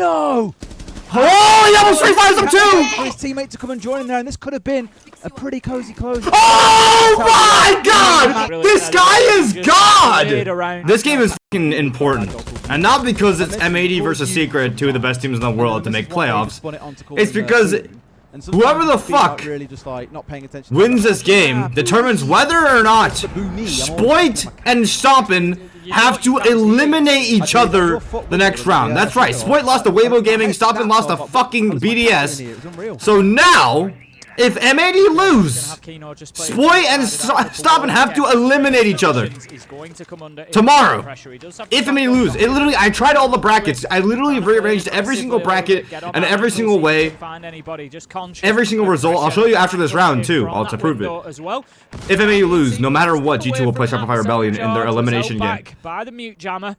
no! Oh, he almost free fires him too! For his teammate to come and join him there, and this could have been a pretty cozy close. Oh my god! This guy is god! This game is fucking important. And not because it's M80 versus Secret, two of the best teams in the world to make playoffs. It's because whoever the fuck wins this game determines whether or not Spoit and Stompin have to eliminate each other the next round. That's right, Spoit lost to Weibo Gaming, Stompin lost to fucking BDS. So now, if M80 lose, Spoit and Stompin have to eliminate each other tomorrow. If M80 lose, it literally, I tried all the brackets. I literally rearranged every single bracket and every single way, every single result. I'll show you after this round too, to prove it. If M80 lose, no matter what, G2 will play Shopify Rebellion in their elimination game. By the mute jammer.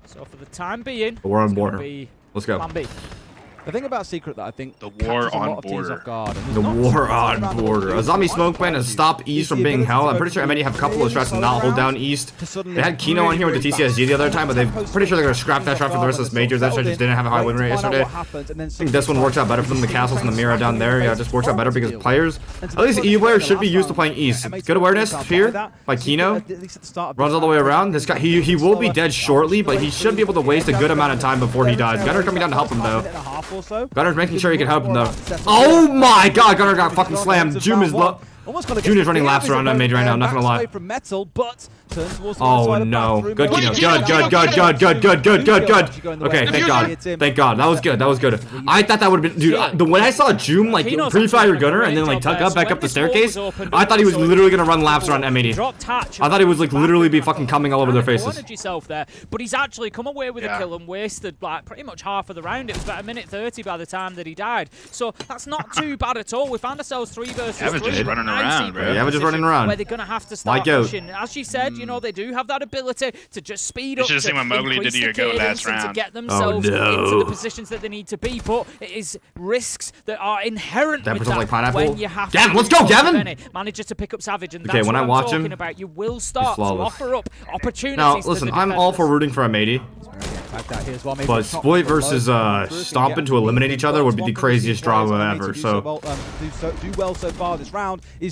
So for the time being, we're on board. Let's go. The thing about Secret that I think the war on border. The war on border. A zombie smoke plan to stop East from being held. I'm pretty sure M80 have a couple of strats to not hold down East. They had Kino on here with the TCSG the other time, but they're pretty sure they're gonna scrap that strat for the rest of this majors. That strat just didn't have a high win rate yesterday. I think this one works out better for them. The castles and the mirror down there, yeah, it just works out better because players, at least E players, should be used to playing East. Good awareness here by Kino. Runs all the way around. This guy, he will be dead shortly, but he should be able to waste a good amount of time before he dies. Gunner's coming down to help him though. Gunner's making sure he can help him though. Oh my god, Gunner got fucking slammed. June is running laps around that major right now, I'm not gonna lie. Oh no. Good Kino. Good. Okay, thank god. Thank god. That was good. That was good. I thought that would have been, dude, when I saw June like pre-fire Gunner and then like tuck up back up the staircase, I thought he was literally gonna run laps around M80. I thought he was like literally be fucking coming all over their faces. But he's actually come away with a kill and wasted like pretty much half of the round. It was about 1:30 by the time that he died. So that's not too bad at all. We found ourselves 3 versus 3. Just running around, bro. Yeah, we're just running around. Where they're gonna have to start pushing. As you said, you know, they do have that ability to just speed up, to increase the cadence and to get themselves into the positions that they need to be. But it is risks that are inherent with that when you have Gavin, let's go, Gavin! Manages to pick up Savage, and that's what I'm talking about. You will start to offer up opportunities. Now, listen, I'm all for rooting for M80. But Spoit versus Stompin to eliminate each other would be the craziest drama ever. So,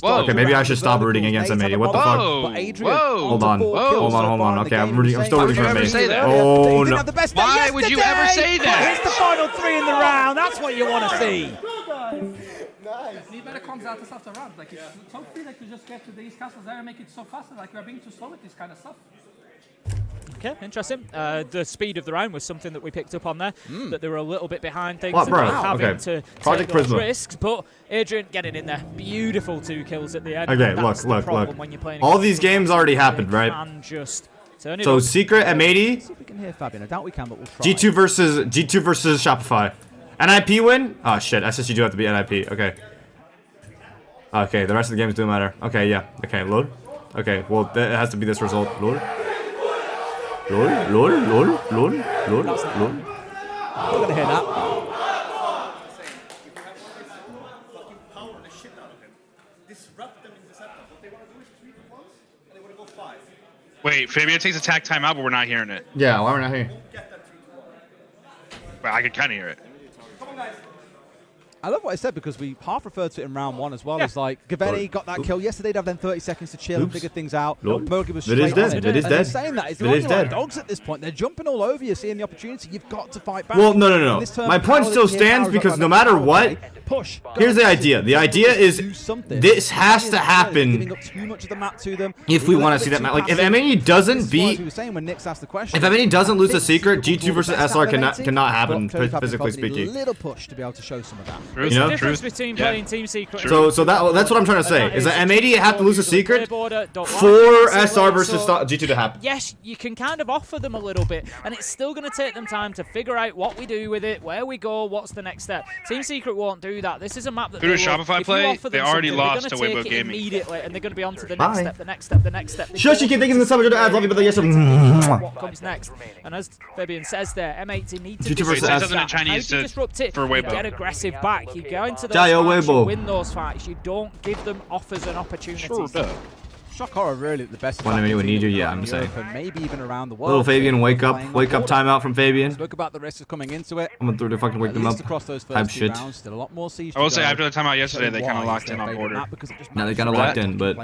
okay, maybe I should stop rooting against M80. What the fuck? Hold on. Okay, I'm still rooting for M80. Oh no! Why would you ever say that? It's the final 3 in the round. That's what you want to see. Nice. He better comes out this after round. Like it's so free that you just get to these castles there and make it so fast. Like we're being too slow with this kind of stuff. Okay, interesting. The speed of the round was something that we picked up on there, that they were a little bit behind things and having to take those risks, but Adrian getting in there. Beautiful 2 kills at the end. Okay, look. All these games already happened, right? So Secret, M80, G2 versus Shopify. NIP win? Oh shit, SSG do have to be NIP. Okay. Okay, the rest of the games don't matter. Okay, yeah. Okay, load. Okay, well, it has to be this result. Load. Lol. I'm not gonna hear that. Wait, Fabian takes attack timeout, but we're not hearing it. Yeah, why we're not hearing? Well, I could kind of hear it. I love what I said because we half referred to it in round 1 as well. It's like Gaveni got that kill yesterday. They'd have then 30 seconds to chill and figure things out. Mogi was straight on it. They're saying that they're dogs at this point. They're jumping all over you, seeing the opportunity. You've got to fight back. Well, no. My point still stands because no matter what, here's the idea. The idea is this has to happen if we want to see that match. Like if M80 doesn't beat, if M80 doesn't lose the Secret, G2 versus SR cannot happen physically speaking. Little push to be able to show some of that. You know? The difference between playing Team Secret. So that's what I'm trying to say. Is that M80 have to lose a Secret for SR versus G2 to happen? Yes, you can kind of offer them a little bit, and it's still going to take them time to figure out what we do with it, where we go, what's the next step. Team Secret won't do that. This is a map that through Shopify play, they already lost to Weibo Gaming immediately, and they're going to be on to the next step, the next step, the next step. Shush, you keep thinking the summer to add, love you, but yes. What comes next? And as Fabian says there, M80 need to something in Chinese to disrupt it. for Weibo. Get aggressive back. You go into those fights, you win those fights. You don't give them offers and opportunities. Shock horror really the best. When we need you, yeah, I'm saying. Maybe even around the world. Little Fabian, wake up timeout from Fabian. Look about the risks coming into it. I'm gonna fucking wake them up. Across those first two rounds, still a lot more siege. I will say after the timeout yesterday, they kind of locked in on Border. No, they kind of locked in, but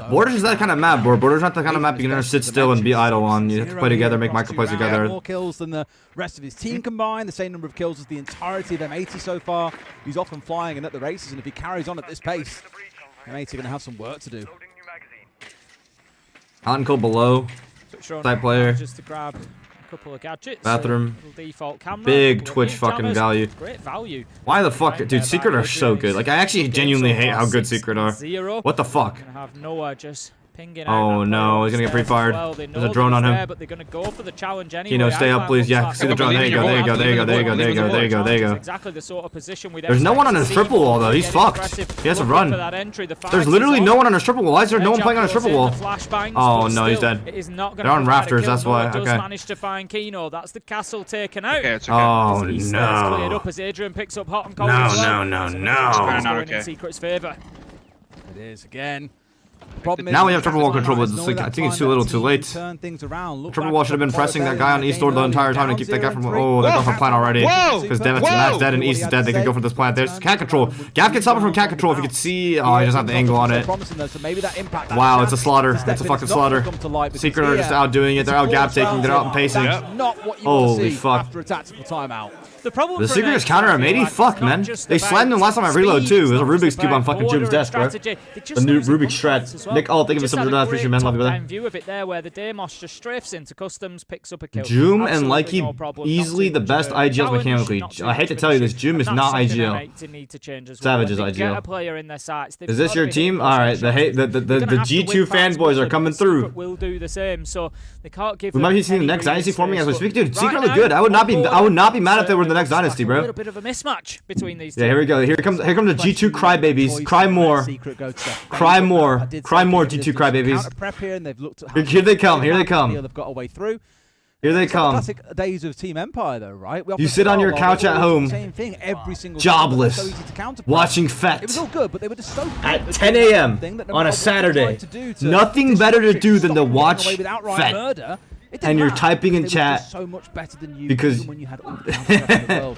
Border's that kind of map, bro. Border's not the kind of map you can just sit still and be idle on. You have to play together, make micro plays together. More kills than the rest of his team combined. The same number of kills as the entirety of M80 so far. He's often flying and at the races, and if he carries on at this pace, M80 are going to have some work to do. Hot and cold below. Side player. Just to grab a couple of gadgets. Bathroom. Default camera. Big Twitch fucking value. Great value. Why the fuck, dude? Secret are so good. Like I actually genuinely hate how good Secret are. What the fuck? Have Noah just Oh no, he's gonna get pre-fired. There's a drone on him. But they're gonna go for the challenge anyway. Kino, stay up, please. Yeah, see the drone. There you go. There you go. There you go. There you go. There you go. There you go. There you go. Exactly the sort of position we'd There's no one on his triple wall though. He's fucked. He has to run. There's literally no one on his triple wall. Why is there no one playing on his triple wall? Oh no, he's dead. They're on rafters. That's why. Okay. Managed to find Kino. That's the castle taken out. Oh no. Cleared up as Adrian picks up hot and cold. No, no, no, no. In Secret's favor. It is again. Now we have triple wall control, but I think it's too little, too late. Triple wall should have been pressing that guy on East door the entire time to keep that guy from. Oh, they're going for plant already. Because Matt's dead and East is dead. They can go for this plant. There's cat control. Gav can stop it from cat control if you can see. Oh, he doesn't have the angle on it. Wow, it's a slaughter. It's a fucking slaughter. Secret are just outdoing it. They're out gap taking. They're out pacing. Holy fuck. The Secret is counter M80? Fuck, man. They slammed him last time I reload, too. There's a Rubik's Cube on fucking Jim's desk, bro. The new Rubik's Strat. Nick, oh, think of it something to appreciate, man. Love you, brother. View of it there where the Deimos just strafes into customs, picks up a kill. Joom and Likey, easily the best IGLs mechanically. I hate to tell you this, Joom is not IGL. Savage is IGL. Is this your team? Alright, the G2 fanboys are coming through. Will do the same, so they can't give. We might be seeing the next Dynasty forming as we speak. Dude, Secret look good. I would not be mad if they were the next Dynasty, bro. A little bit of a mismatch between these two. Yeah, here we go. Here comes the G2 crybabies. Cry more. Cry more. Cry more, G2 crybabies. Here they come. Here they come. They've got a way through. Here they come. Classic days of Team Empire, though, right? You sit on your couch at home, jobless, watching Fett. It was all good, but they were just so at 10 a.m. on a Saturday. Nothing better to do than to watch Fett. And you're typing in chat so much better than you because when you had all the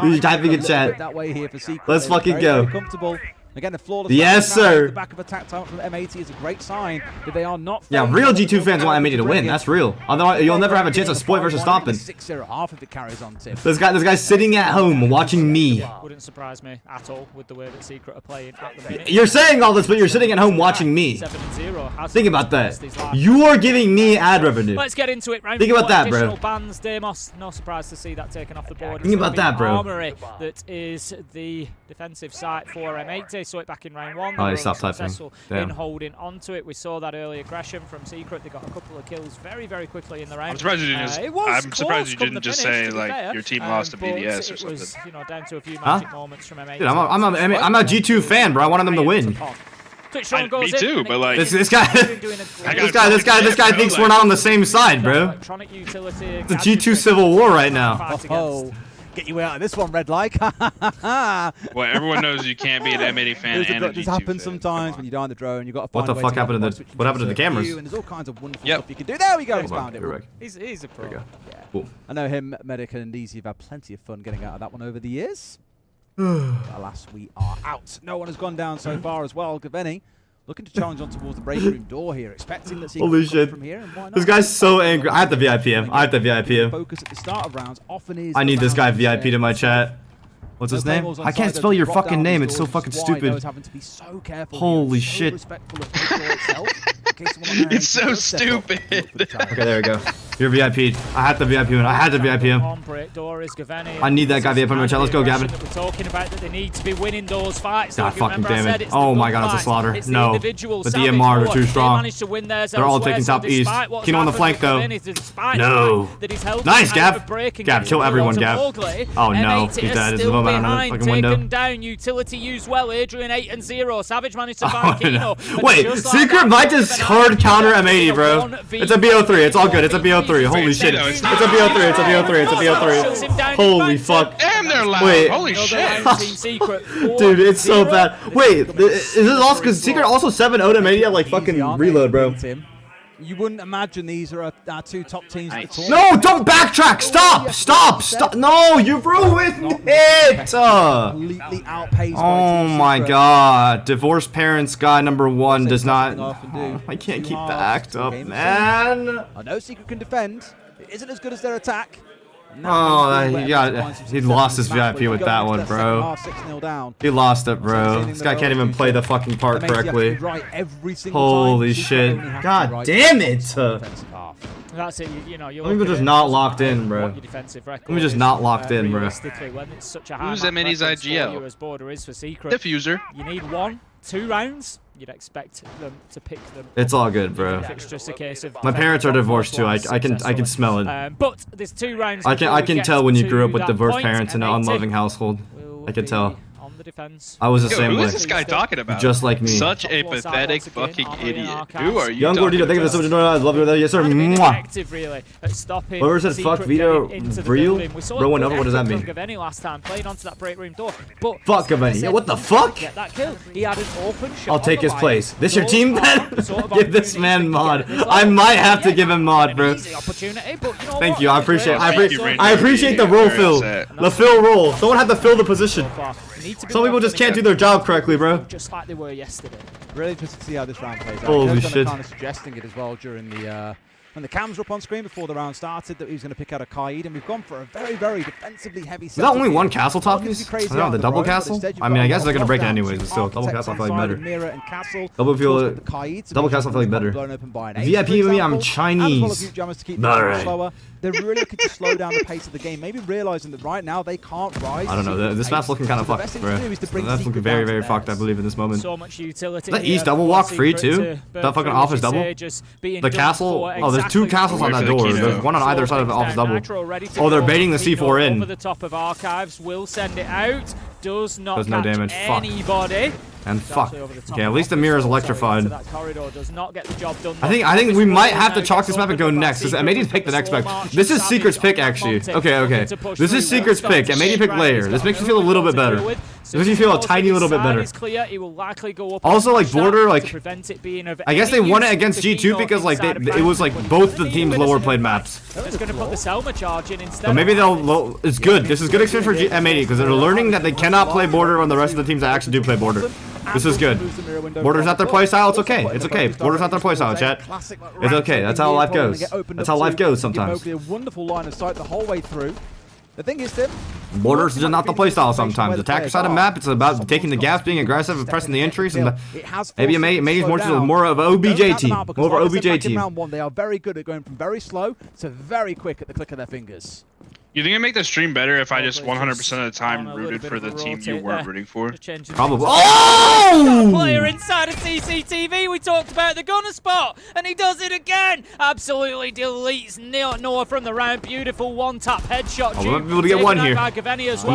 you're typing in chat. That way here for Secret. Let's fucking go. Comfortable. Again, the flawless yes, sir. The back of attack time from M80 is a great sign that they are not. Yeah, real G2 fans want M80 to win. That's real. Although you'll never have a chance of Spoil versus Stomping. 6-0 if it carries on, Tim. This guy's sitting at home watching me. Wouldn't surprise me at all with the way that Secret are playing at the minute. You're saying all this, but you're sitting at home watching me. 7-0. Think about that. You are giving me ad revenue. Let's get into it. Round Think about that, bro. Bans, Deimos. No surprise to see that taken off the board. Think about that, bro. Armory that is the defensive site for M80. Saw it back in round 1. Oh, he stopped typing. In holding onto it. We saw that early aggression from Secret. They got a couple of kills very, very quickly in the round. I'm surprised you didn't just say like your team lost to BDS or something. It was, you know, down to a few magic moments from M80. Dude, I'm a G2 fan, bro. I wanted them to win. Me too, but like this guy thinks we're not on the same side, bro. It's a G2 civil war right now. Get you out of this one, Red Like. Well, everyone knows you can't be an M80 fan and a G2 This happens fan. sometimes when you die on the drone. You've got to find what the fuck happened to the cameras? And there's all kinds of wonderful stuff you can do. There we go. He's found it. He's a pro. Yeah. Cool. I know him, Medic, and Easy have had plenty of fun getting out of that one over the years. Alas, we are out. No one has gone down so far as well. Gaveni looking to challenge on towards the break room door here, expecting that holy shit. From here, and why not? This guy's so angry. I have to VIP him. Focus at the start of rounds often is. I need this guy VIP to my chat. What's his name? I can't spell your fucking name. It's so fucking stupid. Holy shit. It's so stupid. Okay, there we go. You're VIP'd. I had to VIP him. I need that guy VIP on my chat. Let's go, Gavin. We're talking about that they need to be winning those fights. God fucking damn it. Oh my god, it's a slaughter. No. The DMR are too strong. They're all taking top east. Kino on the flank, though. No. Nice, Gav. Gav, kill everyone, Gav. Oh no. He's dead. There's a moment on the fucking window. Down. Utility used well. Adrian 8-0. Savage managed to find Kino. Wait, Secret might just hard counter M80, bro. It's a BO3. It's all good. It's a BO3. Holy shit. It's a BO3. It's a BO3. It's a BO3. Holy fuck. Damn, they're loud. Wait. Holy shit. Dude, it's so bad. Wait, is this also because Secret also 7-0 to M80 like fucking reload, bro? You wouldn't imagine these are our two top teams at the tournament. No, don't backtrack! Stop! Stop! Stop! No, you ruined it! Completely outpaced. Oh my god. Divorced parents guy #1 does not... Oh, I can't keep the act up, man. I know Secret can defend. It isn't as good as their attack. Oh, he lost his VIP with that one, bro. He lost it, bro. This guy can't even play the fucking part correctly. Holy shit. God damn it! That's it, you know, Let me just not locked in, bro. Let me just not locked in, bro. Who's M80's IGL? Diffuser. You need 1-2 rounds. You'd expect them to pick them. It's all good, bro. It's just a case of my parents are divorced too. I can smell it. But there's 2 rounds. I can tell when you grew up with divorced parents in an unloving household. I can tell. I was the same way. Who is this guy talking about? Just like me. Such a pathetic fucking idiot. Who are you? Young Gordito, thank you so much. I love you. Yes, sir. Whoever said fuck Vito real? Bro, went over. What does that mean? Fuck Gaveni. What the fuck? I'll take his place. This your team, Ben? Give this man mod. I might have to give him mod, bro. Thank you. I appreciate. I appreciate the role fill. The fill role. Someone had to fill the position. Some people just can't do their job correctly, bro. Just like they were yesterday. Really interested to see how this round plays out. Holy shit. Kind of suggesting it as well during the when the cams were up on screen before the round started that he was going to pick out a Kaid, and we've gone for a very, very defensively heavy set. Is that only one castle top piece? I don't know, the double castle? I mean, I guess they're going to break it anyways, but still, double castle I feel like better. Double castle I feel like better. VIP with me, I'm Chinese. Alright. They're really looking to slow down the pace of the game, maybe realizing that right now they can't rise. I don't know, this map's looking kind of fucked, bro. That's looking very, very fucked, I believe, in this moment. So much utility. Is that East double walk free too? That fucking office double? The castle? Oh, there's 2 castles on that door. There's one on either side of the office double. Oh, they're baiting the C4 in. Over the top of archives, will send it out. Does not no damage. Anybody. And fuck. Okay, at least the mirror is electrified. That corridor does not get the job done. I think we might have to chalk this map and go next. Because M80's picked the next pick. This is Secret's pick, actually. Okay. This is Secret's pick. M80 picked Lair. This makes me feel a little bit better. This makes me feel a tiny little bit better. Also, like Border, like I guess they won it against G2 because like it was like both the teams lower played maps. Just gonna put the Selma charge in instead. But maybe they'll. It's good. This is good experience for M80 because they're learning that they cannot play Border on the rest of the teams that actually do play Border. This is good. Border's not their playstyle. It's okay. It's okay. Border's not their playstyle, chat. It's okay. That's how life goes. That's how life goes sometimes. A wonderful line of sight the whole way through. The thing is, Tim, Border's just not the playstyle sometimes. Attacker side of the map, it's about taking the gaps, being aggressive, and pressing the entries, and maybe May's more of an OBJ team. More of an OBJ team. Round 1, they are very good at going from very slow to very quick at the click of their fingers. You think it'd make the stream better if I just 100% of the time rooted for the team you weren't rooting for? Probably. Oh! Player inside of CCTV. We talked about the gunner spot, and he does it again. Absolutely deletes Noah from the round. Beautiful one-tap headshot. We might be able to get one here. We might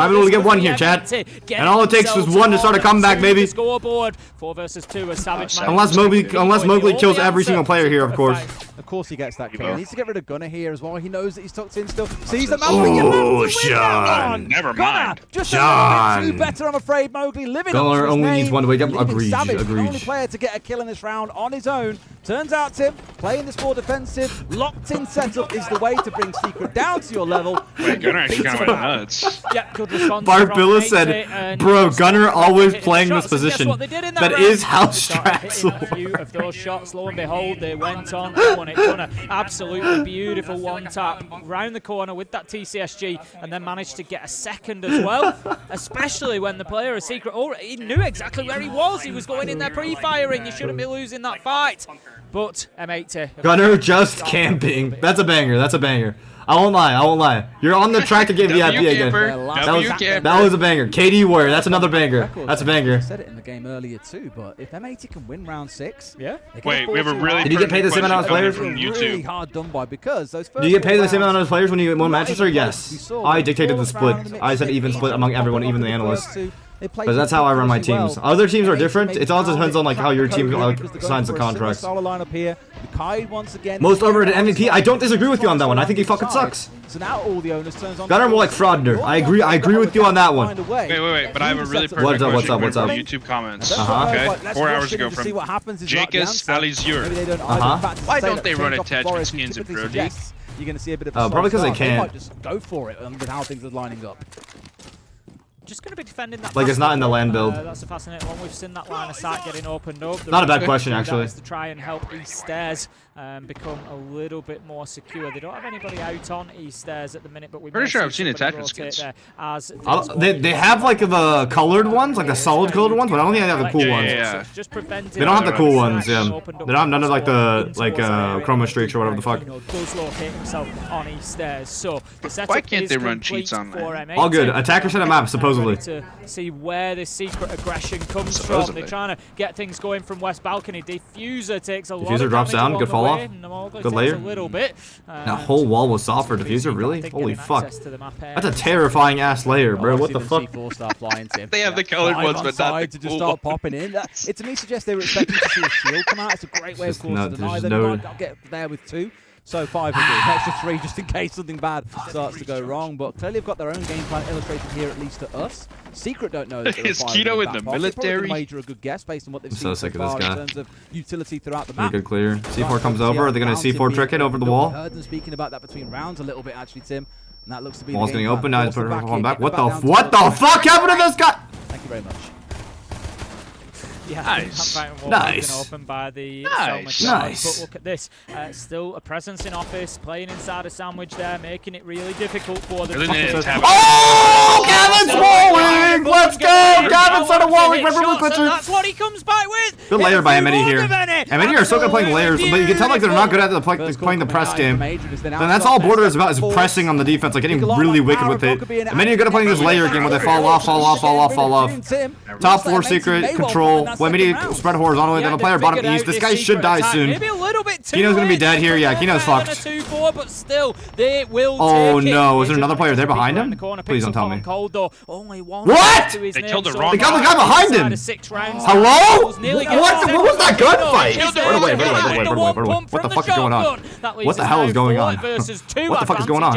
be able to get one here, chat. And all it takes is one to start a comeback, baby. Scoreboard. 4 versus 2. A savage. Unless Mowgli kills every single player here, of course. Of course he gets that kill. He needs to get rid of Gunner here as well. He knows that he's tucked in still. Sees the man. Oh, Sean. Never mind. Just a little bit too better, I'm afraid. Mowgli living up to his only name. needs one to wake up. Agreed. The only player to get a kill in this round on his own. Turns out, Tim, playing this more defensive, locked-in setup is the way to bring Secret down to your level. Wait, Gunner actually kind of went nuts. Yeah, good response. Barbilla said, bro, Gunner always playing this position. That is how Strats a few of those shots, lo and behold, they went on. Gunner, absolutely beautiful one-tap round the corner with that TCSG, and then managed to get a second as well, especially when the player of Secret already knew exactly where he was. He was going in there pre-firing. You shouldn't be losing that fight. But M80. Gunner just camping. That's a banger. That's a banger. I won't lie. You're on the track to get VIP again. That was a banger. KD Warrior. That's another banger. That's a banger. I said it in the game earlier too, but if M80 can win round 6, yeah. Wait, we have a really. Did you get paid the same amount as players? From YouTube. Really hard done by because those first. Did you get paid the same amount as players when you won Manchester? Yes. I dictated the split. I said even split among everyone, even the analysts. But that's how I run my teams. Other teams are different. It all depends on like how your team signs the contracts. Most overrated MVP. I don't disagree with you on that one. I think he fucking sucks. So now all the owners turns on. Gunner more like Fraudner. I agree with you on that one. Wait. But I have a really perfect question. What's up? YouTube comments. Okay. 4 hours ago from Jacobs Alizur. Why don't they run attachment skins in Pro League? You're going to see a bit of probably because they can't. Might just go for it with how things are lining up. Just going to be defending that. Like it's not in the land build. That's a fascinating one. We've seen that line of sight getting opened up. Not a bad question, actually. To try and help East Stairs become a little bit more secure. They don't have anybody out on East Stairs at the minute, but we're pretty sure I've seen attachment skins. They have like the colored ones, like the solid colored ones, but I don't think they have the cool ones. Yeah. They don't have the cool ones. Yeah. They don't have none of like the chroma streaks or whatever the fuck. Does locate himself on East Stairs. So why can't they run cheats on that? All good. Attacker set a map supposedly. To see where this secret aggression comes from. They're trying to get things going from West Balcony. Diffuser takes a lot of damage. Diffuser drops down. Good fall off. Good layer. A little bit. That whole wall was soft for Diffuser, really? Holy fuck. That's a terrifying ass layer, bro. What the fuck? They have the colored ones, but not the to just start popping in. It to me suggests they were expecting to see a shield come out. It's a great way, of course, to deny them. I'll get there with 2. So 5 will do. Extra 3 just in case something bad starts to go wrong. But clearly they've got their own game plan illustrated here, at least to us. Secret don't know that is Kino in the military? Wager a good guess based on what they've seen so far in terms of utility throughout the map. Pretty good clear. C4 comes over. Are they going to C4 trick it over the wall? I heard them speaking about that between rounds a little bit, actually, Tim. And that looks to be wall's getting open. Now he's putting it back. What the fuck happened to this guy? Thank you very much. Yeah, nice. Open by the nice. But look at this. Still a presence in office, playing inside a sandwich there, making it really difficult for them. Oh, Gavin's walling! Let's go! Gavin started walling for River Glitcher. That's what he comes by with. Good layer by M80 here. M80 are so good at playing layers, but you can tell like they're not good at playing the press game. And that's all Border is about, is pressing on the defense, like getting really wicked with it. M80 are good at playing this layer game where they fall off. Top 4 secret, control. When M80 spread horizontally, then the player bottom east. This guy should die soon. Maybe a little bit too Kino's gonna be dead here. Yeah, Kino's fucked. 2-4, but still, they will oh no, is there another player there behind him? Please don't tell me. What? They killed the wrong guy. They got the guy behind him. Hello? What was that gunfight? What the fuck is going on? What the hell is going on? What the fuck is going on?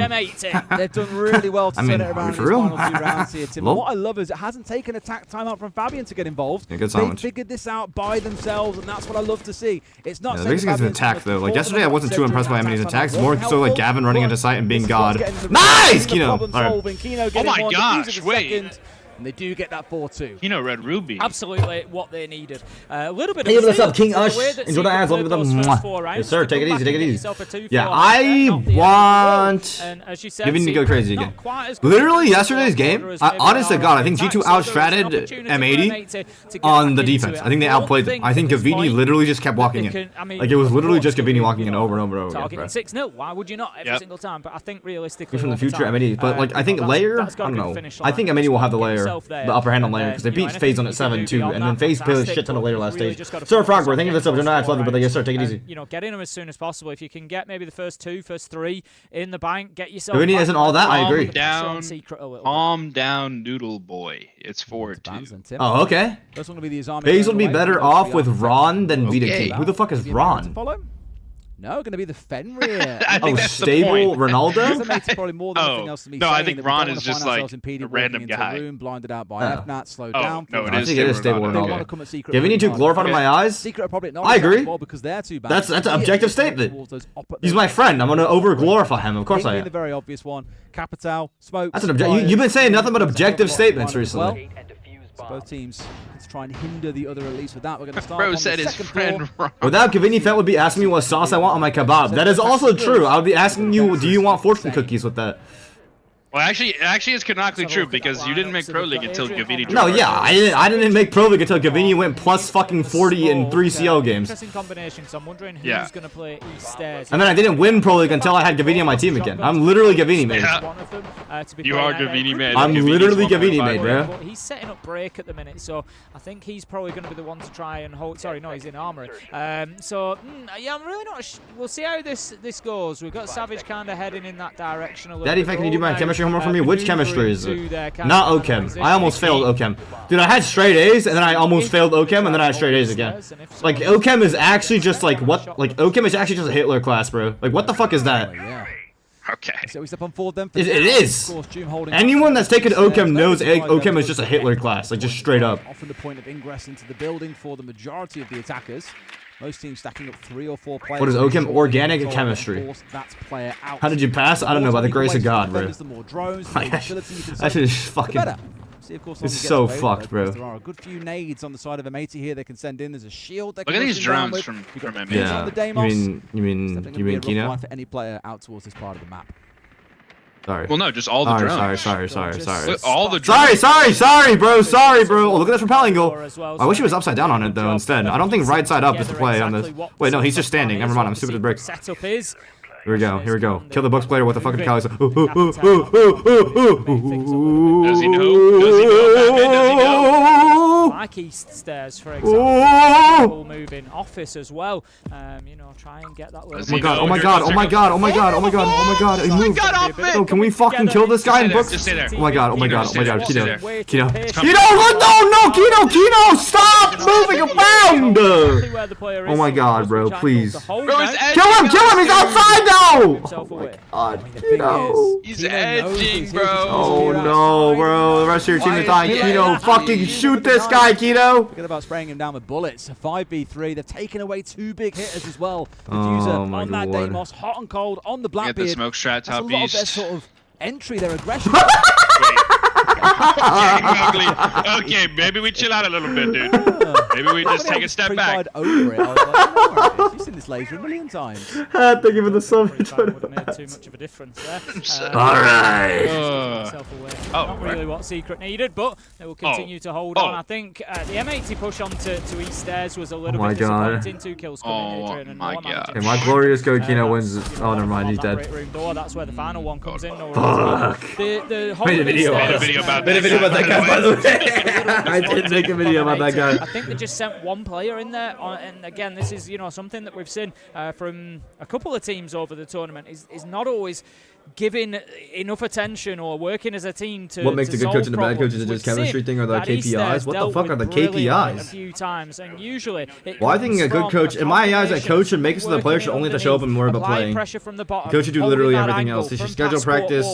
They've done really well to turn it around in for real? these final 2 rounds here, Tim. What I love is it hasn't taken attack timeout from Fabian to get involved. Yeah, good they figured this out by themselves, and that's what I love to see. It's not the biggest thing is an attack, though. Like, yesterday I wasn't too impressed by M80's attacks. More so like Gavin running into sight and being God. Nice, Kino! Oh my gosh, wait. And they do get that 4-2. Kino Red Ruby. Absolutely what they needed. A little bit of hey, what's up, King Ush? Enjoy the ads. Love them. Yes, sir. Take it easy. Take it easy. Yeah, I want Giving to go crazy again. Literally, yesterday's game, honest to God, I think G2 outstratted M80 on the defense. I think they outplayed them. I think Gavini literally just kept walking in. Like, it was literally just Gavini walking in over and over and over again. 6-0. Why would you not every single time? But I think realistically, from the future, M80. But, like, I think layer, I don't know. I think M80 will have the layer. The upper hand on layer, because they beat FaZe on at 7-2, and then FaZe played a shit ton of layer last stage. Sir Frogger, thank you for the sub. Don't know how to love you, but yes, sir, take it easy. You know, get in them as soon as possible. If you can get maybe the first 2, first 3 in the bank, get yourself. Gavini isn't all that. I agree. Calm down, Noodle Boy. It's 4-2. Oh, okay. FaZe will be better off with Ron than Vita K. Who the fuck is Ron? No, going to be the Fenrir. Oh, stable Ronaldo? No, I think Ron is just like a random guy. Blinded out by FNAT, slowed down. No, I think it is stable Ronaldo. Gavini too glorified in my eyes? I agree. That's an objective statement. He's my friend. I'm going to over-glorify him. Of course I am. The very obvious one. Capital, Smoke. That's an objective. You've been saying nothing but objective statements recently. Both teams to try and hinder the other elites with that. We're going to start Bro on said the his friend floor. Without Gavini, Fett would be asking me what sauce I want on my kebab. That is also true. I would be asking you, do you want fortune cookies with that? Well, actually, it's canonically true because you didn't make Pro League until Gavini. No, yeah, I didn't make Pro League until Gavini went plus fucking 40 in 3 CL games. Interesting combination. So I'm wondering who's going to play East Stairs. And then I didn't win Pro League until I had Gavini on my team again. I'm literally Gavini made. You are Gavini made. I'm literally Gavini made, bro. He's setting up break at the minute, so I think he's probably going to be the one to try and hold. Sorry, no, he's in armory. So yeah, I'm really not. We'll see how this goes. We've got Savage kind of heading in that direction a little. Daddy, can you do my chemistry chemistry homework for me? Which chemistry is it? Not OChem. I almost failed OChem. Dude, I had straight A's, and then I almost failed OChem, and then I had straight A's again. Like, OChem is actually just like, what? Like, OChem is actually just a Hitler class, bro. Like, what the fuck is that? Okay. So we step on forward then. It is. Anyone that's taken OChem knows OChem is just a Hitler class, like just straight up. Often the point of ingress into the building for the majority of the attackers. Most teams stacking up 3 or 4 players. What is OChem? Organic chemistry. How did you pass? I don't know, by the grace of God, bro. That shit is fucking... It's so fucked, bro. There are a good few nades on the side of M80 here they can send in. There's a shield. Look at these drones from M80. Yeah. You mean Kino? For any player out towards this part of the map. Sorry. Well, no, just all the drones. Sorry. Look, all the drones. Sorry, bro. Oh, look at this repel angle. I wish he was upside down on it, though, instead. I don't think right side up is the play on this. Wait, no, he's just standing. Never mind, I'm stupid as brick. Setup is. Here we go. Kill the Bucks player with the fucking Cali. Does he know? Like East Stairs, for example. Moving office as well. You know, try and get that little. Oh my god. He moved. Oh, can we fucking kill this guy in Books? Just stay there. Oh my god. Kino. Kino, stop moving around. Oh my god, bro, please. Kill him, he's outside now. Oh my god, Kino. He's edging, bro. Oh no, bro. The rest of your team is dying. Kino, fucking shoot this guy, Kino. Forget about spraying him down with bullets. 5v3. They've taken away 2 big hitters as well. Diffuser on that Deimos, hot and cold on the Blackbeard. Get the smoke strat top That's a lot east. of their sort of entry, their aggression. Okay, maybe we chill out a little bit, dude. Maybe we just take a step back. Over it. I was like, no, you've seen this laser a million times. Thank you for the sub. Would have made too much of a difference there. Alright. Not really what Secret needed, but they will continue to hold on. I think the M80 push onto East Stairs was a little bit disappointing. 2 kills coming in. My god. Hey, my glorious go Kino wins. Oh, never mind, he's dead. That's where the final one comes in. Fuck. Made a video about that guy, by the way. I did make a video about that guy. I think they just sent 1 player in there, and again, this is something that we've seen from a couple of teams over the tournament is not always giving enough attention or working as a team to. What makes a good coach and a bad coach? Is it just chemistry thing or the KPIs? What the fuck are the KPIs? A few times, and usually well, I think a good coach, in my eyes, a coach should make it so the player should only have to show up and more about playing. The coach should do literally everything else. He should schedule practice,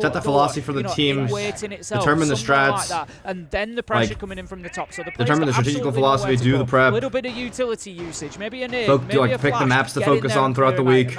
set the philosophy for the teams, determine the strats, and then the pressure coming in from the top. So the determine the strategical philosophy, do the prep. A little bit of utility usage, maybe a nib, maybe pick the maps to focus on throughout the week,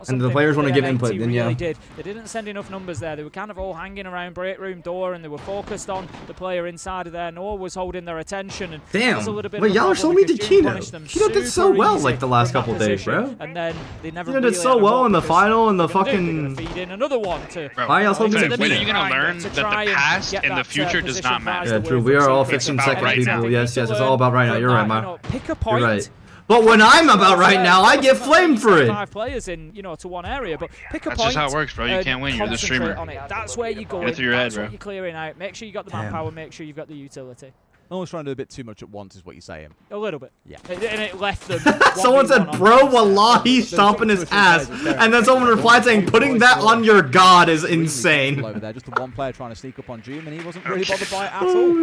and the players want to give input. Then yeah. They didn't send enough numbers there. They were kind of all hanging around break room door, and they were focused on the player inside of there. No one was holding their attention. And damn, wait, y'all are so mean to Kino. Kino did so well like the last couple days, bro. And then they never Kino did so well in the final and the fucking. Feed in another one to. Why else when are you gonna learn that the past and the future does not matter? Yeah, true. We are all 15-second people. Yes, it's all about right now. You're right, man. Pick a point. You're right. But when I'm about right now, I get flamed for it. 5 players in, to one area, but pick a point. That's just how it works, bro. You can't win. You're the streamer. That's where you go. Get through your head, bro. What you're clearing out. Make sure you got the manpower. Make sure you've got the utility. Almost trying to do a bit too much at once is what you're saying. A little bit. Yeah. And it left them. Someone said, bro, wallahi, stomping his ass. And then someone replied saying, putting that on your god is insane. Over there, just the one player trying to sneak up on Doom, and he wasn't really bothered by it at all.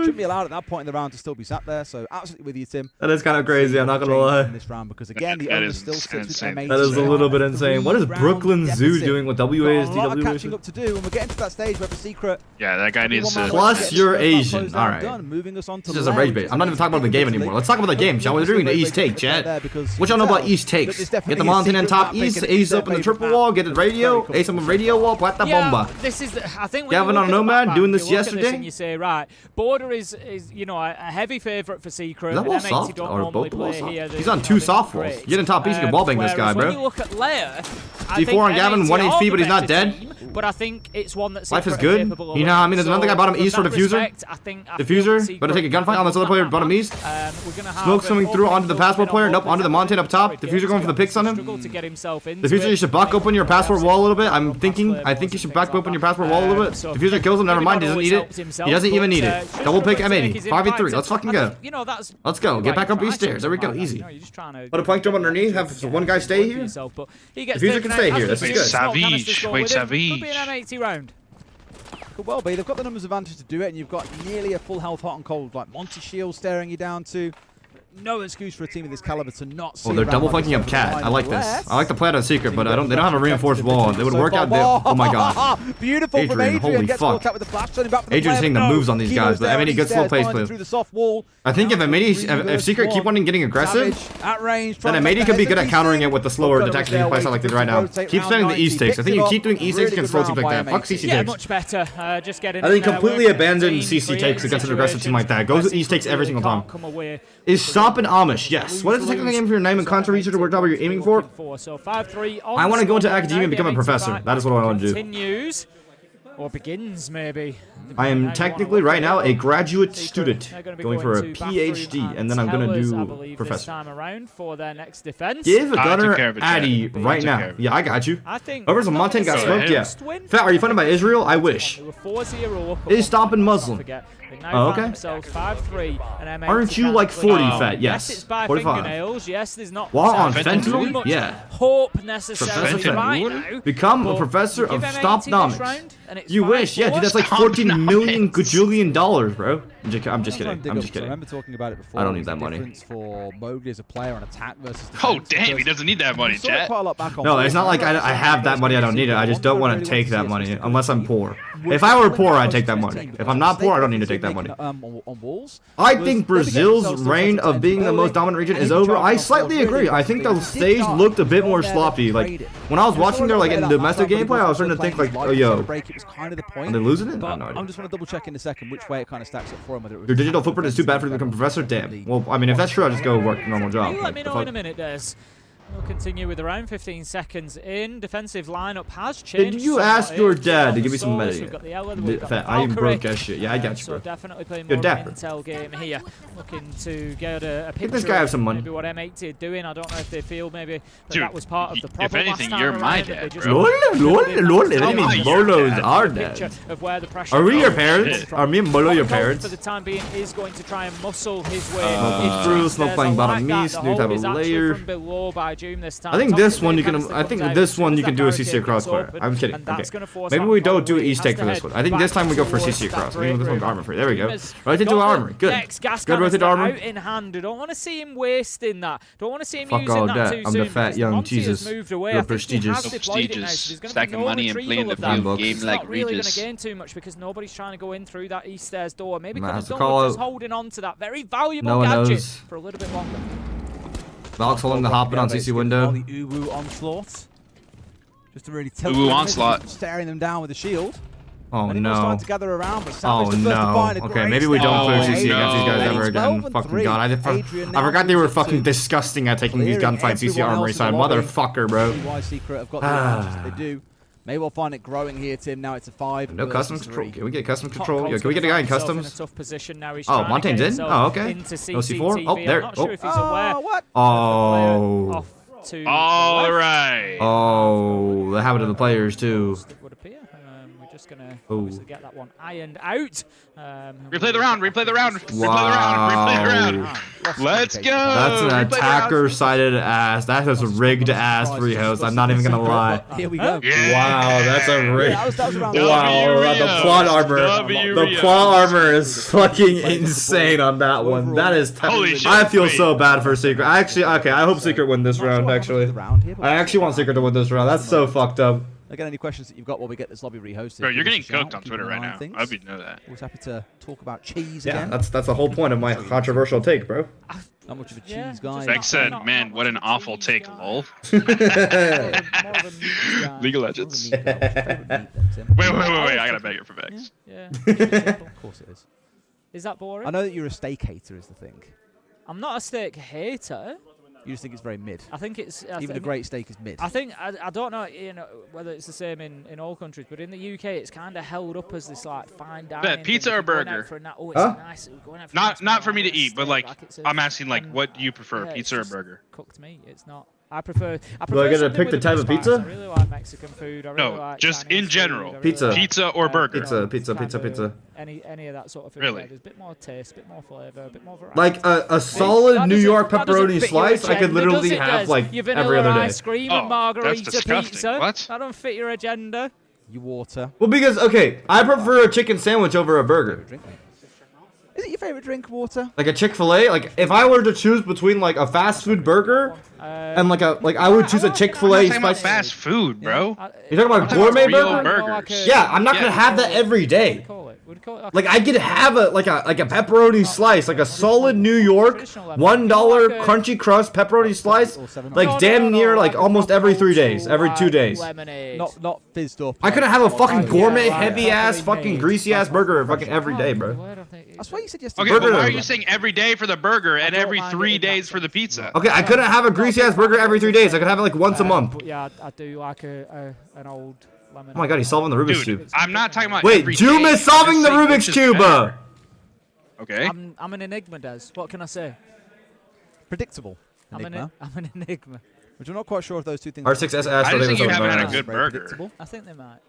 Shouldn't be allowed at that point in the round to still be sat there, so absolutely with you, Tim. That is kind of crazy, I'm not going to lie. In this round, because again, the owner still sits with M80. That is a little bit insane. What is Brooklyn Zoo doing with WASD? A lot of catching up to do, and we're getting to that stage where the Secret. Yeah, that guy needs to. Plus, you're Asian. All right. Moving us on to this is a rage bait. I'm not even talking about the game anymore. Let's talk about the game, shall we? We're doing the East Take, chat. What y'all know about East Takes? Get the mountain and top East, ace up in the triple wall, get the radio, ace up in the radio wall, plata bomba. This is, I think, Gavin on Nomad doing this yesterday. And you say, right, Border is a heavy favourite for Secret. Is that wall soft or both walls soft? He's on 2 soft walls. You get in top East, you can wall bang this guy, bro. When you look at Lair, D4 on Gavin, 1 HP, but he's not dead. But I think it's one that's life is good. You know what I mean? There's another guy bottom East for Diffuser. Diffuser, better take a gunfight on this other player bottom East. Smoke's coming through onto the passport player. Nope, onto the mountain up top. Diffuser going for the picks on him. Diffuser, you should back open your passport wall a little bit. I think you should back open your passport wall a little bit. Diffuser kills him, never mind, he doesn't need it. He doesn't even need it. Double pick M80. 5v3, let's fucking go. Let's go, get back up these stairs. There we go, easy. Put a plank jump underneath, have one guy stay here. Diffuser can stay here, this is good. Savage, wait, Savage. Could be an M80 round. Could well be. They've got the numbers advantage to do it, and you've got nearly a full health hot and cold, like Monty Shield staring you down to. No excuse for a team of this caliber to not see. Oh, they're double flanking up Cat. I like this. I like the plan on Secret, but they don't have a reinforced wall. They would work out there. Oh my god. Beautiful from Adrian. Holy fuck. With the flash, back Adrian's hitting the moves on these guys, but M80 good slow pace play. I think if Secret keep on getting aggressive, then M80 could be good at countering it with the slower detection playstyle like this right now. Keep spending the E-stakes. I think you keep doing E-stakes against slow teams like that. Fuck CC takes. Yeah, much better. Just getting. I think completely abandon CC takes against an aggressive team like that. Goes with E-stakes every single time. Is stomping Amish? Yes. What is the technical name for your name and country research or what job are you aiming for? I want to go into academia and become a professor. That is what I want to do. Continues or begins maybe. I am technically right now a graduate student going for a PhD, and then I'm going to do professor. Time around for their next defense. Give a gunner Addy right now. Yeah, I got you. Over some Montaigne got smoked. Yeah. Fat, are you funded by Israel? I wish. Is stomping Muslim. Oh, okay. 5-3, aren't you like 40, Fat? Yes. 45. Yes, there's not. What, on fentanyl? Yeah. Hope necessarily right now. Become a professor of Stompnomics. You wish, yeah, dude, that's like $14 million gajillion dollars, bro. I'm just kidding. I'm just kidding. I remember talking about it before. I don't need that money. For Mowgli as a player on attack versus defense. Oh, damn, he doesn't need that money, chat. No, it's not like I have that money, I don't need it. I just don't want to take that money unless I'm poor. If I were poor, I'd take that money. If I'm not poor, I don't need to take that money. I think Brazil's reign of being the most dominant region is over. I slightly agree. I think the stage looked a bit more sloppy. Like, when I was watching their like in domestic gameplay, I was starting to think like, oh, yo, are they losing it? I have no idea. I'm just going to double check in a second which way it kind of stacks up for him. Your digital footprint is too bad for you to become a professor? Damn. Well, I mean, if that's true, I'll just go work a normal job. You let me know in a minute, Des. We'll continue with around 15 seconds in. Defensive lineup has changed. Did you ask your dad to give me some medicine? I am broke as shit. Yeah, I got you, bro. So definitely playing more intel game here. Looking to get a picture this guy have some money. Maybe what M80 are doing. I don't know if they feel maybe that was part of the problem. If anything, you're my dad, bro. Lol. That means Bolo's our dad. Are we your parents? Are me and Bolo your parents? For the time being, is going to try and muscle his way. Through smoke playing bottom east, new type of layer. I think this one you can. I think this one you can do a CC across player. I'm kidding. Okay. Maybe we don't do E stake for this one. I think this time we go for CC across. Maybe this one's armor free. There we go. Right into armor. Good. Good rotate armor. Out in hand. Don't want to see him wasting that. Don't want to see him using that too soon. I'm the fat young Jesus. You're prestigious. Stacking money and playing the field game like Regis. Not really going to gain too much because nobody's trying to go in through that east stairs door. Maybe could have done just holding on to that very valuable gadget for a little bit longer. Valk's holding the hopping on CC window. The Uwu onslaught. Just to really tell Uwu onslaught. Staring them down with the shield. Oh no. To gather around, but oh no. Okay, maybe we don't play CC against these guys ever again. Fucking god. I forgot they were fucking disgusting at taking these gunfights CC armory side. Motherfucker, bro. They do. Maybe we'll find it growing here, Tim. Now it's a 5. No custom control. Can we get custom control? Yo, can we get a guy in customs? Oh, Montaigne's in? Oh, okay. No C4? Oh, there. Oh, what? Oh. All right. Oh, the habit of the players, too. We're just going to get that one ironed out. Replay the round. Replay the round. Replay the round. Replay the round. Let's go. That's an attacker-sided ass. That is a rigged-ass rehost. I'm not even gonna lie. Here we go. Yeah. Wow, that's a rig. Wow, the plot armor. The plot armor is fucking insane on that one. That is. Holy shit. I feel so bad for Secret. I hope Secret win this round. Actually, I actually want Secret to win this round. That's so fucked up. Again, any questions that you've got while we get this lobby rehosted? Bro, you're getting cooked on Twitter right now. I hope you know that. Always happy to talk about cheese again. Yeah, that's the whole point of my controversial take, bro. Not much of a cheese guy. Beck said, man, what an awful take, lol. League of Legends. Wait, I gotta beg it for Bex. Yeah. Of course it is. Is that boring? I know that you're a steak hater is the thing. I'm not a steak hater. You just think it's very mid. I think it's even a great steak is mid. I think I don't know, whether it's the same in all countries, but in the UK it's kind of held up as this like fine dining. Pizza or burger? Nice. Not for me to eat, but like I'm asking like what do you prefer, pizza or burger? Cooked meat. It's not. I prefer. Do I get to pick the type of pizza? I really like Mexican food. I really like just Chinese in general. Food. Pizza. Pizza or burger? Pizza. Any of that sort of food. Really? There's a bit more taste, a bit more flavor, a bit more variety. Like a solid New York pepperoni slice, I could literally have like every other day. Ice cream and margarita that's disgusting. pizza. What? That don't fit your agenda. Your water. Well, because, okay, I prefer a chicken sandwich over a burger. Is it your favorite drink, water? Like a Chick-fil-A? Like, if I were to choose between, like, a fast food burger and, like, I would choose a Chick-fil-A spicy. Fast food, bro. You're talking about gourmet burger? Burgers. Yeah, I'm not gonna have that every day. Like, I could have a pepperoni slice, like a solid New York $1 crunchy crust pepperoni slice, like damn near like almost every 3 days, every 2 days. Not fizzed up. I couldn't have a fucking gourmet heavy ass fucking greasy ass burger fucking every day, bro. That's why you said yesterday. Okay, but why are you saying every day for the burger and every 3 days for the pizza? Okay, I couldn't have a greasy ass burger every 3 days. I could have it like once a month. Yeah, I do like an old lemon. Oh my god, he's solving the Rubik's Cube. I'm not talking about. Wait, Doom is solving the Rubik's Cube. Okay. I'm an enigma, Des. What can I say? Predictable. I'm an enigma. Which I'm not quite sure if those two things. R6S I just think you haven't had a good burger. I think they might.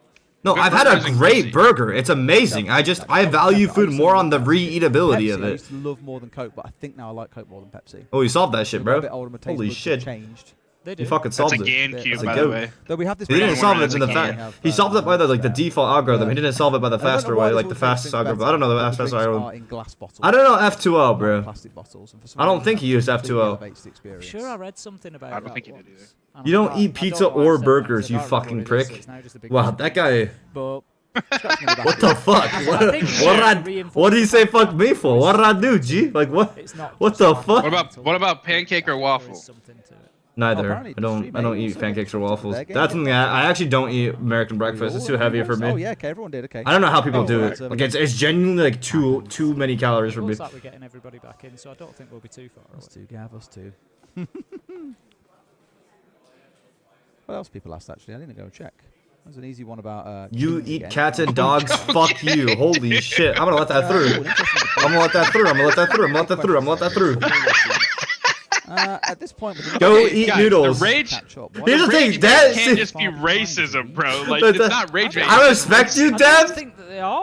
No, I've had a great burger. It's amazing. I value food more on the re-eatability of Pepsi I it. used to love more than Coke, but I think now I like Coke more than Pepsi. Oh, you solved that shit, bro. A bit older, my taste Holy buds have shit. Changed. You fucking solved That's a it. GameCube, by the way. Though we have this. He didn't solve it in the Can. fact. He solved it by the default algorithm. He didn't solve it by the faster way, like the fastest algorithm. I don't know the fastest algorithm. In glass bottles, I don't know F2O, bro. plastic bottles, and for some I don't reason think he used that's F2O. elevates the experience. Sure, I read something about I don't that think you did once. either. You don't eat pizza or burgers, you fucking prick. Wow, that guy. But What the fuck? What did he say fuck me for? What did I do, G? Like what? What the fuck? What about pancake or waffle? Neither. I don't eat pancakes or waffles. That's something I actually don't eat American breakfast. It's too heavy for Oh me. yeah, okay, everyone did. Okay. I don't know how people do it. Like it's genuinely like too many calories for me. Looks like we're getting everybody back in, so I don't think we'll be too far away. Us too, Gav. Us too. What else people asked actually? I didn't go and check. There's an easy one about. You eat cats and dogs. Fuck you. Holy shit. I'm gonna let that through. I'm gonna let that through. I'm gonna let that through. I'm gonna let that through. I'm gonna let that through. At this point, go eat guys, noodles. The rage. Here's the thing, That can't just be racism, bro. Like it's not rage. I respect you, Dev.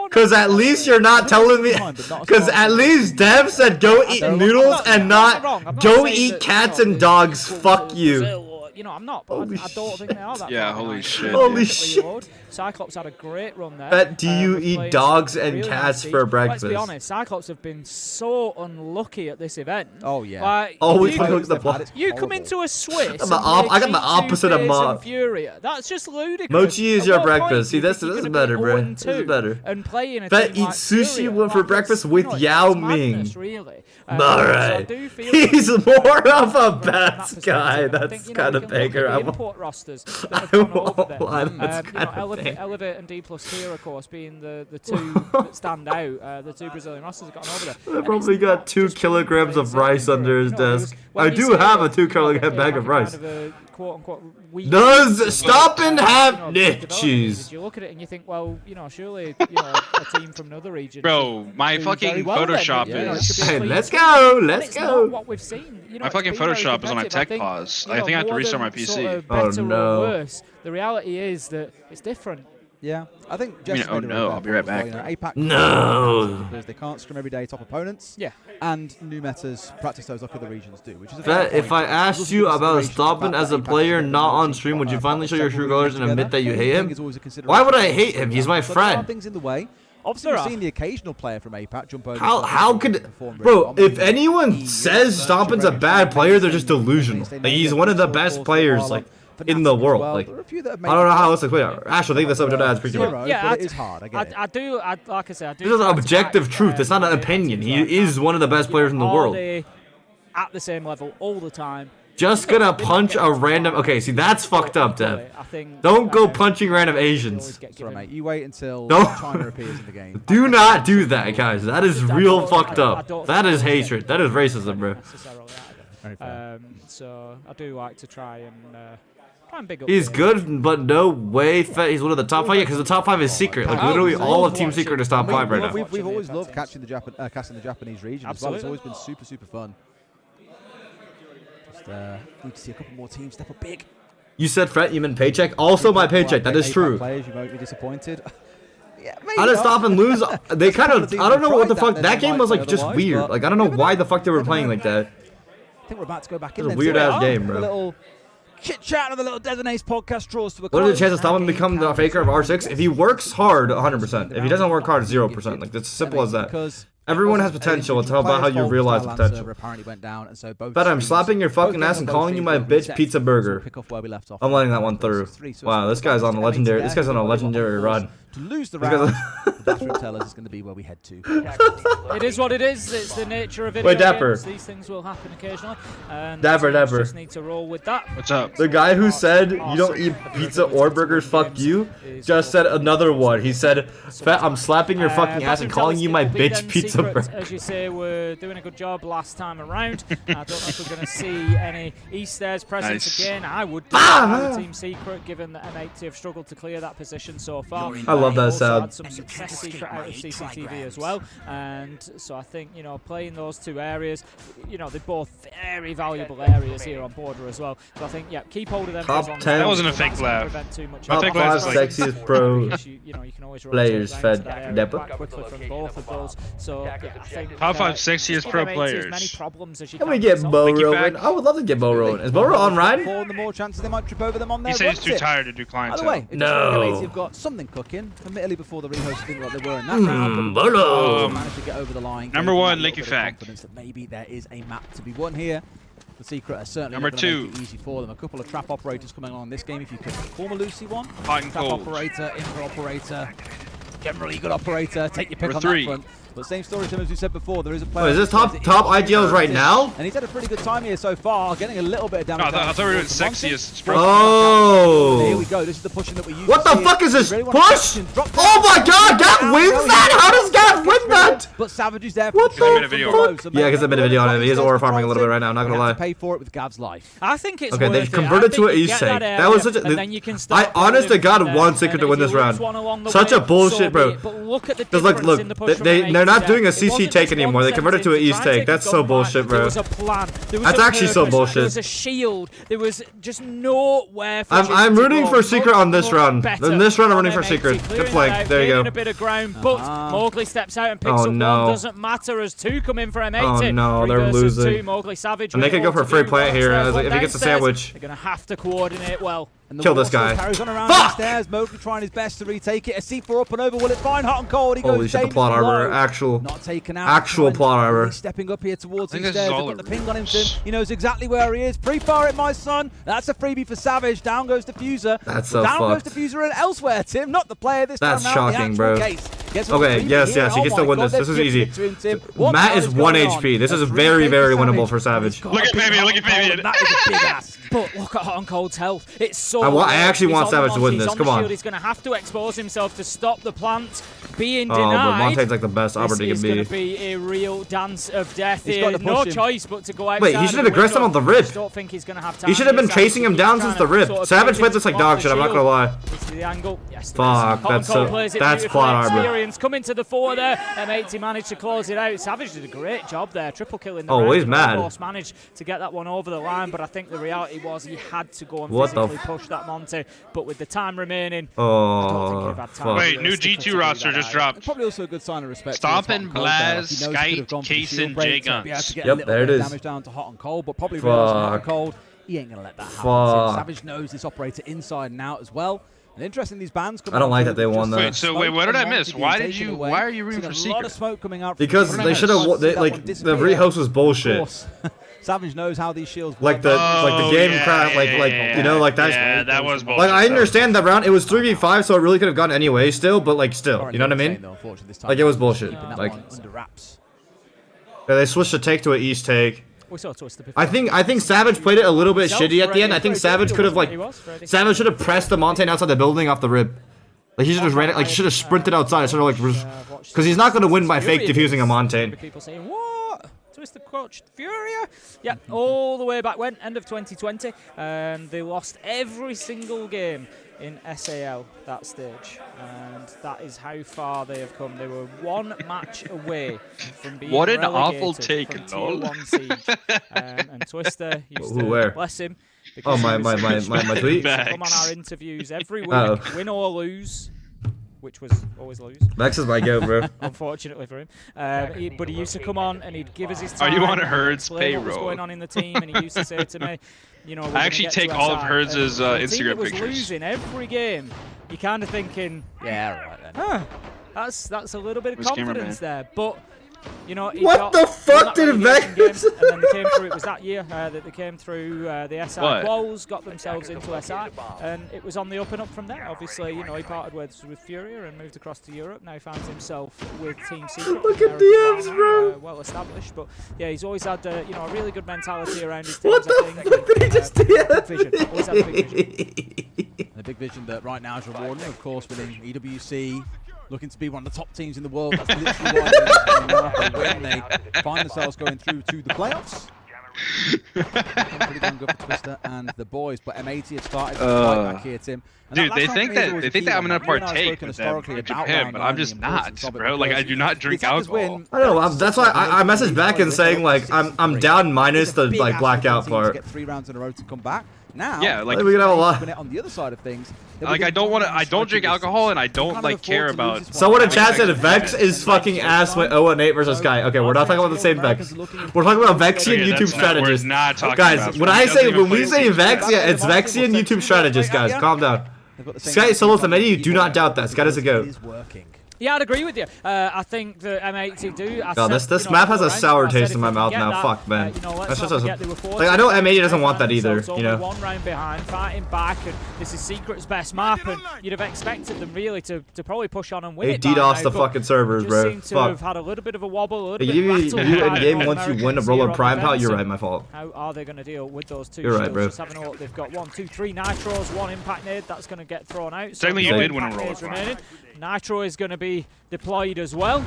Because at least you're not telling me. Because at least Dev said go eat noodles and not go eat cats and dogs. Fuck you. You know, I'm not, but I don't think they are that. Yeah, holy shit. Holy shit. Cyclops had a great run there. Fett, do you eat dogs and cats for breakfast? Let's be honest, Cyclops have been so unlucky at this event. Oh yeah. Like, always look the plot. You come into a Swiss. I got the opposite of Furia. That's just ludicrous. Mochi is your breakfast. See, this is better, bro. This is better. And playing Fett eats sushi for breakfast with Yao Ming. Really. Alright. He's more of a bats guy. That's kind of bigger. I import rosters. Elevate and D plus tier, of course, being the two that stand out. The two Brazilian rosters have gotten over there. I've probably got 2 kilograms of rice under his desk. I do have a 2 kilogram bag of rice. Does stop and have cheese? You look at it and you think, well, you know, surely, you know, a team from another region. Bro, my fucking Photoshop is. Hey, let's go, let's go. What we've seen. You know, My fucking Photoshop is on a tech pause. I think I have to restart my PC. Sort of Oh no. Worse, the reality is that it's different. Yeah, I think. Oh no, I'll be right back. APAC No. because they can't scrim everyday top opponents. Yeah. And new metas practice those like other regions do, which is. Fett, if I asked you about stopping as a player not on stream, would you finally show your true colors and admit that you hate him? Why would I hate him? He's my friend. Things in the way. Obviously, we've seen the occasional player from APAC jump over. How could, bro? If anyone says Stompin's a bad player, they're just delusional. Like, he's one of the best players like in the world. Like I don't know how else to play. Ash, I think that's up to dad's pretty much. Yeah, it is hard. I do. Like I said, I do. This is an objective truth. It's not an opinion. He is one of the best players in the world. At the same level all the time. Just gonna punch a random. Okay, see that's fucked up, Dev. Don't go punching random Asians. Sorry, mate. You wait until Don't. China appears in the game. Do not do that, guys. That is real fucked up. That is hatred. That is racism, bro. So I do like to try and big up. He's good, but no way. He's one of the top 5. Yeah, because the top 5 is secret. Like literally, all of Team Secret is top 5 right now. We've always loved casting the Japanese region as well. It's always been super fun. Need to see a couple more teams step up big. You said Fett, you meant paycheck. Also my paycheck. That is true. Players, you won't be disappointed. Yeah, I didn't stop and lose. They kind of. I don't know what the fuck. That game was like just weird. Like I don't know why the fuck they were playing like that. I think we're about to go back in. It's a weird ass game, bro. A little chit chat of the little Desert Ace podcast draws to a What are the chances of stopping him become the faker of R6? If he works hard, 100%. If he doesn't work hard, 0%. Like, it's as simple as that. Everyone has potential. It's about how you realize potential. But I'm slapping your fucking ass and calling you my bitch pizza burger. I'm letting that one through. Wow, this guy's on a legendary. This guy's on a legendary run. To lose the round, that's what tell us is going to be where we head to. It is what it is. It's the nature of it. Wait, Dapper. These things will happen occasionally. And Dapper. just need to roll with that. What's up? The guy who said you don't eat pizza or burgers, fuck you, just said another one. He said, Fett, I'm slapping your fucking ass and calling you my bitch pizza burger. As you say, we're doing a good job last time around. I don't know if we're going to see any Eastairs presence again. I would do the Team Secret, given that M80 have struggled to clear that position so far. I love that sound. Had some success Secret out of CCTV as well, and so I think, you know, playing those two areas, you know, they're both very valuable areas here on Border as well. So I think, yeah, keep hold of them. Top 10. That wasn't a fake laugh. Top 5 sexiest pro you know, you can always players, Fed Dapper. Quickly from both of those. So yeah, I think, top 5 sexiest pro players. Many problems as you can we get Bo Rowan? I would love to get Bo Rowan. Is Bo Rowan on ride? The more chances they might trip over them on their He says he's too tired to do clients. By the way, no. You've got something cooking. Admittedly, before the rehost didn't like they were in that round, but managed to get over the line. Number 1, Licky Fact. That maybe there is a map to be won here. The Secret are certainly Number 2, make it easy for them. A couple of trap operators coming along this game. If you could form a Lucy one, hot and trap cold operator, infra operator, generally good operator. Take your pick Number on 3. that front. But same story to him as we said before. There is a player. Wait, is this top IGLs right now? And he's had a pretty good time here so far, getting a little bit of damage. I thought we were doing sexiest. Oh. Here we go. This is the pushing that we use. What the fuck is this? Push! Oh my god, Gat wins that? How does Gat win that? But Savage is there. What the fuck? Yeah, because I made a video on him. He is aura farming a little bit right now, I'm not gonna lie. Pay for it with Gav's life. I think it's okay, they converted to an East take. That was such a. I honest to God want Secret to win this round. Such a bullshit, bro. Because look, they're not doing a CC take anymore. They converted to an East take. That's so bullshit, bro. There was a plan. That's actually so bullshit. There was a shield. There was just nowhere for I'm rooting for Secret on this round. In this round, I'm rooting for Secret. Good flank. There you go. A bit of ground, but Mowgli steps out and picks up one. Doesn't matter as 2 come in for M80. Oh no, they're losing. Mowgli Savage. And they could go for a free plant here if he gets a sandwich. They're gonna have to coordinate well. Kill this guy. Fuck! Mowgli trying his best to retake it. A C4 up and over. Will it find hot and cold? He goes holy shit, the plot armor. Actual. Not taken out. Actual plot armor. He's stepping up here towards these stairs. They've got the ping on him. He knows exactly where he is. Pre-fire it, my son. That's a freebie for Savage. Down goes Diffuser. That's so down fucked. Goes Diffuser and elsewhere, Tim. Not the player this time. That's shocking, bro. Okay, yes, he can still win this. This is easy. Matt is 1 HP. This is very, very winnable for Savage. Look at baby, look at baby. That is a big ass. But look at Hot and Cold's health. It's so. I actually want Savage to win this. Come on. He's going to have to expose himself to stop the plant being denied. Oh, but Montaigne's like the best opportunity to be. This is going to be a real dance of death here. No choice but to go outside. Wait, he should have aggressed him on the rip. I don't think he's going to have time. He should have been chasing him down since the rip. Savage played this like dog shit. I'm not going to lie. The angle. Yes, fuck, that's plot armor. Coming to the fore there. M80 managed to close it out. Savage did a great job there. Triple kill in the round. Oh, he's mad. Managed to get that one over the line, but I think the reality was he had to go and physically push that Monte. But with the time remaining, I don't think he'd had time. Wait, new G2 roster just dropped. It's probably also a good sign of respect. Stompin', Blaz, Skite, Kaysen, J-Guns. Yep, there it is. Damage down to Hot and Cold, but probably realizing Hot and Cold, he ain't gonna let that happen. Savage knows this operator inside and out as well. And interesting, these bands. I don't like that they won that. Wait, what did I miss? Why are you rooting for Secret? A lot of smoke coming out. Because they should have. Like the rehost was bullshit. Savage knows how these shields work. Like the game crash, you know, like that. Yeah, that was bullshit. Like I understand that round. It was 3v5, so it really could have gone anyway. Still, but like still, you know what I mean? Like it was bullshit. Like they switched the take to an East take. I think Savage played it a little bit shitty at the end. I think Savage could have Savage should have pressed the Montaigne outside the building off the rip. Like he should have ran it. Like should have sprinted outside. Sort of like because he's not going to win by fake defusing a Montaigne. People saying what? Twist the coach Furia. Yeah, all the way back when end of 2020, and they lost every single game in SAL that stage, and that is how far they have come. They were one match away from being what an relegated awful take, from Tier 1 siege. And Twister used to bless him. Oh my tweet. Come on our interviews every week, win or lose. which was always lose. Vex is my go, bro. Unfortunately for him. But he used to come on and he'd give us his time. Are you on Herd's payroll? What was going on in the team, and he used to say to me, you know, I actually take all of Herd's Instagram was pictures. Losing every game. You're kind of thinking, yeah, right then. That's a little bit of confidence there, but. You know, what the fuck did Vex? And then they came through. It was that year that they came through the SI quals, got themselves into SI, and it was on the up and up from there. Obviously, you know, he parted with Furia and moved across to Europe. Now he finds himself with Team Secret. Look at DMs, bro. Well established, but yeah, he's always had you know, a really good mentality around his teams. What the fuck did he just do? Always had a big vision. The big vision that right now is rewarding, of course, within EWC. Looking to be one of the top teams in the world. That's literally why when they find themselves going through to the playoffs. Pretty damn good for Twister and the boys, but M80 have started to fight back here, Tim. And dude, they think that I'm gonna partake with them in Japan, but I'm just not, bro. Like, I do not drink alcohol. I don't know. That's why I messaged back and saying like I'm down minus the like blackout part. Get 3 rounds in a row to come back. Now, yeah, like we can have a lot. On the other side of things, like I don't drink alcohol, and I don't like care about. Someone in chat said Vex is fucking ass with 0-8 versus Sky. Okay, we're not talking about the same Vex. We're talking about Vexian YouTube strategist. Guys, when we say Vex, yeah, it's Vexian YouTube strategist. Guys, calm down. Sky solos the menu. You do not doubt that. Sky does a go. Yeah, I'd agree with you. I think the M80 do. No, this map has a sour taste in my mouth now. Fuck, man. That's just like, I know M80 doesn't want that either, you know. One round behind, fighting back, and this is Secret's best map, and you'd have expected them really to probably push on and win it. They DDoS the fucking servers, bro. Seem to have had a little bit of a wobble, a little bit you in game once you win a roller prime power. You're right, my fault. How are they going to deal with those two? You're right, bro. Just having a look, they've got 1, 2, 3 nitros, 1 impact nade. That's going to get thrown out. Technically, you did win a roller prime. Nitro is going to be deployed as well.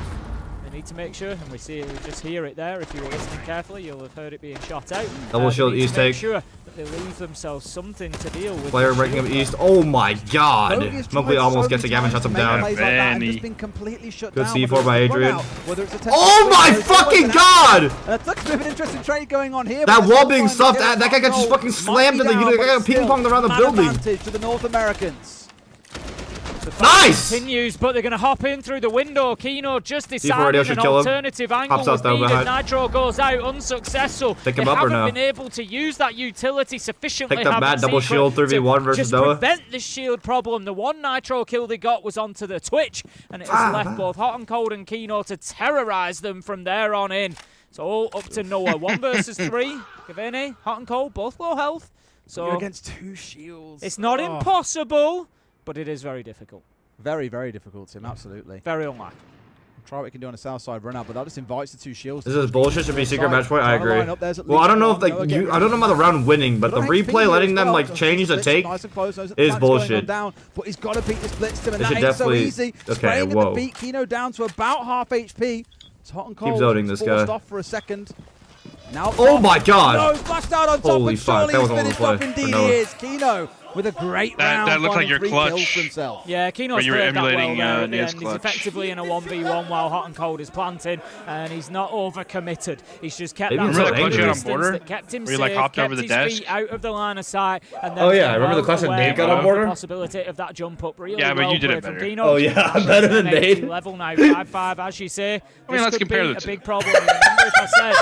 They need to make sure, and we just hear it there. If you were listening carefully, you'll have heard it being shot out. Double shield east take. Sure that they leave themselves something to deal with. Player breaking up east. Oh my god! Mowgli almost gets a Gavin, shuts him down. Good C4 by Adrian. Oh my fucking god! That's a bit of an interesting trade going on here. That wall being stuffed, that guy got just fucking slammed and the guy got ping-ponged around the building. To the North Americans. Nice! Continues, but they're going to hop in through the window. Kino just decided an alternative angle was needed. Nitro goes out, unsuccessful. Pick him up or no? They haven't been able to use that utility sufficiently. Picked up Matt, double shield 3v1 versus Noah. Just prevent the shield problem. The one Nitro kill they got was onto the Twitch, and it has left both Hot and Cold and Kino to terrorize them from there on in. It's all up to Noah. 1 versus 3. Gavini, Hot and Cold, both low health. So you're against 2 shields. It's not impossible. But it is very difficult. Very, very difficult, Tim, absolutely. Very unlikely. Try what we can do on the south side run out, but that just invites the 2 shields. This is bullshit. Should be secret match point. I agree. Well, I don't know if like I don't know about the round winning, but the replay letting them like change the take is bullshit. But he's got to beat this blitz, Tim, and that ain't so easy. Okay, whoa. Beat Kino down to about half HP. It's Hot and Cold. Keep zoning this guy. Off for a second. Now, oh my god! No, splashed out on top. Holy fuck! That was a finished off. Indeed, he is. Kino with a great round. That looked like your clutch. Yeah, Kino's played that well there at the end. He's effectively in a 1v1 while Hot and Cold is planting, and he's not overcommitted. He's just kept that distance that kept him safe, kept his feet out of the line of sight. And then I remember the clutch that Nate got on border? The possibility of that jump up really but you did it better. Oh yeah, I'm better than Nate. Level now, 5-5, as you say. I mean, let's compare the two. A big problem. Remember if I said,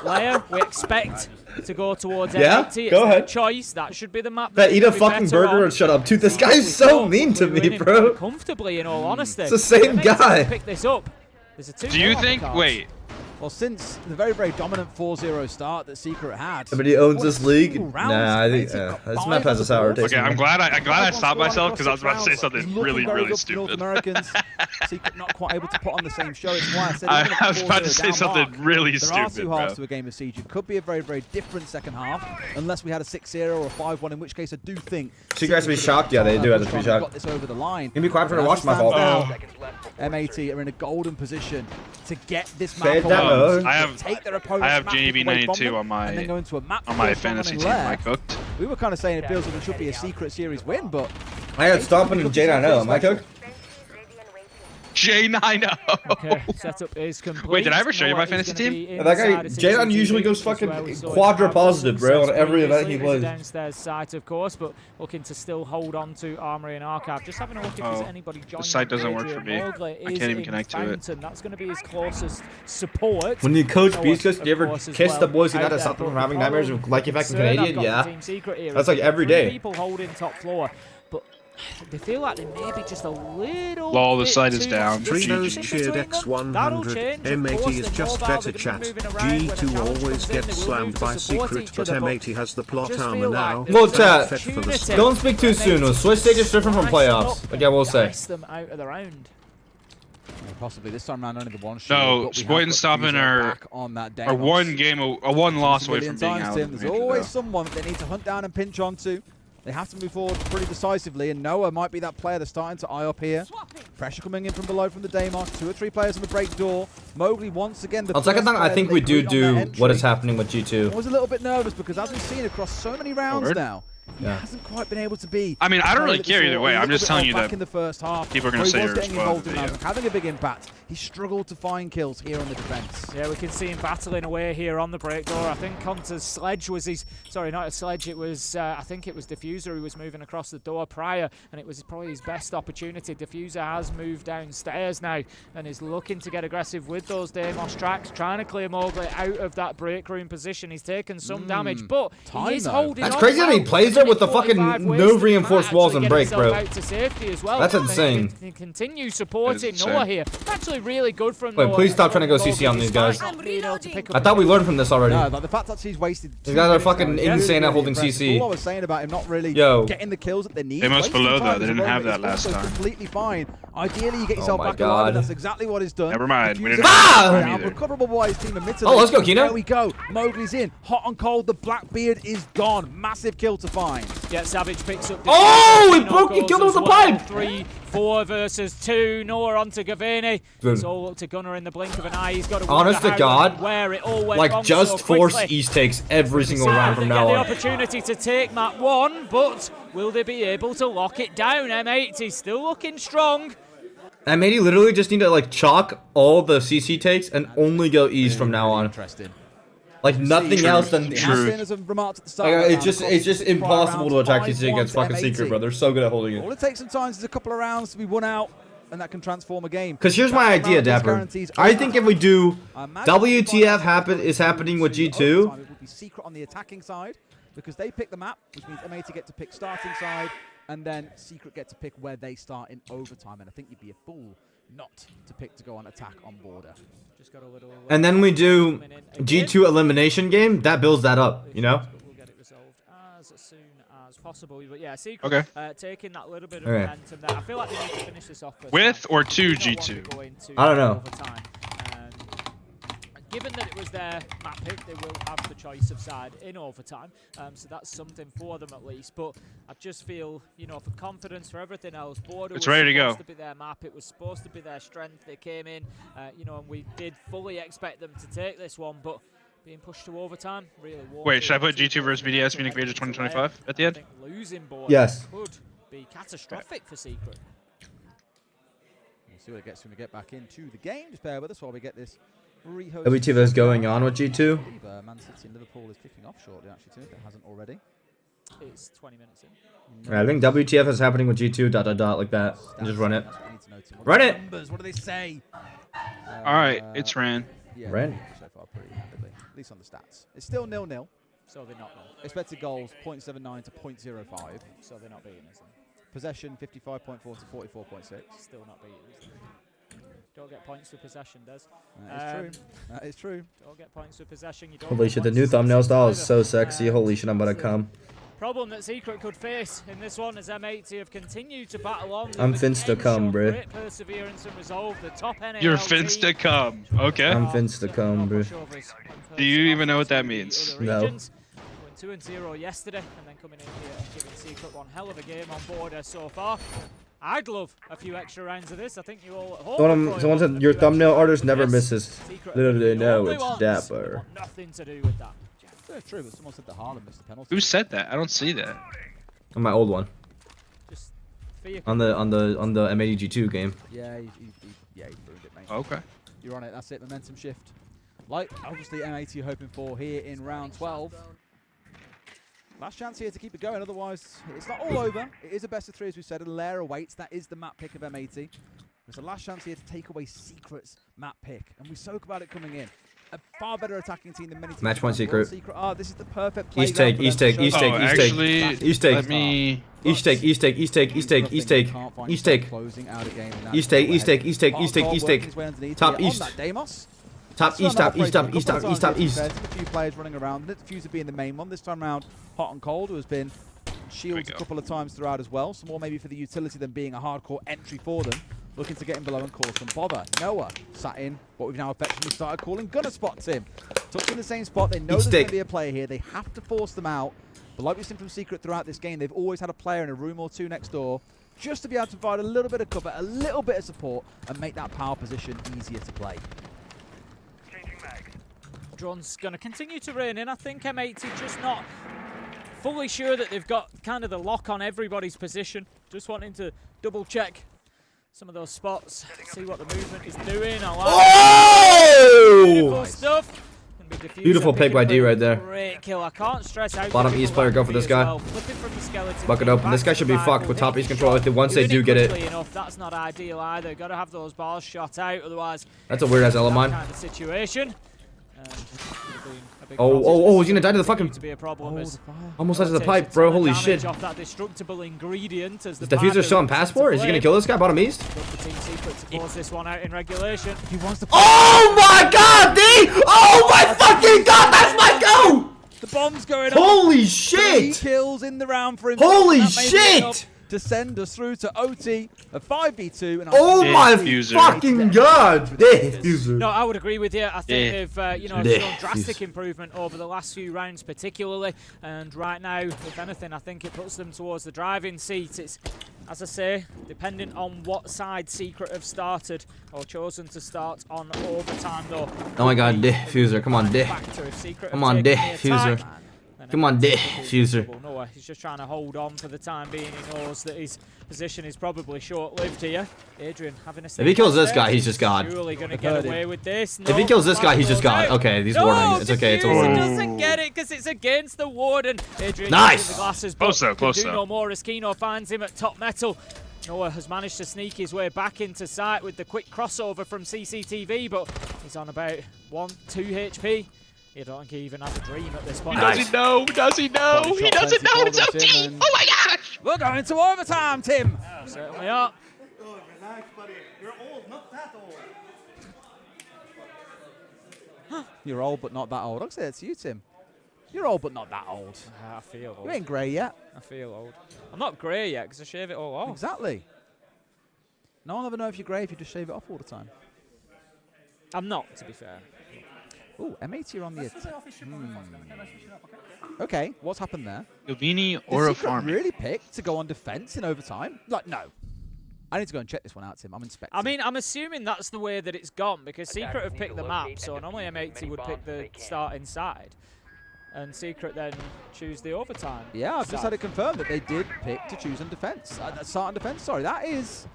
Lair, we expect to go towards M80. Go ahead. Choice. That should be the map. Eat a fucking burger and shut up. Dude, this guy's so mean to me, bro. Comfortably, in all honesty. It's the same guy. Pick this up. There's a 2. Do you think? Wait. Well, since the very, very dominant 4-0 start that Secret had, somebody owns this league. Nah, I think this map has a sour taste. Okay, I'm glad I stopped myself because I was about to say something really, really stupid. North Americans, Secret not quite able to put on the same show. It's why I said I was about to say something really stupid. There are 2 halves to a game of Siege. It could be a very, very different second half, unless we had a 6-0 or a 5-1. In which case, I do think Secret has to be shocked. Yeah, they do have to be shocked. Got this over the line. Give me quiet for the watch, my fault. M80 are in a golden position to get this map on. I have JB92 on my fantasy team. I cooked. We were kind of saying it feels like it should be a Secret series win, but I got Stomping and J9O. Am I cooked? J90. Okay, setup is complete. Wait, did I ever show you my fantasy team? Yeah, that guy, J9 usually goes fucking quadra positive, bro, on every event he plays. Downstairs site, of course, but looking to still hold on to Armory and Archive. Just having a look if there's anybody joining. The site doesn't work for me. I can't even connect to it. That's going to be his closest support. When you coach Beasters, do you ever kiss the boys who got to stop them from having nightmares of like effect in Canadian? Yeah. That's like every day. People holding top floor, but they feel like they may be just a little. Lol, the site is down. Trinos cheered X100. M80 is just better chat. G2 always gets slammed by Secret, but M80 has the plot armor now. Well, chat, don't speak too soon. Swiss stage is different from playoffs. Like I will say. Them out of the round. Possibly this time around only the one shot. No, Spoit and Stoppin are one game, a one loss away from being out. There's always someone that they need to hunt down and pinch onto. They have to move forward pretty decisively, and Noah might be that player that's starting to eye up here. Pressure coming in from below from the Deimos. 2 or 3 players on the break door. Mowgli once again. On second thought, I think we do what is happening with G2. I was a little bit nervous because as we've seen across so many rounds now, he hasn't quite been able to be. I mean, I don't really care either way. I'm just telling you that in the first half, people are going to say getting involved in having a big impact. He struggled to find kills here on the defense. Yeah, we can see him battling away here on the break door. I think Conter's sledge was his. Sorry, not a sledge. It was. I think it was Diffuser who was moving across the door prior, and it was probably his best opportunity. Diffuser has moved downstairs now and is looking to get aggressive with those Deimos tracks, trying to clear Mowgli out of that break room position. He's taken some damage, but he is holding. That's crazy that he plays there with the fucking no reinforced walls and break, bro. That's insane. He continues supporting Noah here. Actually, really good from Noah. Wait, please stop trying to go CC on these guys. I thought we learned from this already. No, but the fact that he's wasted. These guys are fucking insane at holding CC. All I was saying about him not really getting the kills that they need. They must below that. They didn't have that last time. Completely fine. Ideally, you get yourself back alive, and that's exactly what he's done. Never mind. We didn't have recoverable by his team admittedly. Oh, let's go, Kino. There we go. Mowgli's in. Hot and cold. The Blackbeard is gone. Massive kill to find. Yeah, Savage picks up. Oh, he broke. He killed him with the pipe. 3-4 versus 2. Noah onto Gavini. It's all up to Gunnar in the blink of an eye. He's got to. Honest to God, where it all went like wrong just so force East takes every single round from now on. The opportunity to take map 1, but will they be able to lock it down? M80 still looking strong. M80 literally just need to like chalk all the CC takes and only go East from now on. Interesting. Like nothing else than true. It's just impossible to attack CC against fucking Secret, bro. They're so good at holding it. All it takes sometimes is a couple of rounds to be won out, and that can transform a game. Because here's my idea, Dapper. I think if we do WTF is happening with G2. It would be Secret on the attacking side because they pick the map, which means M80 get to pick starting side, and then Secret get to pick where they start in overtime. And I think you'd be a fool not to pick to go on attack on border. Just got a little, and then we do G2 elimination game. That builds that up, you know? We'll get it resolved as soon as possible. But yeah, Secret taking that little bit of momentum there. I feel like they need to finish this off. With or to G2? I don't know. Given that it was their map pick, they will have the choice of side in overtime. So that's something for them at least. But I just feel, you know, for confidence, for everything else, border was supposed to be their map. It was supposed to be their strength. They came in, you know, and we did fully expect them to take this one. But being pushed to overtime really won't. Wait, should I put G2 versus BDS Munich Major 2025 at the end? I think losing border could be catastrophic for Secret. We'll see what it gets when we get back into the game. Just bear with us while we get this. WTF is going on with G2. Man City and Liverpool is kicking off shortly, actually, too, if it hasn't already. It's 20 minutes in. Yeah, I think WTF is happening with G2, ... like that. And just run it. Run it! Numbers, what do they say? Alright, it's ran. Yeah, ran. So far, pretty rapidly, at least on the stats. It's still 0-0. So they're not. Expected goals, 0.79 to 0.05. So they're not beating us then. Possession, 55.4 to 44.6. Still not beating us. Don't get points for possession, Des. That is true. That is true. Don't get points for possession. You don't. Holy shit, the new thumbnail style is so sexy. Holy shit, I'm about to come. Problem that Secret could face in this one as M80 have continued to battle on. I'm finsta come, bro. Perseverance and resolve. The top NAL You're finsta come. Okay. I'm finsta come, bro. Do you even know what that means? No. Went 2-0 yesterday, and then coming in here and giving Secret one hell of a game on border so far. I'd love a few extra rounds of this. I think you all at home. Someone said your thumbnail artist never misses. Little do they know it's Dapper. Nothing to do with that. Yeah, true, but someone said that Haaland missed the penalty. Who said that? I don't see that. On my old one. Just on the M80 G2 game. Yeah, Yeah, he ruined it, mate. Okay. You're on it. That's it. Momentum shift. Like, obviously, M80 hoping for here in round 12. Last chance here to keep it going. Otherwise, it's not all over. It is a best of 3, as we said. A Lair awaits. That is the map pick of M80. There's a last chance here to take away Secret's map pick. And we spoke about it coming in. A far better attacking team than many teams. Match 1 Secret. Oh, this is the perfect play. East take, East take, East take, East take. East take. Let me... East take, East take, East take, East take, East take. East take. East take, East take, East take, East take, East take. Top East. Top East, top East, top East, top East, top East. A few players running around. The Diffuser being the main one. This time round, Hot and Cold, who has been shielded a couple of times throughout as well. So more maybe for the utility than being a hardcore entry for them. Looking to get him below and cause some bother. Noah sat in what we've now affectionately started calling Gunner Spot Tim. Tucked in the same spot. They know there's going to be a player here. They have to force them out. But like we've seen from Secret throughout this game, they've always had a player in a room or two next door just to be able to provide a little bit of cover, a little bit of support, and make that power position easier to play. Drone's going to continue to rein in. I think M80 just not fully sure that they've got kind of the lock on everybody's position. Just wanting to double check some of those spots, see what the movement is doing. I like beautiful stuff. Beautiful pick by D right there. Great kill. I can't stress how bottom East player, go for this guy. Well. Buck it open. This guy should be fucked with top East control once they do get it. Enough, that's not ideal either. Got to have those balls shot out, otherwise. That's a weird ass element. Kind of situation. Oh, he's gonna die to the fucking. To be a problem almost died to the pipe, bro. Holy shit. Off that destructible ingredient as the Diffuser still on passport? Is he gonna kill this guy bottom East? This one out in regulation. He wants to. Oh my god, D! Oh my fucking god, that's my go! The bomb's going Holy shit! 3 kills in the round for him. Holy shit! To send us through to OT, a 5v2. And oh my fucking god! Diffuser. No, I would agree with you. I think they've shown drastic improvement over the last few rounds, particularly. And right now, if anything, I think it puts them towards the driving seat. It's, as I say, depending on what side Secret have started or chosen to start on overtime, though. Oh my god, Diffuser! Come on, Diffuser! Come on, Diffuser! Come on, Diffuser. No, he's just trying to hold on for the time being. He knows that his position is probably short-lived here. Adrian having a if he kills this guy, he's just God. Surely going to get away with this. No, if he kills this guy, he's just God. Okay, he's warning. It's okay. It's a warning. He doesn't get it because it's against the warden. Adrian nice. The glasses, close though. Close though. No more as Kino finds him at top metal. Noah has managed to sneak his way back into sight with the quick crossover from CCTV, but he's on about 1-2 HP. You don't think he even has a dream at this point. Does he know? Does he know? He doesn't know. It's OT. Oh my gosh! We're going into overtime, Tim. Certainly are. Oh, relax, buddy. You're old, not that old. You're old, but not that old. I'll say it's you, Tim. You're old, but not that old. I feel old. You ain't grey yet. I feel old. I'm not grey yet because I shave it all off. Exactly. No one will ever know if you're grey if you just shave it off all the time. I'm not, to be fair. Ooh, M80 are on the... Okay, what's happened there? Yovini or a farm? Really picked to go on defense in overtime? Like, no. I need to go and check this one out, Tim. I'm inspecting. I mean, I'm assuming that's the way that it's gone because Secret have picked the map, so normally M80 would pick the start inside. And Secret then choose the overtime. Yeah, I've just had it confirmed that they did pick to choose on defense. Start on defense, sorry. That is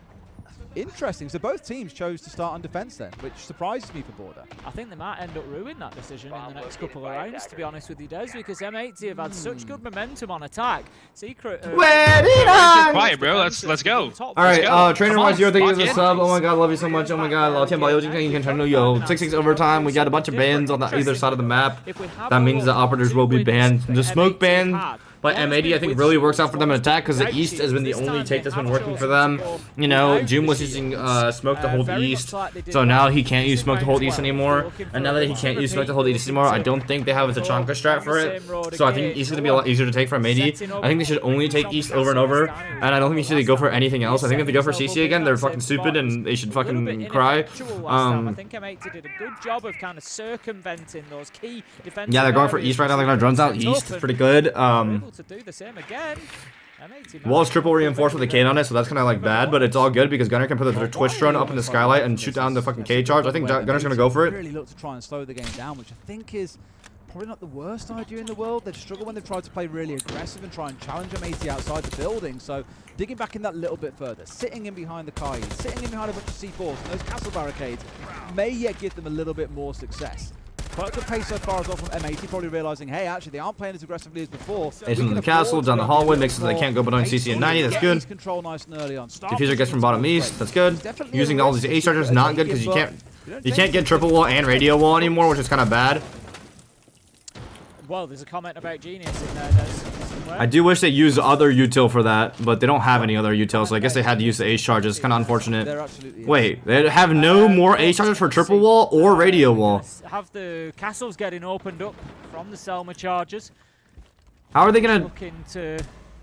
interesting. So both teams chose to start on defense then, which surprises me for Border. I think they might end up ruining that decision in the next couple of rounds, to be honest with you, Des, because M80 have had such good momentum on attack. Secret. Quiet, bro. Let's go. All right, trainer-wise, you're thinking of the sub. Oh my god, love you so much. Oh my god, I'll tell you 6-6 overtime. We got a bunch of bans on the either side of the map. That means the operators will be banned. The smoke ban. But M80, I think, really works out for them in attack because the East has been the only take that's been working for them. You know, June was using smoke to hold East, so now he can't use smoke to hold East anymore. And now that he can't use smoke to hold East anymore, I don't think they have a Tachanka strat for it. So I think East is going to be a lot easier to take for M80. I think they should only take East over and over, and I don't think they should go for anything else. I think if they go for CC again, they're fucking stupid and they should fucking cry. I think M80 did a good job of kind of circumventing those key defensive. Yeah, they're going for East right now. They're going to drones out East. It's pretty good. To do the same again. Wall's triple reinforced with a Kane on it, so that's kind of like bad, but it's all good because Gunner can put the Twitch drone up in the skylight and shoot down the fucking K charge. I think Gunner's gonna go for it. Really look to try and slow the game down, which I think is probably not the worst idea in the world. They've struggled when they've tried to play really aggressive and try and challenge M80 outside the building. So digging back in that little bit further, sitting in behind the Kaid, sitting in behind a bunch of C4s, and those castle barricades may yet give them a little bit more success. Quite a good pace so far as well from M80, probably realizing, hey, actually, they aren't playing as aggressively as before. Ace into the castle, down the hallway, makes it so they can't go behind CC and 90, that's good. Control nice and early on. Diffuser gets from bottom east, that's good. Using all these ace chargers, not good, because you can't get triple wall and radio wall anymore, which is kind of bad. Well, there's a comment about Genius in there. I do wish they used other util for that, but they don't have any other util, so I guess they had to use the ace charges. Kind of unfortunate. Wait, they have no more ace charges for triple wall or radio wall. Have the castles getting opened up from the Selma charges. How are they gonna?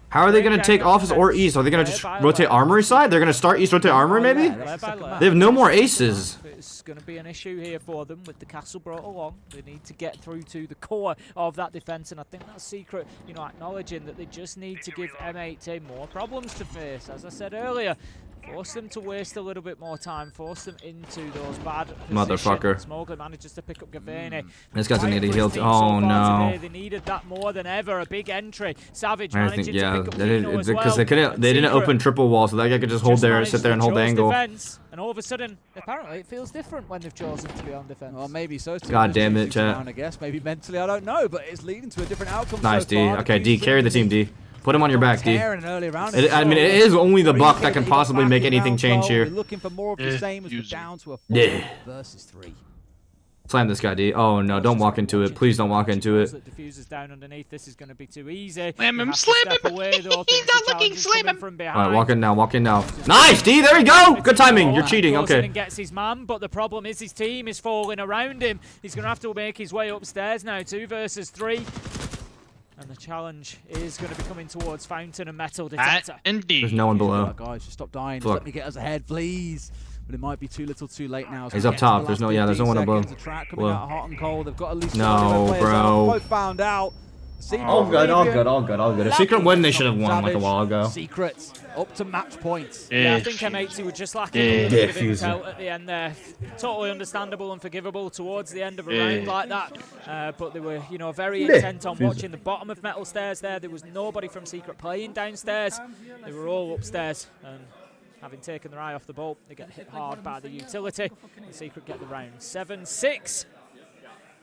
How are they gonna take office or east? Are they gonna just rotate armory side? They're gonna start east, rotate armory maybe? They have no more aces. It's going to be an issue here for them with the castle brought along. They need to get through to the core of that defense, and I think that's Secret, you know, acknowledging that they just need to give M80 more problems to face. As I said earlier, force them to waste a little bit more time, force them into those bad positions. Motherfucker. Smogler manages to pick up Gavani. This guy's gonna need a heal. Oh no. They needed that more than ever. A big entry. Savage I managing think, to yeah, pick up Kino as well. because they didn't open triple wall, so that guy could just hold there, sit there and hold the angle. Defense, and all of a sudden, apparently, it feels different when they've chosen to be on defense. Well, maybe so. God damn it, chat. I guess maybe mentally, I don't know, but it's leading to a different outcome. Nice, so D. far. Okay, D, carry the team, D. Put him on your back, D. I mean, it is only the buck that can possibly make anything change here. We're looking for more of the same as we're down to a 4 versus 3. Slam this guy, D. Oh no, don't walk into it. Please don't walk into it. Diffuser's down underneath. This is going to be too easy. Slam him, slam him. He's not looking, slam him. Alright, walk in now, walk in now. Nice, D, there you go! Good timing, you're cheating, okay. And gets his man, but the problem is his team is falling around him. He's going to have to make his way upstairs now, 2 versus 3. And the challenge is going to be coming towards Fountain and Metal Detector. Indeed. There's no one below. Guys, just stop dying. Just let me get us ahead, please. But it might be too little too late now. He's up top. There's no one above. No, bro. Both found out. All good. A Secret win, they should have won like a while ago. Secrets up to match points. Yeah, I think M80 were just lacking a little bit of intel at the end there. Totally understandable and forgivable towards the end of a round like that. But they were, you know, very intent on watching the bottom of Metal Stairs there. There was nobody from Secret playing downstairs. They were all upstairs. And having taken their eye off the ball, they get hit hard by the utility. The Secret get the round 7-6.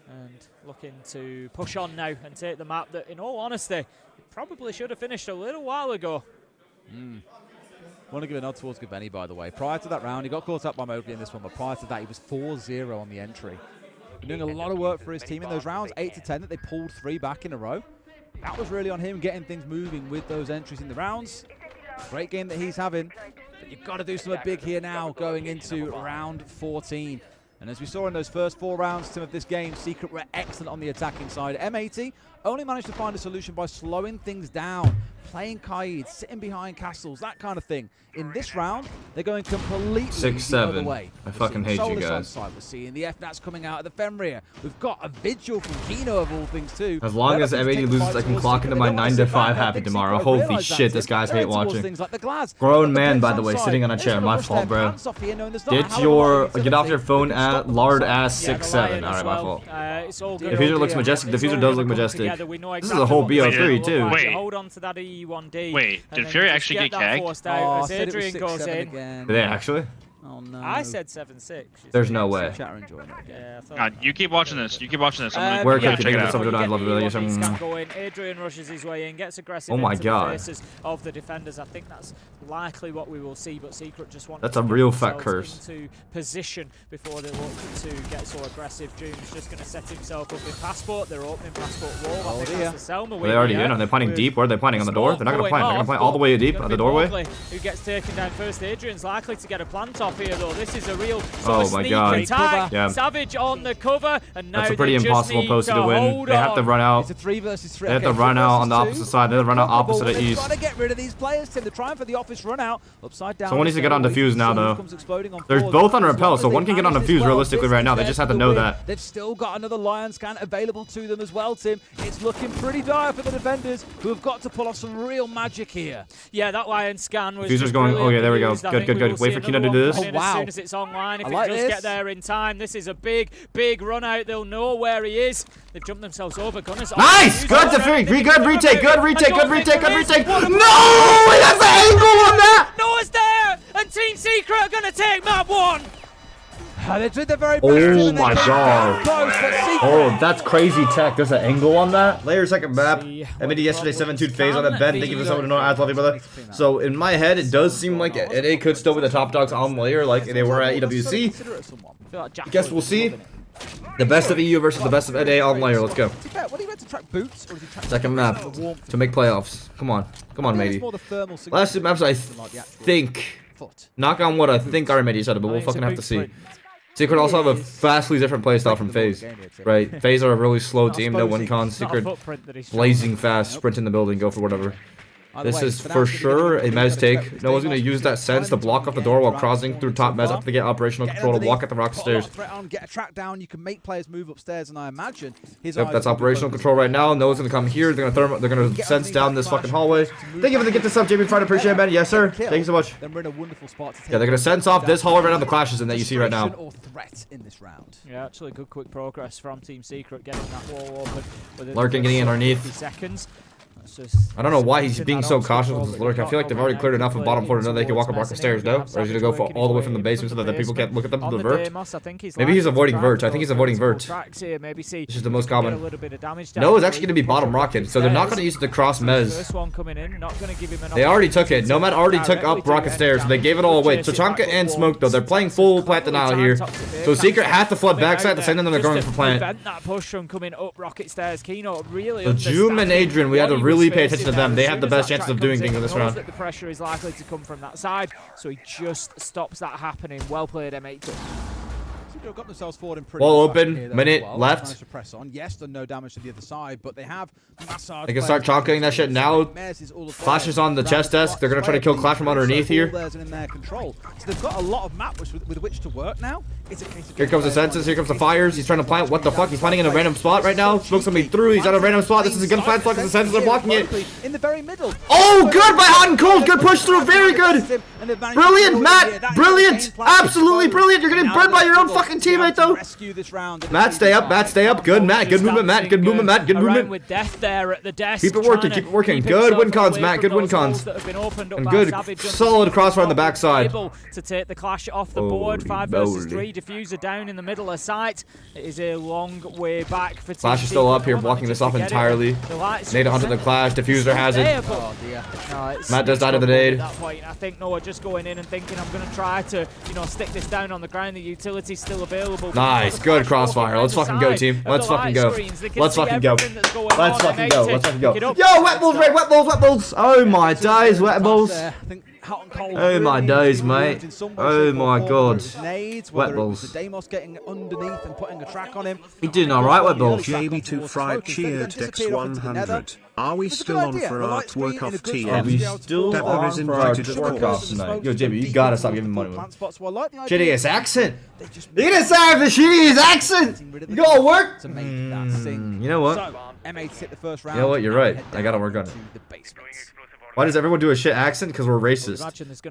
And looking to push on now and take the map that, in all honesty, probably should have finished a little while ago. Want to give a nod towards Gavani, by the way. Prior to that round, he got caught up by Mowgli in this one, but prior to that, he was 4-0 on the entry. Been doing a lot of work for his team in those rounds, 8 to 10, that they pulled 3 back in a row. That was really on him getting things moving with those entries in the rounds. Great game that he's having, but you've got to do something big here now going into round 14. And as we saw in those first 4 rounds, Tim, of this game, Secret were excellent on the attacking side. M80 only managed to find a solution by slowing things down, playing Kaid, sitting behind castles, that kind of thing. In this round, they're going completely 6-7. the other way. I fucking hate you guys. We're seeing the FNATs coming out of the Fenrir. We've got a vigil from Kino of all things too. As long as M80 loses, I can clock into my 9 to 5 happy tomorrow. Holy shit, this guy's hate watching. Grown man, by the way, sitting on a chair. My fault, bro. Get off your phone at lard ass 6-7. Alright, my fault. Diffuser looks majestic. Diffuser does look majestic. This is a whole BO3 too. Wait. Hold on to that E1D. Wait, did Fury actually get cagged? As Adrian goes in. Did they actually? Oh no. I said 7-6. There's no way. Yeah, you keep watching this. You keep watching this. Where can check it out. Adrian rushes his way in, gets aggressive. Oh my god. Into the faces of the defenders. I think that's likely what we will see, but Secret just wants That's a real fat curse. Into position before they look to get so aggressive. June's just going to set himself up in Passport. They're opening Passport wall. I think that's the Selma they already in. Are they planning deep? Where are they planning? On the door? They're not going to plant. They're going to plant all the way deep at the doorway. Who gets taken down first? Adrian's likely to get a plant off here, though. This is a real my god. Attack. Yeah. Savage on the cover, and now that's a pretty impossible post to win. They have to run out. It's a 3 versus 3. They have to run out on the opposite side. They have to run out opposite of east. Got to get rid of these players, Tim. They're trying for the office run out. Upside down. Someone needs to get on defuse now, though. There's both on repel, so one can get on defuse realistically right now. They just have to know that. They've still got another Lion scan available to them as well, Tim. It's looking pretty dire for the defenders, who have got to pull off some real magic here. Yeah, that Lion scan was. Diffuser's going. Oh yeah, there we go. Good. Wait for Kino to do this. coming in as soon as it's online. If it does get there in time, this is a big run out. They'll know where he is. They've jumped themselves over. Gunners. Nice! Good defeat. Good retake. Good retake. Good retake. Good retake. No! He has the angle on that! Noah's there! And Team Secret are going to take map 1. They did their very best. Oh my god. Oh, that's crazy tech. There's an angle on that. Layer second map. M80 yesterday 7-2 phase on that Ben. Thank you for someone to know. I love you, brother. So in my head, it does seem like NA could still be the top dogs on Layer like they were at EWC. I guess we'll see. The best of EU versus the best of NA on Layer. Let's go. Second map to make playoffs. Come on. Come on, matey. Last two maps, I think. Knock on wood, I think our M80 said it, but we'll fucking have to see. Secret also have a vastly different playstyle from FaZe, right? FaZe are a really slow team, no win con. Secret blazing fast, sprint in the building, go for whatever. This is for sure a Mez take. No one's going to use that sense to block off the door while crossing through top Mez up to get operational control to walk at the rock stairs. Get a track down, you can make players move upstairs, and I imagine yep, that's operational control right now. No one's going to come here. They're going to sense down this fucking hallway. Thank you for the gift of sub, Jamie. Try to appreciate it, man. Yes, sir. Thank you so much. Yeah, they're going to sense off this hallway right now, the clashes in that you see right now. Yeah, actually good quick progress from Team Secret getting that wall open. Lurking getting in underneath. Seconds. I don't know why he's being so cautious with his lurk. I feel like they've already cleared enough of bottom floor to know they can walk up the stairs, no? Or is he going to go for all the way from the basement so that the people can't look at them to the vert? Maybe he's avoiding vert. I think he's avoiding vert. This is the most common. No, it's actually going to be bottom rocket, so they're not going to use the cross mez. They already took it. Nomad already took up rocket stairs, so they gave it all away. Tachanka and Smoke, though, they're playing full plant denial here. So Secret has to flood backside the same time they're going for plant. So Joom and Adrian, we had to really pay attention to them. They have the best chances of doing things in this round. The pressure is likely to come from that side, so he just stops that happening. Well played, M80. Got themselves forward in pretty wall open, minute left. Press on. Yes, done no damage to the other side, but they have massage. They can start chalking that shit now. Flashes on the chest desk. They're gonna try to kill Clash from underneath here. In their control. So they've got a lot of map with which to work now. Here comes the senses. Here comes the fires. He's trying to plant. What the fuck? He's planting in a random spot right now. Smoke's gonna be through. He's at a random spot. This is a gun plant. Fuck, the senses are blocking it. In the very middle. Oh, good by Hot and Cold. Good push through. Very good. Brilliant, Matt. Brilliant. Absolutely brilliant. You're getting burned by your own fucking teammate though. Matt, stay up. Matt, stay up. Good, Matt. Good movement, Matt. Good movement, Matt. Good movement. With death there at the desk. Keep it working. Keep it working. Good win cons, Matt. Good win cons. And good, solid crossfire on the backside. Able to take the Clash off the board. 5 versus 3. Diffuser down in the middle of sight. It is a long way back for Team Clash is still up here, blocking this off entirely. Nade onto the Clash. Diffuser has it. Matt does die to the nade. At that point, I think Noah just going in and thinking, I'm going to try to, stick this down on the ground. The utility's still available. Nice, good crossfire. Let's fucking go, team. Let's fucking go. Let's fucking go. Let's fucking go. Let's fucking go. Yo, wet balls, Ray. Wet balls, wet balls. Oh my days, wet balls. Oh my days, mate. Oh my god. Wet balls. He doing alright, wet balls. JB2 Fried cheered Dex 100. Are we still on for artwork off TM? Are we still on for our work off tonight? Yo, Jimmy, you gotta stop giving money. Shittiest accent. You didn't say the shittiest accent. You gotta work. You know what? You know what? You're right. I gotta work on it. Why does everyone do a shit accent? Because we're racist.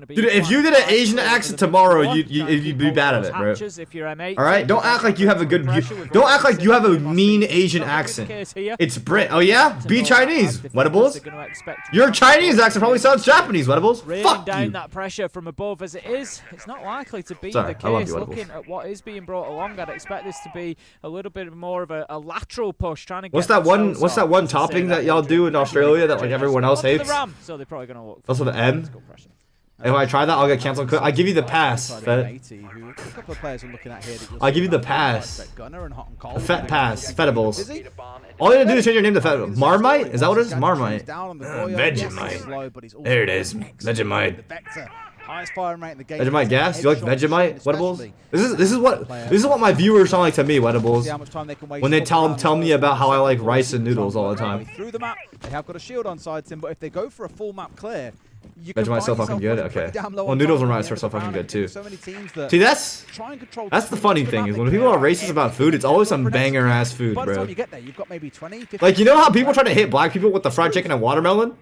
Dude, if you did an Asian accent tomorrow, you'd be bad at it, bro. Alright? Don't act like you have a good... Don't act like you have a mean Asian accent. It's Brit. Oh yeah? Be Chinese, Wettables. Your Chinese accent probably sounds Japanese, Wettables. Fuck down you. that pressure from above as it is. It's not likely to be the case. Looking at what is being brought along, I'd expect this to be a little bit more of a lateral push, trying to get... What's that one topping that y'all do in Australia that like everyone else hates? So they're probably going to look. Also the M. If I try that, I'll get cancelled. I give you the pass, Fett. I'll give you the pass. The Fett pass, Fettables. All you have to do is change your name to Fett. Marmite? Is that what it is? Marmite. Vegemite. There it is. Vegemite. Vegemite gas? You like Vegemite, Wettables? This is what my viewers sound like to me, Wettables. When they tell me about how I like rice and noodles all the time. They have got a shield on side, Tim, but if they go for a full map clear, Vegemite's so fucking good. Okay. Well, noodles and rice are so fucking good too. See, that's the funny thing is when people are racist about food, it's always some banger ass food, bro. Like, you know how people try to hit black people with the fried chicken and watermelon?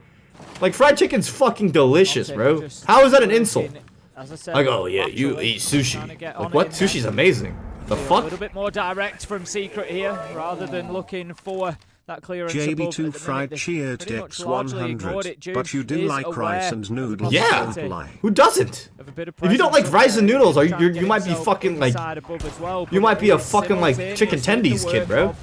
Like, fried chicken's fucking delicious, bro. How is that an insult? Like, you know how people try to hit black people with the fried chicken and watermelon? Like, fried chicken's fucking delicious, bro. How is that an insult? Like, you know how people try to hit black people with the fried chicken and watermelon? Like, fried chicken's fucking delicious, bro. As I said, like, oh yeah, you eat sushi. Like, what? Sushi's amazing. The fuck? A little bit more direct from Secret here, rather than looking for that clearance. JB2 Fried cheered X100, but you do like rice and noodles. Yeah, who doesn't? If you don't like rice and noodles, you might be fucking like, you might be a fucking like chicken tendies kid, bro.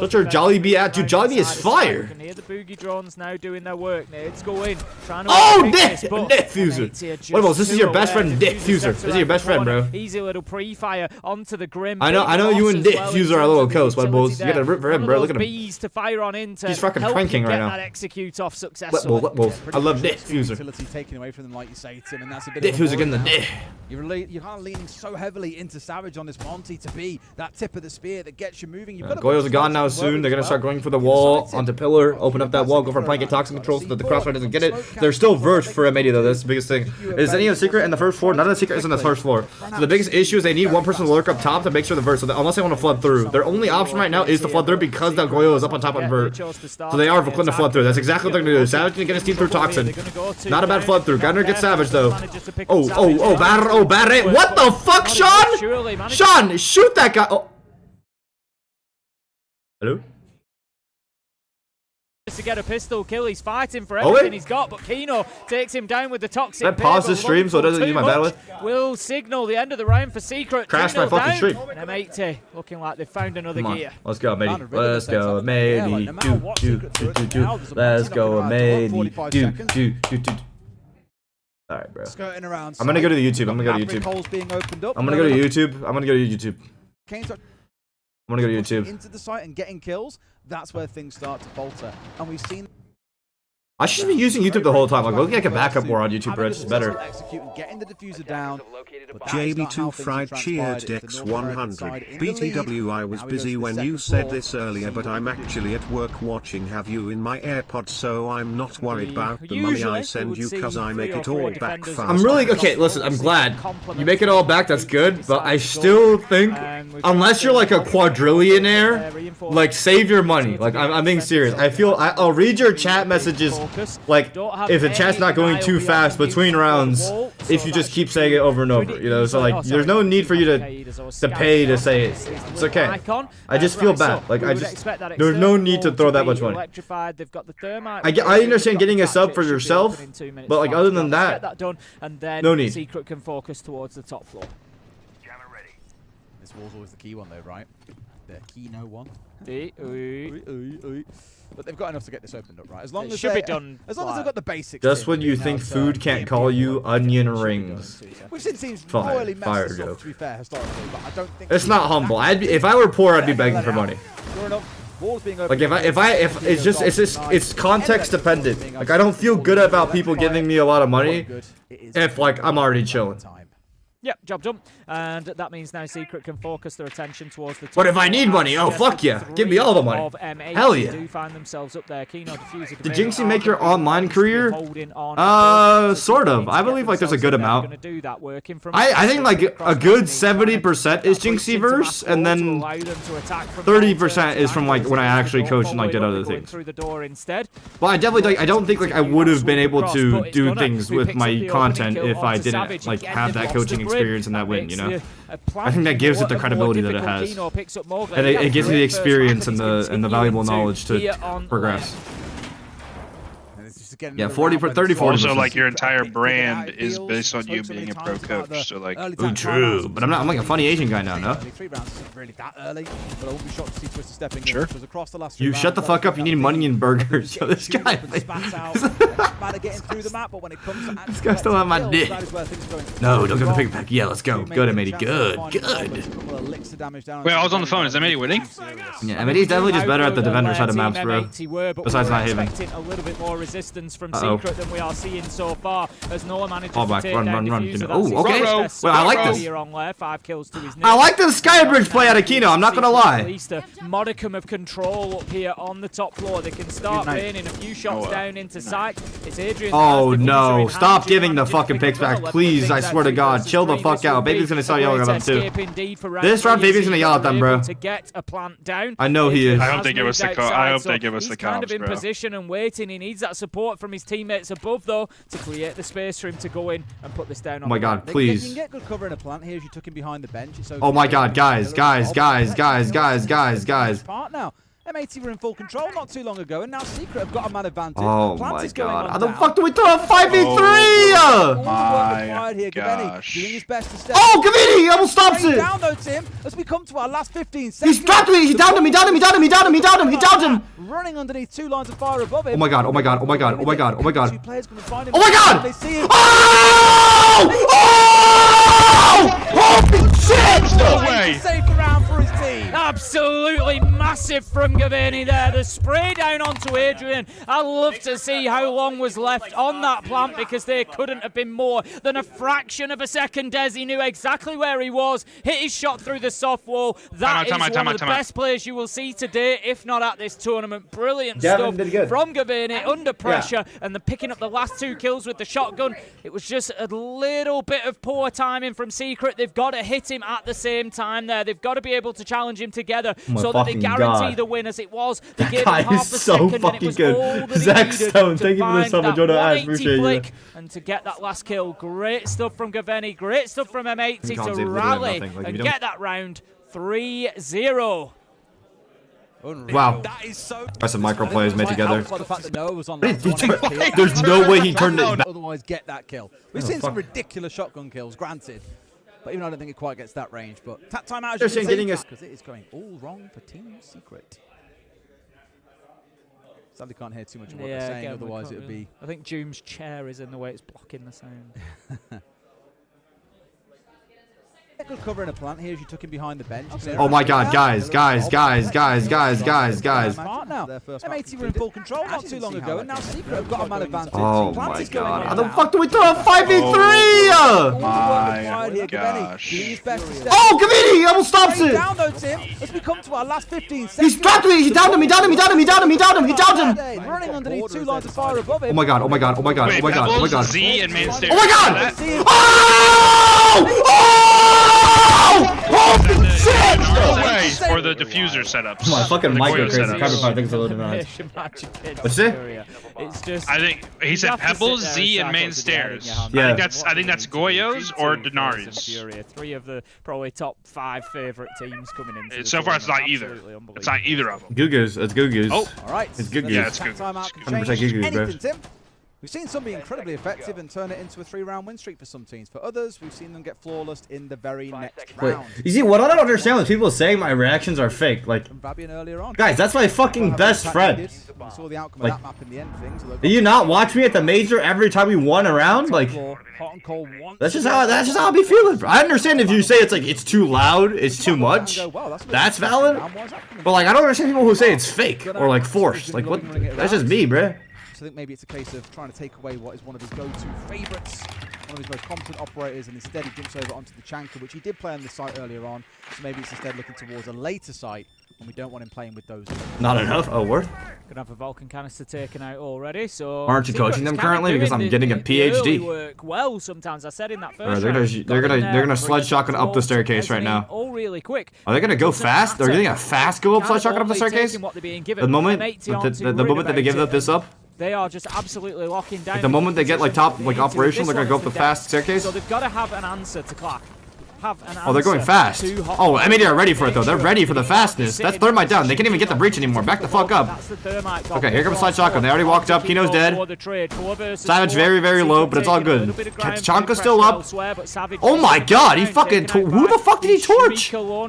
Such your Jollibee at, dude. Jollibee is fire. The boogie drones now doing their work. It's going. Oh, diffuser. What about this? Is your best friend, diffuser? This is your best friend, bro. Easy little pre-fire onto the Grim. I know you and diffuser are a little close, but boys, you gotta rip for him, bro. Look at him. Bees to fire on into. He's fucking pranking right now. Execute off successfully. I love diffuser. Taken away from them, like you say, Tim, and that's a bit diffuser again the diff. You're kind of leaning so heavily into Savage on this Monty to be that tip of the spear that gets you moving. Goyos are gone now soon. They're gonna start going for the wall onto pillar, open up that wall, go for blanket toxin control so that the crossfire doesn't get it. They're still verged for M80 though. That's the biggest thing. Is any of the secret in the first floor? None of the secret is in the first floor. So the biggest issue is they need one person to lurk up top to make sure the verge. So unless they want to flood through, their only option right now is to flood through because the Goyo is up on top on verge. So they are going to flood through. That's exactly what they're gonna do. Savage can get his team through toxin. Not a bad flood through. Gunner gets Savage though. Oh, Barret. What the fuck, Sean? Sean, shoot that guy. Oh. Hello? To get a pistol kill, he's fighting for everything he's got, but Kino takes him down with the toxic. Can I pause the stream so it doesn't use my bandwidth? Will signal the end of the round for Secret. Crash my fucking stream. And M80 looking like they've found another gear. Let's go, M80. Let's go, M80. Do. Let's go, M80. Do. Alright, bro. I'm gonna go to the YouTube. I'm gonna go to YouTube. I'm gonna go to YouTube. Into the site and getting kills. That's where things start to falter. And we've seen. I should be using YouTube the whole time. Like, looking like a backup more on YouTube, bro. It's better. Getting the diffuser down. JB2 Fried cheered X100. BTW, I was busy when you said this earlier, but I'm actually at work watching Have You in my AirPods, so I'm not worried about the money I send you cause I make it all back fast. I'm really, okay, listen, I'm glad. You make it all back, that's good, but I still think, unless you're like a quadrillionaire, like, save your money. Like, I'm being serious. I'll read your chat messages. Like, if the chat's not going too fast between rounds, if you just keep saying it over and over, you know, so like, there's no need for you to pay to say it. It's okay. I just feel bad. Like, there's no need to throw that much money. I understand getting a sub for yourself, but like, other than that, no need. Secret can focus towards the top floor. This wall's always the key one though, right? The Kino one. But they've got enough to get this opened up, right? As long as they've got the basics. Just when you think food can't call you onion rings. Which seems royally messed up, to be fair, historically, but I don't think it's not humble. If I were poor, I'd be begging for money. Like if it's context dependent. Like, I don't feel good about people giving me a lot of money if like I'm already chilling. Yep, job done. And that means now Secret can focus their attention towards the top. But if I need money, oh fuck yeah. Give me all the money. Hell yeah. Do find themselves up there. Did Jinxie make your online career? Sort of. I believe like there's a good amount. I think like a good 70% is Jinxie verse, and then 30% is from like when I actually coach and like did other things. Well, I definitely like, I don't think like I would have been able to do things with my content if I didn't like have that coaching experience and that win, you know. I think that gives it the credibility that it has, and it gives me the experience and the valuable knowledge to progress. Yeah, 30-40. Also, like, your entire brand is based on you being a pro coach. So like, ooh, true. But I'm like a funny Asian guy now, no? Sure. You shut the fuck up. You need money and burgers. Yo, this guy. This guy's still on my dick. No, don't go to the pick. Yeah, let's go. Good, M80. Good. Wait, I was on the phone. Is M80 winning? Yeah, M80's definitely just better at the defender side of maps, bro. Besides not Haven. A little bit more resistance from Secret than we are seeing so far, as Noah manages to take down Diffuser. Oh, okay. Well, I like this. 5 kills to his I like the Skybridge play out of Kino. I'm not gonna lie. At least a modicum of control up here on the top floor. They can start raining a few shots down into sight. It's Adrian. Oh no! Stop giving the fucking picks back, please! I swear to God, chill the fuck out. Baby's gonna start yelling at them too. This round, Baby's gonna yell at them, bro. I know he is. I hope they give us the comps, bro. He's kind of in position and waiting. He needs that support support from his teammates above, though, to create the space for him to go in and put this down. Oh my God, please. You can get good cover in a plant here as you took him behind the bench. It's oh my God, guys. Part now. M80 were in full control not too long ago, and now Secret have got a man advantage. Oh my God. How the fuck do we throw a 5v3? Oh my gosh. Doing his best to step Gavini, he almost stops it. Down though, Tim, as we come to our last 15 seconds. He's trapped me. He downed him. Running underneath 2 lines of fire above him. Oh my God. Two players going to find him. Oh my God. They see him. Holy shit. No way. Safe round for his team. Absolutely massive from Gavini there. The spray down onto Adrian. I'd love to see how long was left on that plant, because there couldn't have been more than a fraction of a second. He knew exactly where he was. Hit his shot through the soft wall. That is one of the best plays you will see today, if not at this tournament. Brilliant stuff from Gavini under pressure, and then picking up the last 2 kills with the shotgun. It was just a little bit of poor timing from Secret. They've got to hit him at the same time there. They've got to be able to challenge him together so that they guarantee the win, as it was. They gave him half a second, and it was all that he needed to find that 180 flick and to get that last kill. Great stuff from Gavini. Great stuff from M80 to rally and get that round 3-0. Wow. That is so Some micro plays made together. There's no way he turned it back. Otherwise, get that kill. We've seen some ridiculous shotgun kills, granted. But even though I don't think it quite gets that range. But time out, because it is going all wrong for Team Secret. Sadly, can't hear too much of what they're saying, otherwise it would be... I think Doom's chair is in the way it's blocking the sound. Good cover in a plant here as you took him behind the bench. Oh my God, guys. M80 were in full control not too long ago, and now Secret have got a man advantage. Oh my God. How the fuck do we throw a 5v3? Oh my gosh. Gavini, he almost stops it. Down though, Tim, as we come to our last 15 seconds. He's trapped me. He downed him. Running underneath 2 lines of fire above him. Oh my God. Z and main stairs. Oh my God. Holy shit! No way for the diffuser setups. My fucking mic is crazy. Carbon thinks a little nice. What's it? It's just. I think he said Pebbles, Z, and main stairs. Yeah. I think that's Goyo's or Denari's. 3 of the probably top 5 favorite teams coming in. So far, it's not either. It's not either of them. Gugu's. It's Gugu's. Oh, all right. It's Gugu's. Yeah, it's Gugu's. 100% Gugu's, bro. We've seen some be incredibly effective and turn it into a 3-round win streak for some teams. For others, we've seen them get flawless in the very next round. You see, what I don't understand is people saying my reactions are fake. Like, earlier on. Guys, that's my fucking best friend. Saw the outcome of that map in the end of things. Do you not watch me at the major every time we won a round? Like, that's just how I be feeling. I understand if you say it's like it's too loud, it's too much. That's valid. But like, I don't understand people who say it's fake or like forced. Like, what? That's just me, bruh. So I think maybe it's a case of trying to take away what is one of his go-to favourites, one of his most competent operators, and instead he jumps over onto the Chanka, which he did play on the site earlier on. So maybe it's instead looking towards a later site, and we don't want him playing with those. Not enough? Oh, worth? Gonna have a Vulcan canister taken out already, so... Aren't you coaching them currently? Because I'm getting a PhD. Work well sometimes. I said in that first they're gonna sled shotgun up the staircase right now. All really quick. Are they gonna go fast? They're getting a fast go up sled shotgun up the staircase? The moment that they give this up? They are just absolutely locking down. Like the moment they get like operational, they're gonna go up the fast staircase. So they've got to have an answer to Clark. Oh, they're going fast. Oh, M80 are ready for it though. They're ready for the fastness. That's thermite down. They can't even get the breach anymore. Back the fuck up. Okay, here comes slide shotgun. They already walked up. Kino's dead. Savage very, very low, but it's all good. Chanka's still up. Oh my God, he fucking. Who the fuck did he torch? He will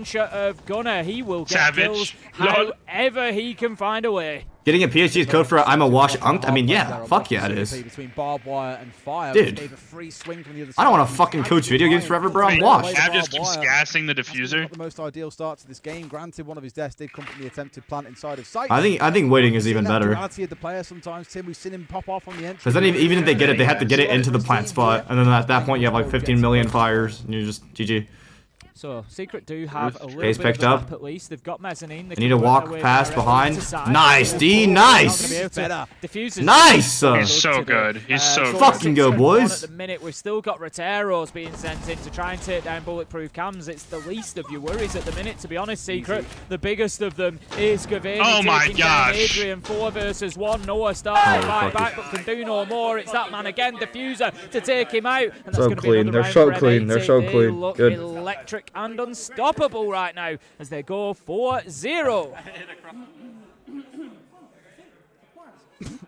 get kills however he can find a way. Getting a PhD is code for I'm a wash unked? I mean, yeah. Fuck yeah, it is. Dude, I don't want to fucking coach video games forever, bro. I'm washed. Ab just keeps gassing the diffuser. Not the most ideal start to this game. Granted, one of his deaths did come from the attempted plant inside of sight. I think waiting is even better. The player sometimes, Tim, we've seen him pop off on the entry. Because then even if they get it, they have to get it into the plant spot, and then at that point you have like 15 million fires, and you're just GG. So Secret do have a little Case bit picked of a up. map at least. They've got mezzanine. They need to walk past behind. Nice, D. Nice. Nice. He's so good. He's so fucking good, boys. At the minute, we've still got Roteros being sent in to try and take down bulletproof cams. It's the least of your worries at the minute, to be honest, Secret. The biggest of them is Gavini. Oh my gosh. Adrian, 4 versus 1. Noah starting to fight back, but can do no more. It's that man again, Diffuser, to take him out. And that's So clean. They're so clean. They're so clean. They look Good. electric and unstoppable right now as they go 4-0.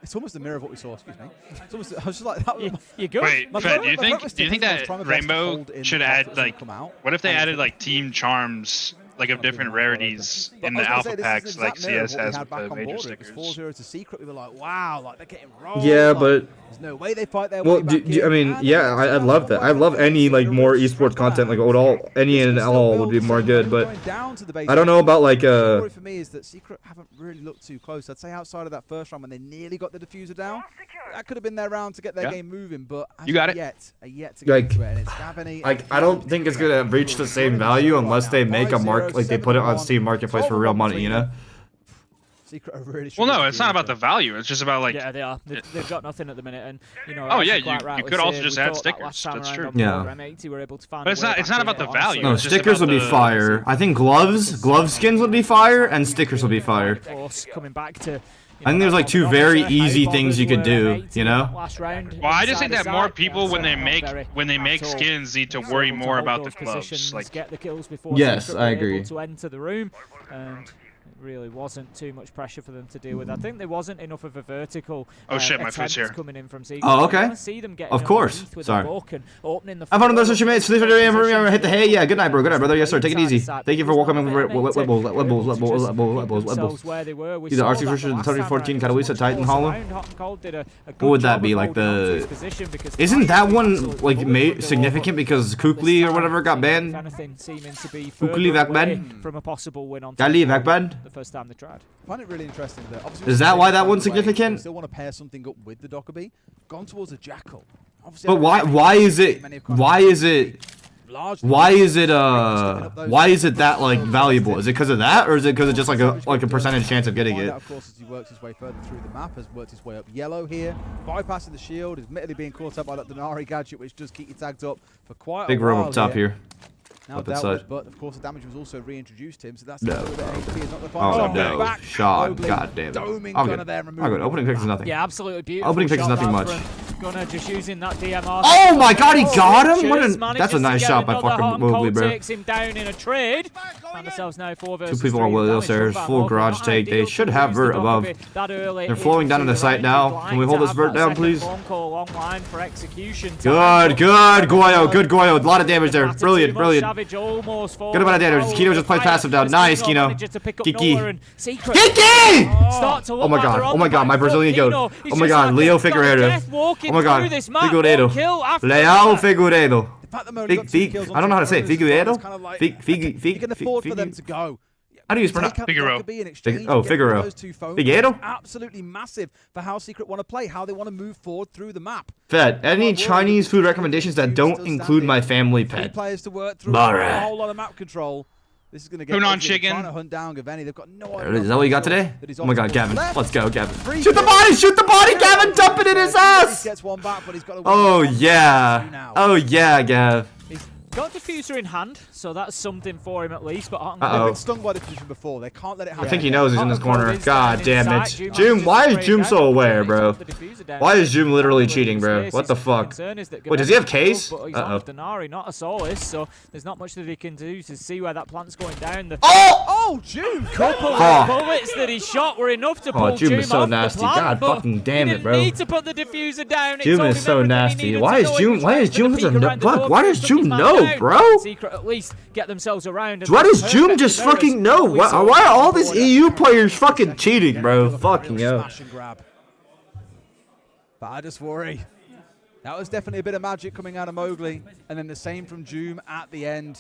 It's almost a mirror of what we saw. Excuse me. It's almost, I was just like, that you good? Wait, Fett, do you think that Rainbow should add like? What if they added like team charms? Like of different rarities in the alpha packs, like CS has with the major stickers. 4-0 to Secret. We were like, wow, like they're getting rolled. Yeah, but there's no way they fight their well, way back I mean, yeah, I love that. I love any like more esports content, like any and all would be more good. But I don't know about like The story for me is that Secret haven't really looked too close. I'd say outside of that first round when they nearly got the diffuser down, that could have been their round to get their game moving. But you got it. Yet to get into it, and it's Gavini. Like I don't think it's gonna reach the same value unless they make a mark, like they put it on Steam Marketplace for real money, you know? Secret are really well, no, it's not about the value. It's just about like. Yeah, they are. They've got nothing at the minute, and you know. Oh yeah, you could also just add stickers. That's true. Yeah. M80 were able to find but it's not about the value. No, stickers would be fire. I think glove skins would be fire, and stickers would be fire. Of course, coming back to. I think there's like 2 very easy things you could do, you know? Well, I just think that more people when they make skins need to worry more about the gloves. Like get the kills before yes, I agree. to enter the room, and it really wasn't too much pressure for them to deal with. I think there wasn't enough of a vertical my foot's here. coming in from Secret. Oh, okay. See them Of course. Sorry. Opening the I've one of those mates. Please hit the hay. Yeah, good night, bro. Good night, brother. Yes, sir. Take it easy. Thank you for welcoming levels. Either RC version 2014 Katowice Titan Hollow. What would that be? Like the? Isn't that one like significant because Kukli or whatever got banned? Kukli back banned. From a possible win on Gali back banned. the first time they tried. I find it really interesting that obviously is that why that one's significant? They still want to pair something up with the Dockerby. Gone towards a Jackal. Obviously, but why is it that like valuable? Is it because of that, or is it because of just like a percentage chance of getting it? Of course, as he works his way further through the map, has worked his way up yellow here, bypassing the shield, admittedly being caught up by that Denari gadget, which does keep you tagged up for quite a while. Big room up top here. Now dealt with, but of course the damage was also reintroduced to him, so that's no. Shot. God damn it. I'll go. Opening pick is nothing. Yeah, absolutely beautiful. Opening pick is nothing much. Gunnar just using that DMR. Oh my god, he got him! That's a nice shot by fucking Mowgli, bro. Takes him down in a trade. Find ourselves now 4 versus 2 people on wheel stairs, full garage take. They should have vert above. They're flowing down in the site now. Can we hold this vert down, please? Good, Goyo. Good Goyo. A lot of damage there. Brilliant. Good amount of damage. Kino just played passive down. Nice, Kino. Kiki! Oh my god, my Brazilian goat. Oh my god, Leo Figueiredo. Oh my god, Figueiredo. Leo Figueiredo. I don't know how to say it. Figueiredo? You can afford for them to go. How do you pronounce Figueroa? Figueroa. Figueiredo? Absolutely massive for how Secret want to play, how they want to move forward through the map. Fett, any Chinese food recommendations that don't include my family pet? Players to work through a whole lot of map control. This is going to get Hunan chicken. Trying to hunt down Gavini. They've got no idea. Is that what you got today? Oh my god, Gavin. Let's go, Gavin. Shoot the body! Shoot the body! Gavin, dump it in his ass! Oh yeah. Oh yeah, Gav. Got diffuser in hand, so that's something for him at least. But they've been stung by the diffuser before. They can't let it happen. I think he knows he's in this corner. God damn it, Jum! Why is Jum so aware, bro? Why is Jum literally cheating, bro? What the fuck? Wait, does he have case? Denari, not a Solace, so there's not much that he can do to see where that plant's going down. Oh, Jum! Couple of bullets that he shot were enough to pull Jum is so nasty. God fucking damn it, bro. Need to put the diffuser down. Jum is so nasty. Why is Jum such a fuck? Why does Jum know, bro? Secret at least get themselves around. Why does Jum just fucking know? Why are all these EU players fucking cheating, bro? Fucking hell. But I just worry. That was definitely a bit of magic coming out of Mowgli, and then the same from Jum at the end.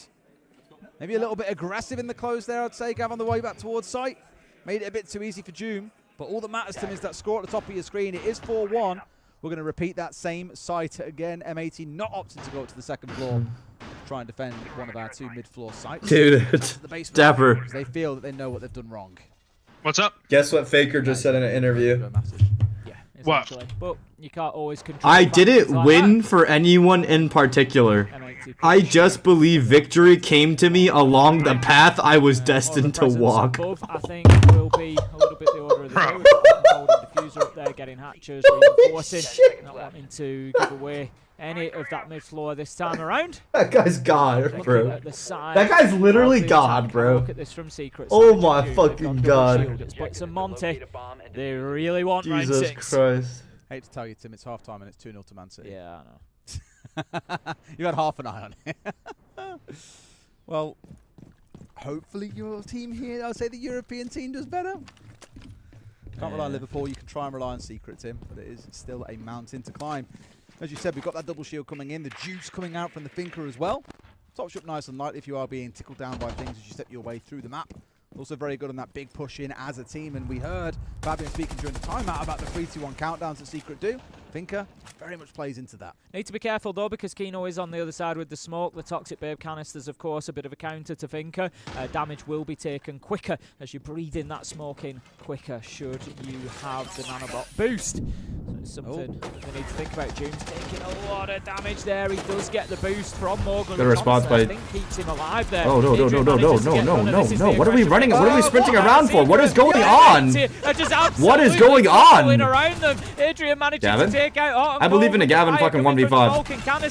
Maybe a little bit aggressive in the close there, I'd say, Gav, on the way back towards site. Made it a bit too easy for Jum, but all that matters to him is that score at the top of your screen. It is 4-1. We're going to repeat that same site again. M80 not opting to go up to the second floor. try and defend one of our 2 mid-floor sites. Dude, Dapper. They feel that they know what they've done wrong. What's up? Guess what Faker just said in an interview? Yeah, what? But you can't always control. I didn't win for anyone in particular. I just believe victory came to me along the path I was destined to walk. Above, I think will be a little bit the order of the day. Holding diffuser up there, getting hatchers, reinforcing, not wanting to give away any of that mid floor this time around. That guy's God, bro. That guy's That literally God, bro. Look at this from Secret. Oh my fucking God. It's Blitz and Monty. They really want round Jesus 6. Christ. Hate to tell you, Tim, it's half-time and it's 2-0 to Man City. Yeah, I know. You had half an eye on it. Well, hopefully your team here, I'd say the European team does better. Can't rely on Liverpool. You can try and rely on Secret, Tim, but it is still a mountain to climb. As you said, we've got that double shield coming in, the juice coming out from the Finker as well. Tops you up nice and light if you are being tickled down by things as you step your way through the map. Also very good on that big push in as a team, and we heard Fabian speaking during the timeout about the 3-2-1 countdowns that Secret do. Finker very much plays into that. Need to be careful though, because Kino is on the other side with the smoke. The Toxic Babe canisters, of course, a bit of a counter to Finker. Damage will be taken quicker as you breathe in that smoke in quicker should you have the nanobot boost. So it's something that they need to think about. June's taking a lot of damage there. He does get the boost from Morgan. Good response, I buddy. think keeps him alive there. Oh, no. What are we running? What are we sprinting around for? What is going on? What is going on? Around them. Adrian managing to take out. I believe in a Gavin fucking 1v5. He's got a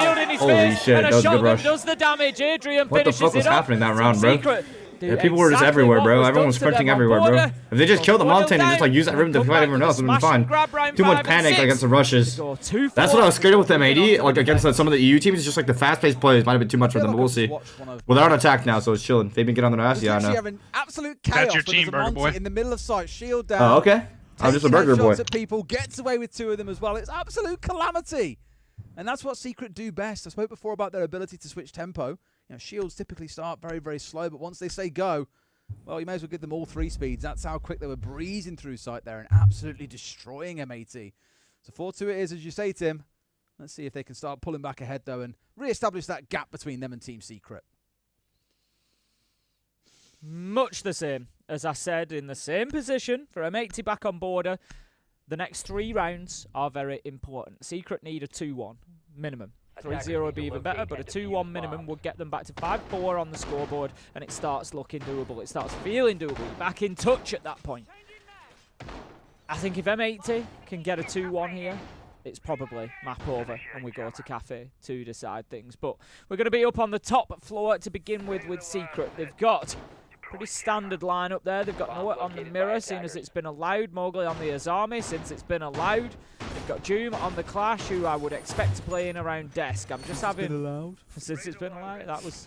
shield in his face. Shit, that was a good rush. Does the damage. Adrian what the fuck was happening that round, bro? Yeah, people were just exactly everywhere, bro. Everyone was to them sprinting on everywhere, bro. border. If they just killed the mountain and just like use that room to fight everyone else, it would be fine. Too much panic against the rushes. That's what I was scared of with M80, like against some of the EU teams. It's just like the fast-paced plays might have been too much for them, but we'll see. Well, they're on attack now, so it's chilling. Fabian get on their ass, yeah, I know. Having absolute chaos. That's your team, Burger Boy. In the middle of sight, shield down. Oh, okay. I'm just a burger boy. At people, gets away with 2 of them as well. It's absolute calamity. And that's what Secret do best. I spoke before about their ability to switch tempo. You know, shields typically start very, very slow, but once they say go, well, you may as well give them all 3 speeds. That's how quick they were breezing through sight there and absolutely destroying M80. So 4-2 it is, as you say, Tim. Let's see if they can start pulling back ahead, though, and re-establish that gap between them and Team Secret. Much the same. As I said, in the same position for M80 back on border. The next 3 rounds are very important. Secret need a 2-1 minimum. 3-0 would be even better, but a 2-1 minimum would get them back to 5-4 on the scoreboard, and it starts looking doable. It starts feeling doable. You're back in touch at that point. I think if M80 can get a 2-1 here, it's probably map over, and we go to Cafe to decide things. But we're going to be up on the top floor to begin with Secret. They've got pretty standard lineup there. They've got Noah on the mirror, seeing as it's been allowed. Mowgli on the Azami, since it's been allowed. They've got Doom on the Clash, who I would expect to play in around Desk. I'm just having... Since it's been allowed? That was...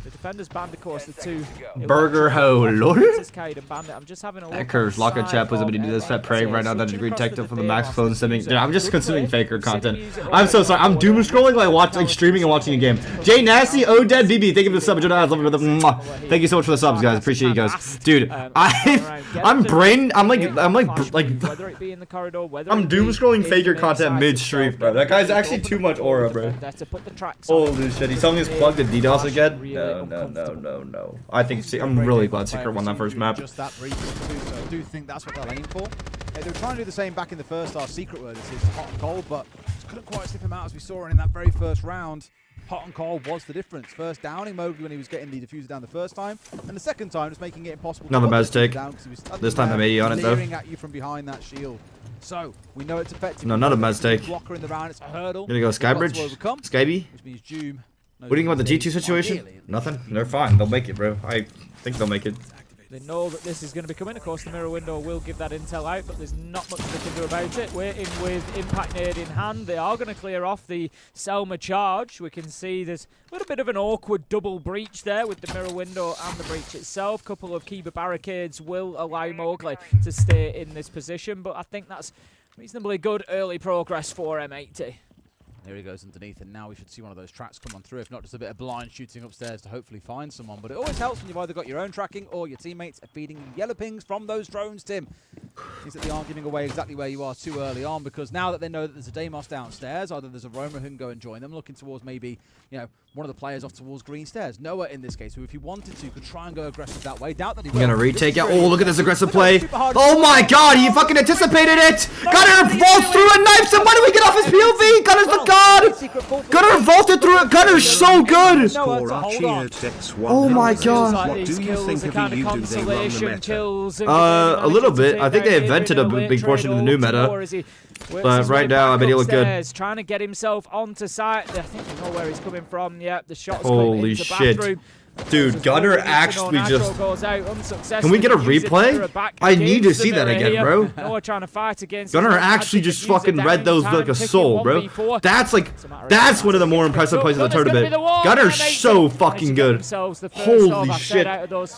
The defenders banned, of course, the 2. Burger ho, lord. I'm just having a look. That curves locker chat was ability to do this Fett praying right now. That degree detective for the max phone sending. Dude, I'm just consuming Faker content. I'm so sorry. I'm doom scrolling like streaming and watching a game. Jay Nasty, Oded, BB, thank you for the sub. I love it. Thank you so much for the subs, guys. Appreciate you guys, dude. I'm doom scrolling Faker content mid stream, bro. That guy's actually too much aura, bro. Holy shit, he's telling us plug the DDoS again. No. I think I'm really glad Secret won that first map. Just that brief too, so I do think that's what they're aiming for. They were trying to do the same back in the first half. Secret were this is hot and cold, but just couldn't quite slip him out as we saw in that very first round. Hot and cold was the difference. First downing Mowgli when he was getting the diffuser down the first time, and the second time just making it impossible. Another mistake. This time M80 on it though. At you from behind that shield. So we know it's effective. No, not a mistake. Blocker in the round. It's a hurdle. Gonna go Skybridge. Skyby. Which means Doom. What do you think about the G2 situation? Nothing. They're fine. They'll make it, bro. I think they'll make it. They know that this is going to be coming. Of course, the mirror window will give that intel out, but there's not much they can do about it. Waiting with Impact Nade in hand. They are going to clear off the Selma charge. We can see there's a little bit of an awkward double breach there with the mirror window and the breach itself. Couple of Kiba barricades will allow Mowgli to stay in this position, but I think that's reasonably good early progress for M80. There he goes underneath, and now we should see one of those tracks come on through. If not, just a bit of blind shooting upstairs to hopefully find someone. But it always helps when you've either got your own tracking or your teammates are feeding you yellow pings from those drones, Tim. is that they aren't giving away exactly where you are too early on, because now that they know that there's a Deimos downstairs, either there's a Roma who can go and join them, looking towards maybe, you know, one of the players off towards green stairs. Noah, in this case, who if he wanted to, could try and go aggressive that way. Doubt that he will. Gonna retake it. Oh, look at this aggressive play. Oh my god, he fucking anticipated it. Gunner vaults through and knifes him. Why do we get off his POV? Gunner's the god. Gunner vaulted through it. Gunner's so good. Oh my god. What do you think of EU? Do they run the meta? A little bit. I think they invented a big portion of the new meta. But right now, I bet he look good. Trying to get himself onto site. I think we know where he's coming from. Yep, the shot's holy shit. bathroom. Dude, Gunner actually just... Can we get a replay? I need to see that again, bro. Gunner actually just fucking read those like a soul, bro. That's like... That's one of the more impressive plays of the tournament. Gunner's so fucking good. Holy shit.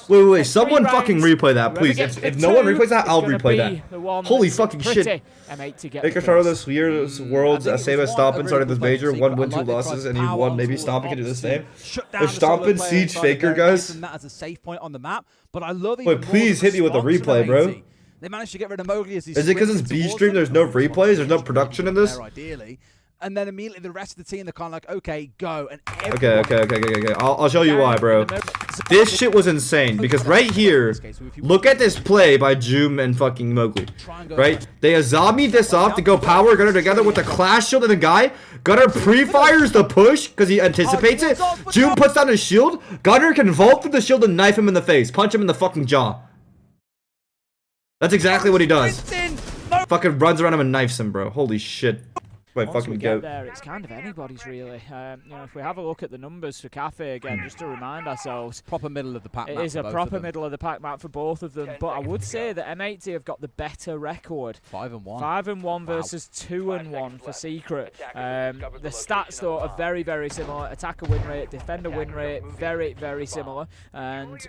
Wait. Someone fucking replay that, please. If no one replays that, I'll replay that. Holy fucking shit. Faker started this year's Worlds, same as Stompin started this major, 1 win, 2 losses, and he won. Maybe Stompin can do the same. If Stompin siege Faker, guys. That as a safe point on the map, but I love Wait, please hit me with a replay, bro. They managed to get rid of Mowgli as Is it because it's B stream? There's no replays. There's no production in this. Ideally, and then immediately the rest of the team, they're kind of like, okay, go. And okay. I'll show you why, bro. This shit was insane because right here, look at this play by Joom and fucking Mowgli. Right? They zombied this off to go power Gunner together with the clash shield and the guy. Gunner pre-fires the push because he anticipates it. Joom puts down his shield. Gunner can vault through the shield and knife him in the face. Punch him in the fucking jaw. That's exactly what he does. Fucking runs around him and knifes him, bro. Holy shit. Once we get there, it's kind of anybody's really. You know, if we have a look at the numbers for Cafe again, just to remind ourselves, proper middle of the pack. It is a proper middle of the pack map for both of them. But I would say that M80 have got the better record. 5-1. 5-1 versus 2-1 for Secret. The stats though are very, very similar. Attacker win rate, defender win rate, very, very similar. And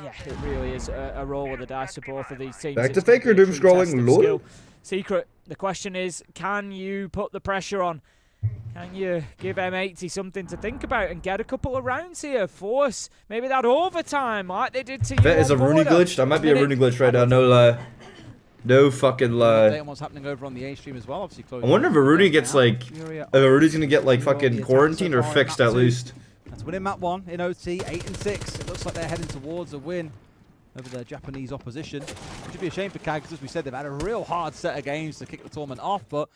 yeah, it really is a roll of the dice for both of these teams. Back to Faker doom scrolling. Lord. Secret, the question is, can you put the pressure on? Can you give M80 something to think about and get a couple of rounds here? Force maybe that overtime like they did to you. That is a Rooney glitch. That might be a Rooney glitch right now. No lie. No fucking lie. What's happening over on the A stream as well? Obviously, I wonder if a Rooney gets like, if a Rooney's gonna get like fucking quarantined or fixed at least. That's winning map 1 in OT, 8-6. It looks like they're heading towards a win over their Japanese opposition. Which would be a shame for CAG, because as we said, they've had a real hard set of games to kick the tournament off. But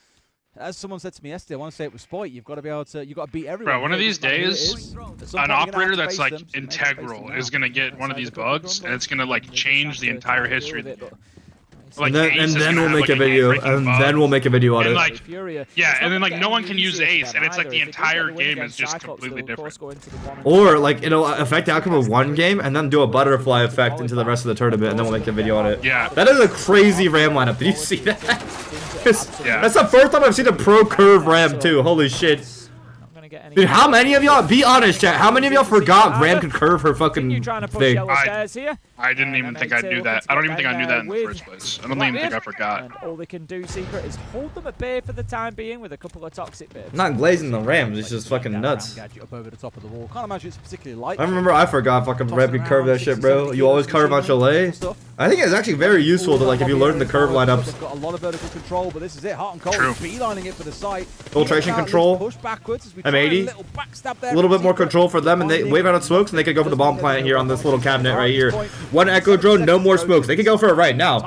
as someone said to me yesterday, I want to say it was Spoit. You've got to be able to, you've got to beat everyone. Bro, one of these days, an operator that's like integral is gonna get one of these bugs, and it's gonna like change the entire history. Like and then we'll make a video, and then we'll make a video on it. Like, yeah, and then like no one can use Ace, and it's like the entire game is just completely different. Or like it'll affect the outcome of one game, and then do a butterfly effect into the rest of the tournament, and then we'll make a video on it. Yeah. That is a crazy Ram lineup. Did you see that? That's the first time I've seen a pro curve Ram too. Holy shit. Dude, how many of y'all, be honest, chat, how many of y'all forgot Ram could curve her fucking thing? I didn't even think I'd do that. I don't even think I knew that in the first place. I don't even think I forgot. And all they can do, Secret, is hold them at bay for the time being with a couple of toxic bits. I'm not glazing the Rams, it's just fucking nuts. Up over the top of the wall. Can't imagine it's particularly light. I remember I forgot fucking Ram could curve that shit, bro. You always curve on Chalet. I think it's actually very useful to, like, if you learn the curve lineups. They've got a lot of vertical control, but this is it. Hot and Cold beelining it for the site. Filtration control. Push backwards as we M80. A little bit more control for them, and they wave out on smokes, and they could go for the bomb plant here on this little cabinet right here. One Echo drone, no more smokes. They could go for it right now.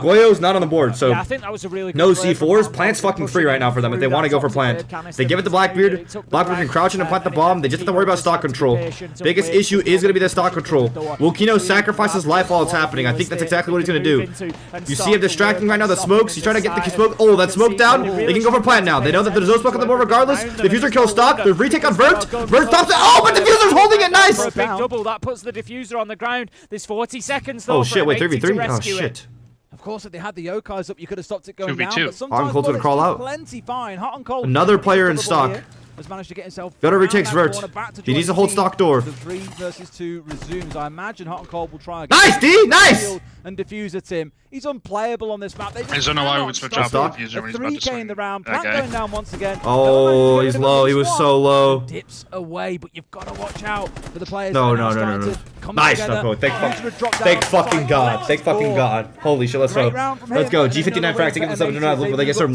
Goyo's not on the board, so I think that was a really no C4s. Plant's fucking free right now for them if they want to go for plant. They give it to Blackbeard. Blackbeard can crouch in and plant the bomb. They just have to worry about stock control. Biggest issue is going to be the stock control. Will Kino sacrifice his life while it's happening? I think that's exactly what he's going to do. You see him distracting right now, the smokes. He's trying to get the smoke. Oh, that smoke down. They can go for plant now. They know that there's no smoke on the board regardless. Diffuser kills stock. There's retake on Vert. Vert stops it. Oh, but Diffuser's holding it. Nice. For a big double, that puts the Diffuser on the ground. There's 40 seconds though. Oh shit, wait, 3v3? Oh shit. Of course, if they had the Yokais up, you could have stopped it going down. But sometimes Hot and Cold's gonna crawl out. Plenty fine. Hot and Cold. Another player in stock. Has managed to get himself. Gotta retakes Vert. He needs to hold stock door. The 3 versus 2 resumes. I imagine Hot and Cold will try again. Nice, D! Nice! And Diffuser Tim. He's unplayable on this map. I just don't know why we would switch off the Diffuser when he's about to 3K in the round. Plant going down once again. Oh, he's low. He was so low. Dips away, but you've got to watch out for the players. No. Nice, thank fucking God. Thank fucking God. Holy shit, let's go. Let's go. G59 Frags, take it to 7-9. Look, yes, sir.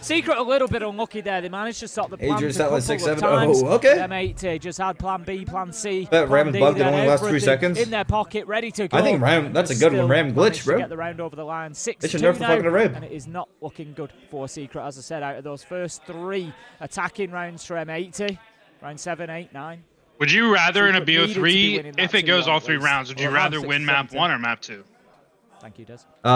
Secret a little bit unlucky there. They managed to stop the plan Adrian a sat like couple 6-7. of times. Oh, okay. M80 just had plan B, plan C. That Ram bugged in only last 3 seconds. In their pocket, ready to go. I think Ram, that's a good one. Ram glitch, bro. Get the round over the line. 6-2 nerf the now, fucking Ram. and it is not looking good for Secret. As I said, out of those first 3 attacking rounds for M80, round 7, 8, 9. Would you rather in a BO3, if it goes all 3 rounds, would you rather win map 1 or map 2? Thank you, Des. They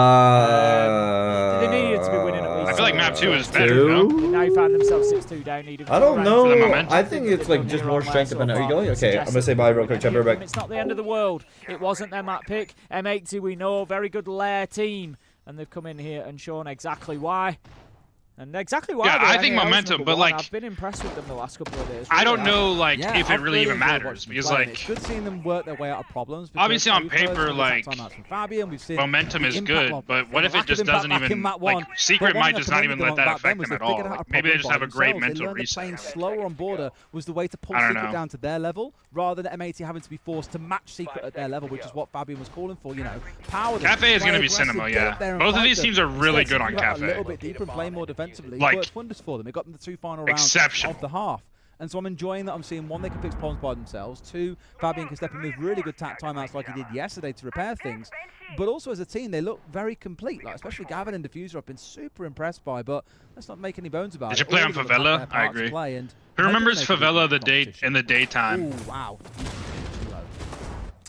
needed to be winning at least. I feel like map 2 is better, no? Now you found themselves 6-2 down. I don't know. I think it's like just more strength dependent. Are you going? Okay, I'm gonna say bye real quick. Chat back. It's not the end of the world. It wasn't their map pick. M80, we know, very good Lair team, and they've come in here and shown exactly why. And exactly why. Yeah, I think momentum, but like, I've been impressed with them the last couple of days. I don't know, like, if it really even matters, because like, it's good seeing them work their way out of problems. Obviously, on paper, like, momentum is good, but what if it just doesn't even, like, Secret might just not even let that affect them at all. Like, maybe they just have a great mental reset. Playing slower on border was the way to pull Secret down to their level, rather than M80 having to be forced to match Secret at their level, which is what Fabian was calling for. You know, power. Cafe is going to be cinema, yeah. Both of these teams are really good on Cafe. A little bit deeper and play more defensively. Like, worked wonders for them. It got them the 2 final rounds of the half. And so I'm enjoying that. I'm seeing 1, they can fix problems by themselves. 2, Fabian can step in with really good timeouts like he did yesterday to repair things. But also as a team, they look very complete. Like especially Gavin and Diffuser, I've been super impressed by. But let's not make any bones about it. Did you play on Favela? I agree. Who remembers Favela in the daytime? Ooh, wow.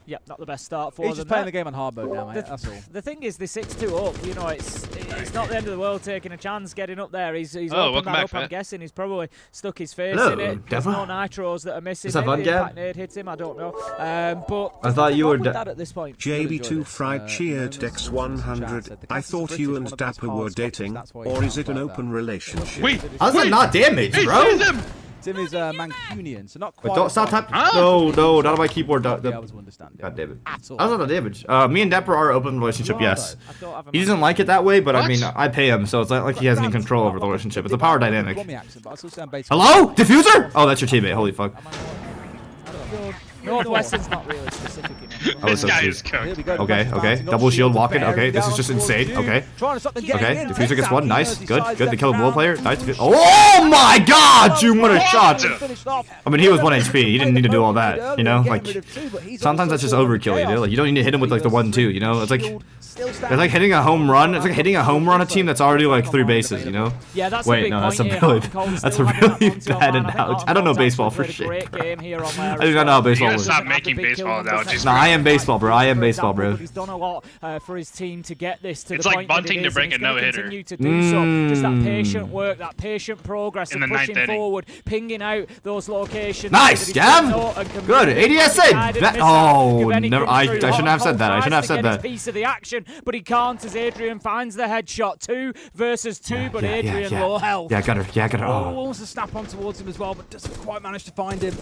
Yep, not the best start for them. He's just playing the game on hard mode now, mate. That's all. The thing is, the 6-2 up, you know, it's not the end of the world taking a chance getting up there. He's opened that up, I'm guessing. He's probably stuck his face in it. There's no nitros that are missing. Maybe the impact nade hits him, I don't know. But I thought you were that at this point. JB2 Fried cheered Dex 100. I thought you and Dapper were dating, or is it an open relationship? Wait, how's that not damaged, bro? Tim is Mancunian, so not quite. Wait, don't stop tapping. No, not on my keyboard. God damn it. How's that not damage? Me and Dapper are an open relationship, yes. He doesn't like it that way, but I mean, I pay him, so it's not like he has any control over the relationship. It's a power dynamic. Hello? Diffuser? Oh, that's your teammate. Holy fuck. Northwestern's not really specific enough. This guy is cooked. Okay. Double shield walking. Okay, this is just insane. Okay. Diffuser gets 1. Nice. Good to kill a bull player. Nice. Oh my god! You what a shot! I mean, he was 1 HP. He didn't need to do all that. You know, like sometimes that's just overkill. You know, like you don't need to hit him with like the 1-2. You know, it's like hitting a home run. It's like hitting a home run on a team that's already like 3 bases. You know. Yeah, that's Wait, no, that's a really bad analogy. I don't know baseball for shit. I do not know how baseball works. Stop making baseball analogies. No, I am baseball, bro. I am baseball, bro. He's done a lot for his team to get this to it's the like point bunting that to break a no-hitter. Continue to do so. Just that patient work, that patient progress of pushing forward, pinging out those locations. Nice, Gav. Good. ADSA. Oh, never. I shouldn't have said that. I shouldn't have said that. Piece of the action, but he can't as Adrian finds the headshot. 2 versus 2, but Adrian low health. Yeah, got her. Oh, wants to snap on towards him as well, but doesn't quite manage to find him.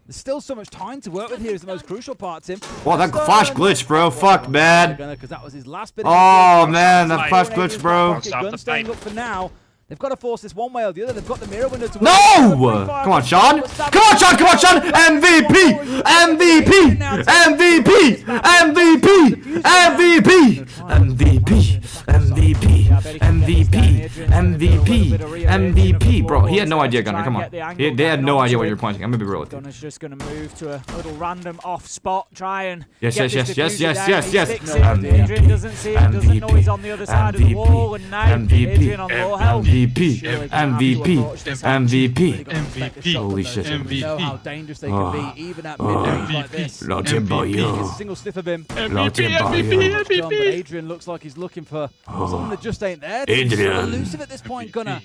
There's still so much time to work with here is the most crucial part, Tim. Wow, that flash glitch, bro. Fuck, man. That was his last bit oh, man, that flash glitch, bro. Gun staying up for now. They've got to force this one way or the other. They've got the mirror window to No! Come on, Sean. Come on, Sean. MVP. Bro, he had no idea, Gunner. Come on. They had no idea what you're pointing. I'm going to be real with you. Gunner's just going to move to a little random off spot. Try and Yes. Adrian doesn't see it. Doesn't know he's on the other side of the wall. And now Adrian on low health. MVP. Holy shit. You know how dangerous they can be, even at mid-range like this. Lot him by you. It's a single sniff of him. MVP. But Adrian looks like he's looking for something that just ain't there. Adrian. So elusive at this point, Gunner.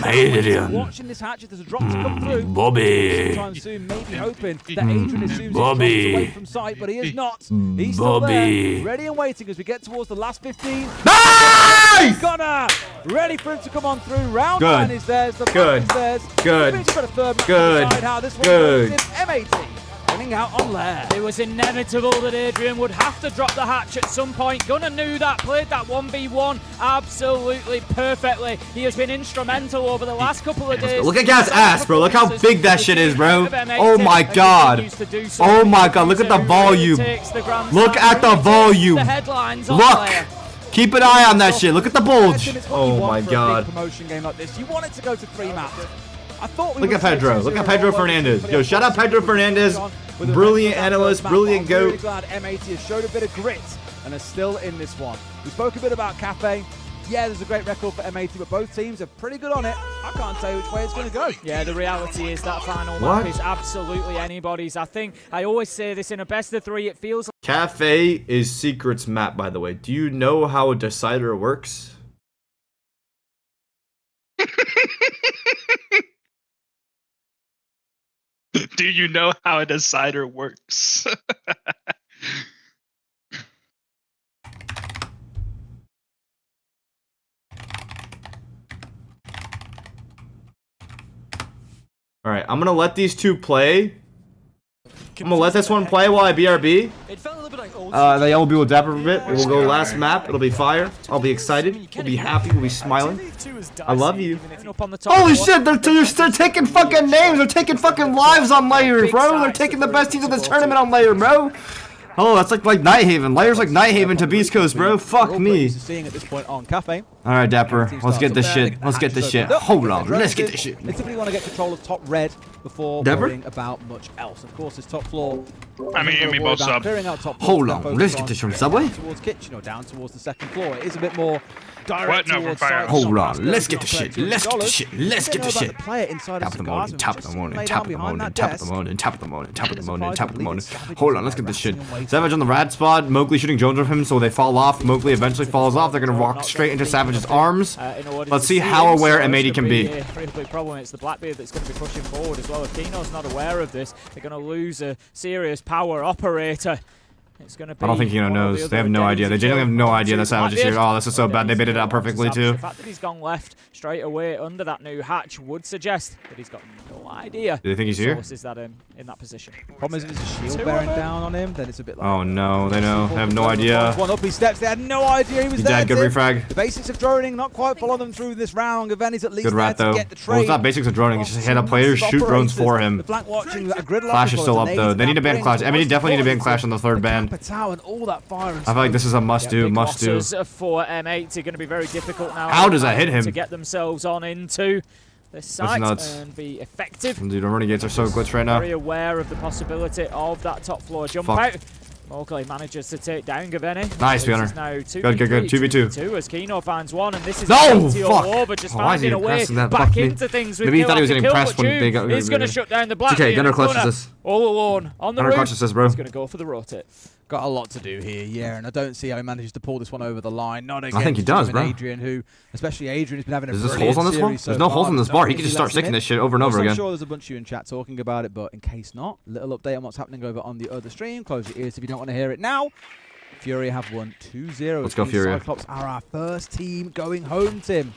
Adrian. Watching this hatchet, there's a drop to come through. Bobby. Sometime soon, maybe hoping that Adrian assumes he's away from sight, but he is not. He's still there, ready and waiting as we get towards the last 15. Nice! Gunner, ready for him to come on through. Round 9 is theirs. The Good. is theirs. Good. M80. Good. How this one goes in. M80. panning out on Lair. It was inevitable that Adrian would have to drop the hatch at some point. Gunnar knew that, played that 1v1 absolutely perfectly. He has been instrumental over the last couple of days. Look at Gas's ass, bro. Look how big that shit is, bro. Oh my god. Oh my god. Look at the volume. Look at the volume. Look. Keep an eye on that shit. Look at the bulge. Oh my god. Promotion game like this. You want it to go to 3 maps. I thought Look at Pedro. Look at Pedro Fernandez. Yo, shout out Pedro Fernandez. Brilliant analyst, brilliant goat. I'm really glad M80 has showed a bit of grit and are still in this one. We spoke a bit about Cafe. Yeah, there's a great record for M80, but both teams are pretty good on it. I can't tell you which way it's going to go. Yeah, the reality is that final map is absolutely anybody's. I think I always say this in a best of 3. It feels like Cafe is Secret's map, by the way. Do you know how a decider works? Do you know how a decider works? All right, I'm gonna let these two play. I'm gonna let this one play while I BRB. The yellow will be with Dapper for a bit. We'll go last map. It'll be fire. I'll be excited. We'll be happy. We'll be smiling. I love you. Holy shit! They're taking fucking names. They're taking fucking lives on Lair, bro. They're taking the best teams of the tournament on Lair, bro. Oh, that's like Nighthaven. Lair's like Nighthaven to Beast Coast, bro. Fuck me. Seeing at this point on Cafe. All right, Dapper. Let's get this shit. Let's get this shit. Hold on. Let's get this shit. They simply want to get control of top red before worrying about much else. Of course, it's top floor. I mean, we both sub. Hold on. Let's get this from Subway. Towards kitchen or down towards the second floor. It is a bit more direct no, towards fire. Hold on. Let's get the shit. Let's get the shit. Let's get the shit. Top of the morning. Top of the morning. Top of the morning. Top of the morning. Top of the morning. Top of the morning. Top of the morning. Hold on. Let's get this shit. Savage on the rad spot. Mowgli shooting drones of him, so they fall off. Mowgli eventually falls off. They're gonna walk straight into Savage's arms. Let's see how aware M80 can be. Big problem. It's the Blackbeard that's going to be pushing forward as well. If Kino's not aware of this, they're going to lose a serious power operator. It's going to be I don't think Kino knows. They have no idea. They genuinely have no idea that Savage is here. Oh, this is so bad. They baited it out perfectly, too. The fact that he's gone left straight away under that new hatch would suggest that he's got no idea. Do they think he's here? Is that in that position? Problem is if there's a shield bearing down on him, then it's a bit like... Oh, no. They know. They have no idea. One up, he steps. They had no idea he was there. Good refrag. The basics of droning not quite following them through this round. Gaveni's at least good rat, though. Well, it's not basics of droning. It's just hit up players, shoot drones for him. Clash is still up, though. They need to ban Clash. I mean, they definitely need to ban Clash on the 3rd ban. I feel like this is a must-do, must-do. For M80 going to be very difficult now. How does that hit him? To get themselves on into this site and be effective. Dude, our renegades are so glitched right now. Very aware of the possibility of that top floor jump out. Mowgli manages to take down Gaveni. Nice, Fiona. Good. 2v2. As Kino finds one, and this is fuck. just finding a way back into things with Maybe he thought he was getting pressed when they got... He's going to shut down the Black. Okay, Gunnar clutches this. All alone on the roof. Clutches this, bro. He's going to go for the rotate. Got a lot to do here, yeah, and I don't see how he manages to pull this one over the line. Not against I think he does, bro. Adrian, who, especially Adrian, has been having a Is there holes on this one? There's no holes on this bar. He can just start sticking this shit over and over again. I'm sure there's a bunch of you in chat talking about it, but in case not, little update on what's happening over on the other stream. Close your ears if you don't want to hear it now. Fury have won 2-0. Let's go, Fury. Cyclops are our first team going home, Tim.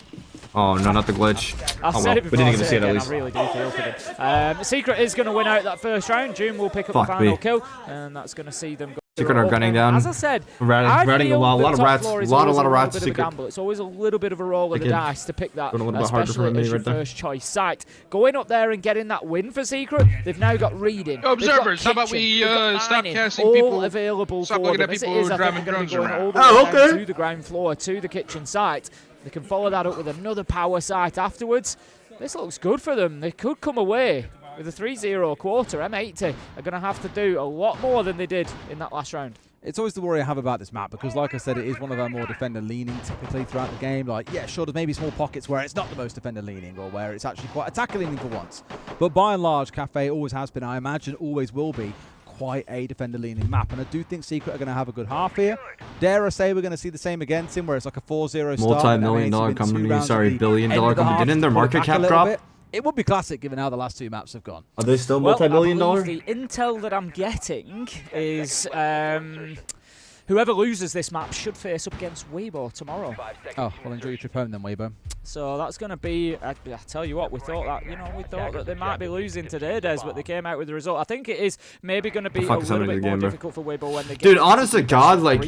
Oh, no, not the glitch. I've said it before, we didn't get to see it at least. I really do feel for them. Secret is going to win out that first round. June will pick up the final kill, and that's going to see them go. Secret are gunning down. As I said, ratting a lot of rats. A lot of rats. Secret. It's always a little bit of a roll of the dice to pick that, especially as your first choice site. Going up there and getting that win for Secret, they've now got reading. Observers, how about we stop casting people? All available stop for looking them. at people driving drones around. To the ground floor, to the kitchen site. They can follow that up with another power site afterwards. This looks good for them. They could come away with a 3-0 quarter. M80 are going to have to do a lot more than they did in that last round. It's always the worry I have about this map because, like I said, it is one of our more defender-leaning typically throughout the game. Like, yeah, sure, there's maybe small pockets where it's not the most defender-leaning or where it's actually quite attacker-leaning for once. But by and large, Cafe always has been, I imagine always will be, quite a defender-leaning map. And I do think Secret are going to have a good half here. Dare I say we're going to see the same again, Tim, where it's like a 4-0 start. Multi-million-dollar company, sorry, billion-dollar company. Didn't their market cap drop? It would be classic given how the last two maps have gone. Are they still multi-million-dollar? The intel that I'm getting is whoever loses this map should face up against Weibo tomorrow. Oh, well, enjoy your trip home then, Weibo. So that's going to be, I tell you what, we thought that they might be losing today, Des, but they came out with the result. I think it is maybe going to be a little bit more difficult for Weibo when they get Dude, honest to God, like,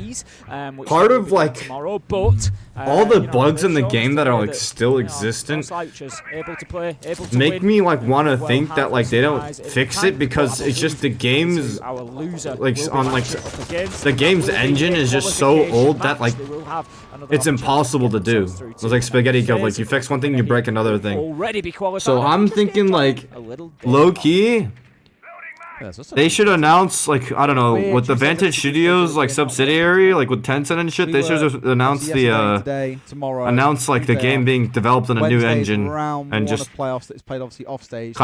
part of, like, tomorrow, but, all the bugs in the game that are, like, still existent make me, like, want to think that, like, they don't fix it because it's just the game's, like, on, like, the game's engine is just so old that, like, it's impossible to do. It's like spaghetti go, like, you fix one thing, you break another thing. So I'm thinking, like, low-key, they should announce, like, I don't know, with the Vantage Studios, like, subsidiary, like, with Tencent and shit, they should just announce the, announce, like, the game being developed on a new engine, and just cut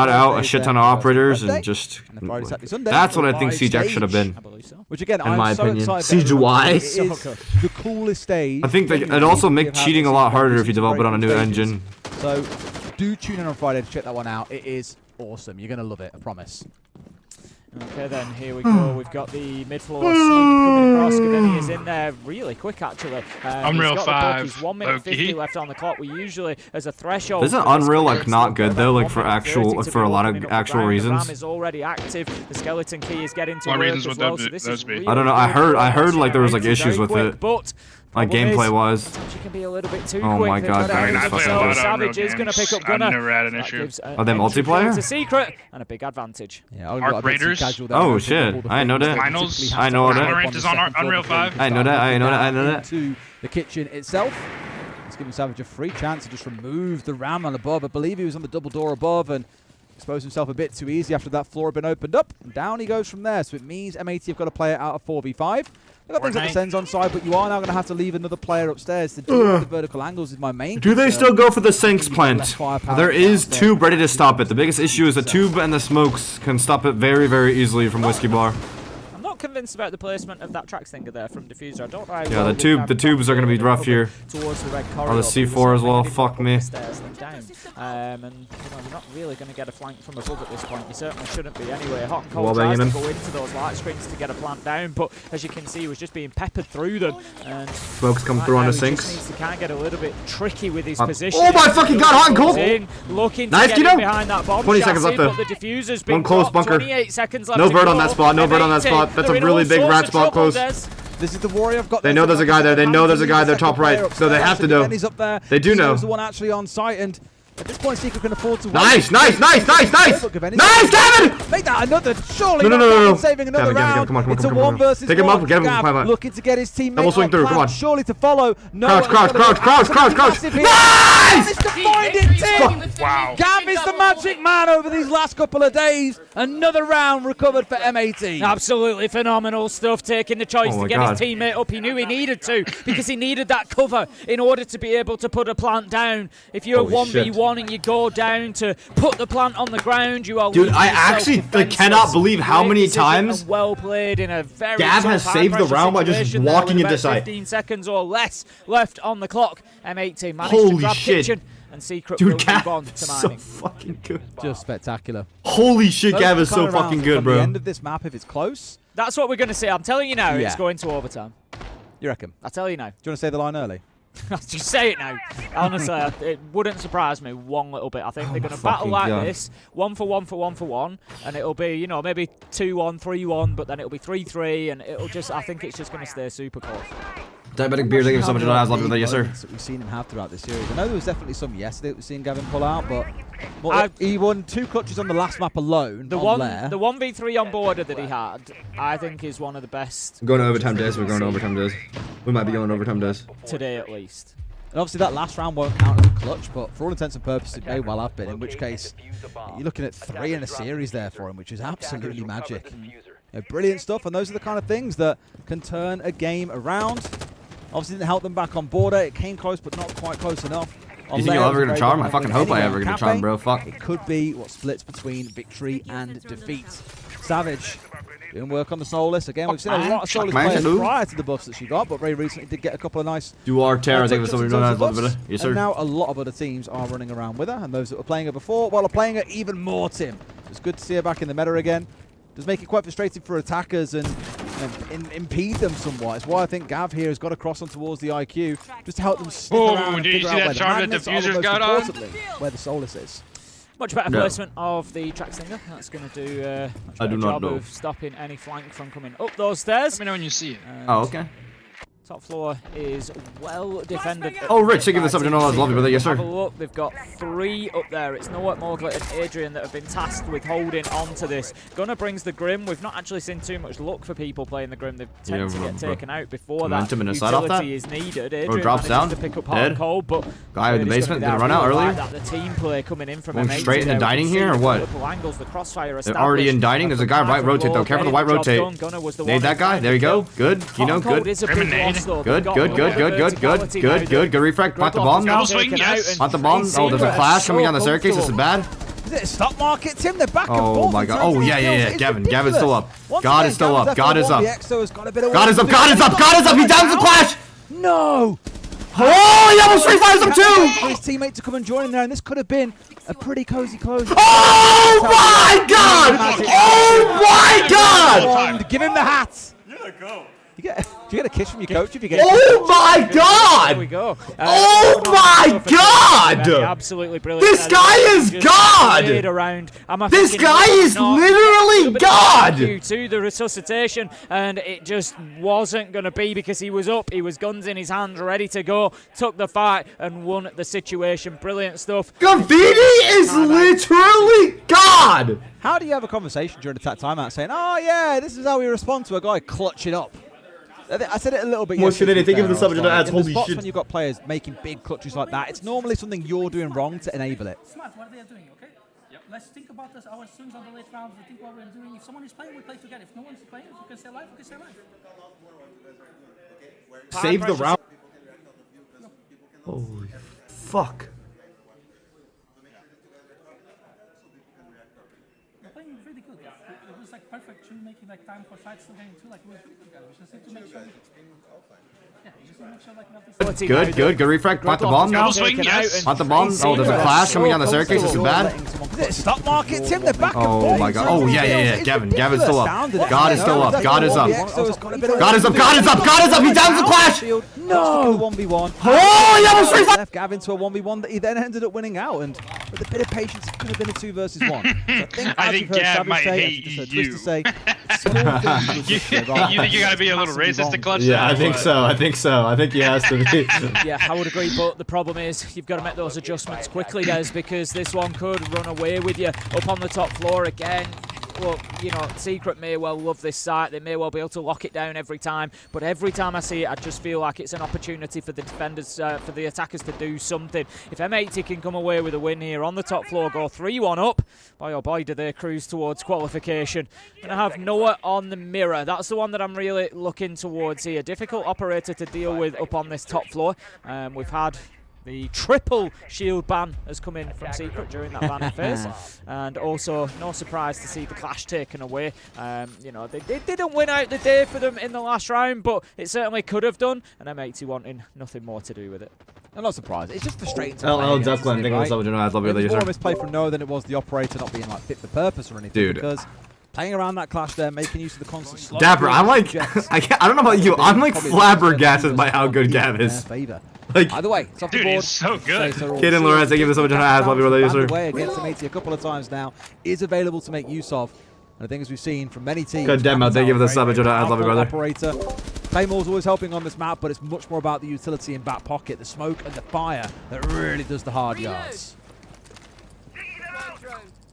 out a shit ton of operators, and just, that's what I think CJX should have been, which again, in my opinion. CGY? The coolest stage. I think it'd also make cheating a lot harder if you develop it on a new engine. So, do tune in on Friday to check that one out. It is awesome. You're going to love it, I promise. Okay then, here we go. We've got the mid-floor sweep coming across. Gaveni is in there really quick, actually. Unreal 5. He's 1 minute 50 left on the clock. We usually, as a threshold... Isn't Unreal, like, not good, though, like, for actual, like, for a lot of actual reasons? The RAM is already active. The skeleton key is getting to work as well, so this is really, I don't know. I heard, like, there was, like, issues with it. But like, gameplay-wise. She can be a little bit too oh quick. my god, I mean, I play a lot of Savage is going to pick up Gunner. I've never had an issue. Are they multiplayer? It's a secret and a big advantage. Yeah, Arc Raiders. Oh shit, I know that. Finals. I know that. Valorant is on Unreal 5. I know that. To the kitchen itself. It's giving Savage a free chance to just remove the RAM on above. I believe he was on the double door above and exposed himself a bit too easy after that floor had been opened up. And down he goes from there. So it means M80 have got to play it out of 4v5. They've got things like the Sens on side, but you are now going to have to leave another player upstairs to deal with the vertical angles is my main concern. Do they still go for the sinks plant? There is tube ready to stop it. The biggest issue is the tube and the smokes can stop it very, very easily from Whiskey Bar. I'm not convinced about the placement of that track stinger there from Diffuser. I don't know. Yeah, the tubes are going to be rough here. Towards the red corridor. Or the C4 as well. Fuck me. And you're not really going to get a flank from above at this point. You certainly shouldn't be anyway. Hot and Cold tries to go into those light screens to get a plant down, but as you can see, he was just being peppered through them. And smokes come through on the sinks. He just needs to kind of get a little bit tricky with his position. Oh my fucking god, Hot and Cold! Looking to get in behind that bomb 20 seconds left though. The diffuser's been one close bunker. 28 seconds left. No bird on that spot. No bird on that spot. That's a really big rat spot close. This is the Warrior I've got. They know there's a guy there. They know there's a guy there top right. So they have to know. They do know. The one actually on site, and at this point, Secret can afford to win. Nice! Nice, Gavin! Make that another. Surely no. Saving another round. Come on. It's a 1 versus 1. Take him up. Get him. Looking to get his teammate. Double swing through. Come on. Surely to follow. No. Crouch. Nice! Mr. Find It team. Wow. Gav is the magic man over these last couple of days. Another round recovered for M80. Absolutely phenomenal stuff. Taking the choice to get his teammate up. He knew he needed to because he needed that cover in order to be able to put a plant down. If you're 1v1 and you go down to put the plant on the ground, you are. Dude, I actually cannot believe how many times well played in a very Gav has saved the round by just walking into sight. 15 seconds or less left on the clock. M80 managed to grab kitchen. And Secret dude, will Gav move on to is so fucking good. Just spectacular. Holy shit, Gav is so fucking good, bro. At the end of this map, if it's close. That's what we're going to see. I'm telling you now, it's going to overtime. You reckon? I'll tell you now. Do you want to say the line early? Just say it now. Honestly, it wouldn't surprise me one little bit. I think they're going to battle like this, 1 for 1, and it'll be, you know, maybe 2-1, 3-1, but then it'll be 3-3, and it'll just, I think it's just going to stay super close. Diabetic beer, thank you so much. I love that, yes sir. We've seen him have throughout this series. I know there was definitely some yesterday that we've seen Gavin pull out, but he won 2 clutches on the last map alone. The 1v3 on border that he had, I think, is one of the best. We're going to overtime days. We're going to overtime days. We might be going overtime days today, at least. And obviously that last round won't count as a clutch, but for all intents and purposes it may well have been, in which case you're looking at 3 in a series there for him, which is absolutely magic. Brilliant stuff, and those are the kind of things that can turn a game around. Obviously didn't help them back on border. It came close, but not quite close enough. You think you'll ever get a charm? I fucking hope I ever get a charm, bro. Fuck. It could be what splits between victory and defeat. Savage doing work on the Soulless. Again, we've seen a lot of Soulless players prior to the buffs that she got, but very recently did get a couple of nice... Duar Terror, I think was somebody known as. Yes, sir. And now a lot of other teams are running around with her, and those that were playing her before, well, are playing her even more, Tim. It's good to see her back in the meta again. Does make it quite frustrating for attackers, and and impede them somewhat. It's why I think Gav here has got to cross on towards the IQ just to help them stick around and figure out where the magnets are, most importantly, where the Solus is. Much better placement of the track slinger. That's going to do a much better job of stopping any flank from coming up those stairs. Let me know when you see it. Oh, okay. Top floor is well defended. Oh, Rich, thank you for the subject. I love you, brother. Yes, sir. Have a look. They've got 3 up there. It's Noah, Morglet, and Adrian that have been tasked with holding on to this. Gunnar brings the Grim. We've not actually seen too much luck for people playing the Grim. They tend to get taken out before that. Utility is needed. Adrian drops down. To pick up hot and cold, but guy in the basement didn't run out earlier. The team play coming in from going straight into dining here or what? Angles, the crossfire they're already in dining. There's a guy right rotate though. Careful the white rotate. Need that guy. There you go. Good. Kino, good. Good refract. Plant the bomb now. Plant the bomb. Oh, there's a clash coming down the staircase. This is bad. Is it a stop market, Tim? They're back and forth. Oh my god. Oh yeah. Gavin's still up. God is still up. God is up. God is up. He downs the clash. No. Oh, he almost refires him too. His teammate to come and join him there, and this could have been a pretty cozy close. Oh my god! Oh my god! Give him the hat. Yeah, go. Do you get a kiss from your coach if you get Oh my god! There we go. Oh my god! Absolutely brilliant. This guy is God! This guy is literally God! Due to the resuscitation, and it just wasn't going to be because he was up. He was guns in his hand, ready to go. Took the fight and won the situation. Brilliant stuff. Gavini is literally God! How do you have a conversation during attack timeout saying, oh yeah, this is how we respond to a guy clutching up? I said it a little bit yesterday. Thank you for the subject ads. Holy shit. shit. When you've got players making big clutches like that, it's normally something you're doing wrong to enable it. Smart, what they're doing, okay? Yep. Let's think about this. Our students on the late rounds, we think what we're doing. If someone is playing, we play together. If no one's playing, if we can stay alive, we can stay alive. Save the round. Holy fuck. We're playing really good. It was like perfect to making like time for fights to game too. Like we were good together. We just need to make sure. Yeah, we just need to make sure like we have this. Good refract. Plant the bomb now. Plant the bomb. Oh, there's a clash coming down the staircase. This is bad. Stop market, Tim. They're back and forth. Oh my god. Oh yeah. Gavin's still up. God is still up. God is up. God is up. He downs the clash. No. 1v1. Oh, he almost left Gavin to a 1v1 that he then ended up winning out, and with a bit of patience, it could have been a 2 versus 1. So I think Gav might hate you. You think you gotta be a little racist to clutch? Yeah, I think so. I think he has to be. Yeah, I would agree, but the problem is you've got to make those adjustments quickly, Des, because this one could run away with you up on the top floor again. Look, you know, Secret may well love this site. They may well be able to lock it down every time. But every time I see it, I just feel like it's an opportunity for the defenders, for the attackers to do something. If M80 can come away with a win here on the top floor, go 3-1 up, boy oh boy, do they cruise towards qualification. And I have Noah on the mirror. That's the one that I'm really looking towards here. Difficult operator to deal with up on this top floor. We've had the triple shield ban has come in from Secret during that banning phase, and also no surprise to see the clash taken away. You know, they didn't win out the day for them in the last round, but it certainly could have done, and M80 wanting nothing more to do with it. I'm not surprised. It's just frustrating to LL Duckland, thank you so much. I love you. More misplay from Noah than it was the operator not being like fit for purpose or anything. Dude. Because playing around that clash there, making use of the constant slow. Dapper, I'm like, I don't know about you, I'm like flabbergasted by how good Gav is. Like, either way, it's off the board. He's so good. Kid and Lorenz, thank you so much. Love you, brother. Away against M80 a couple of times now is available to make use of. And I think as we've seen from many teams. Good demo. Thank you for the sub. Love you, brother. Operator. Claymore's always helping on this map, but it's much more about the utility in back pocket, the smoke and the fire that really does the hard yards.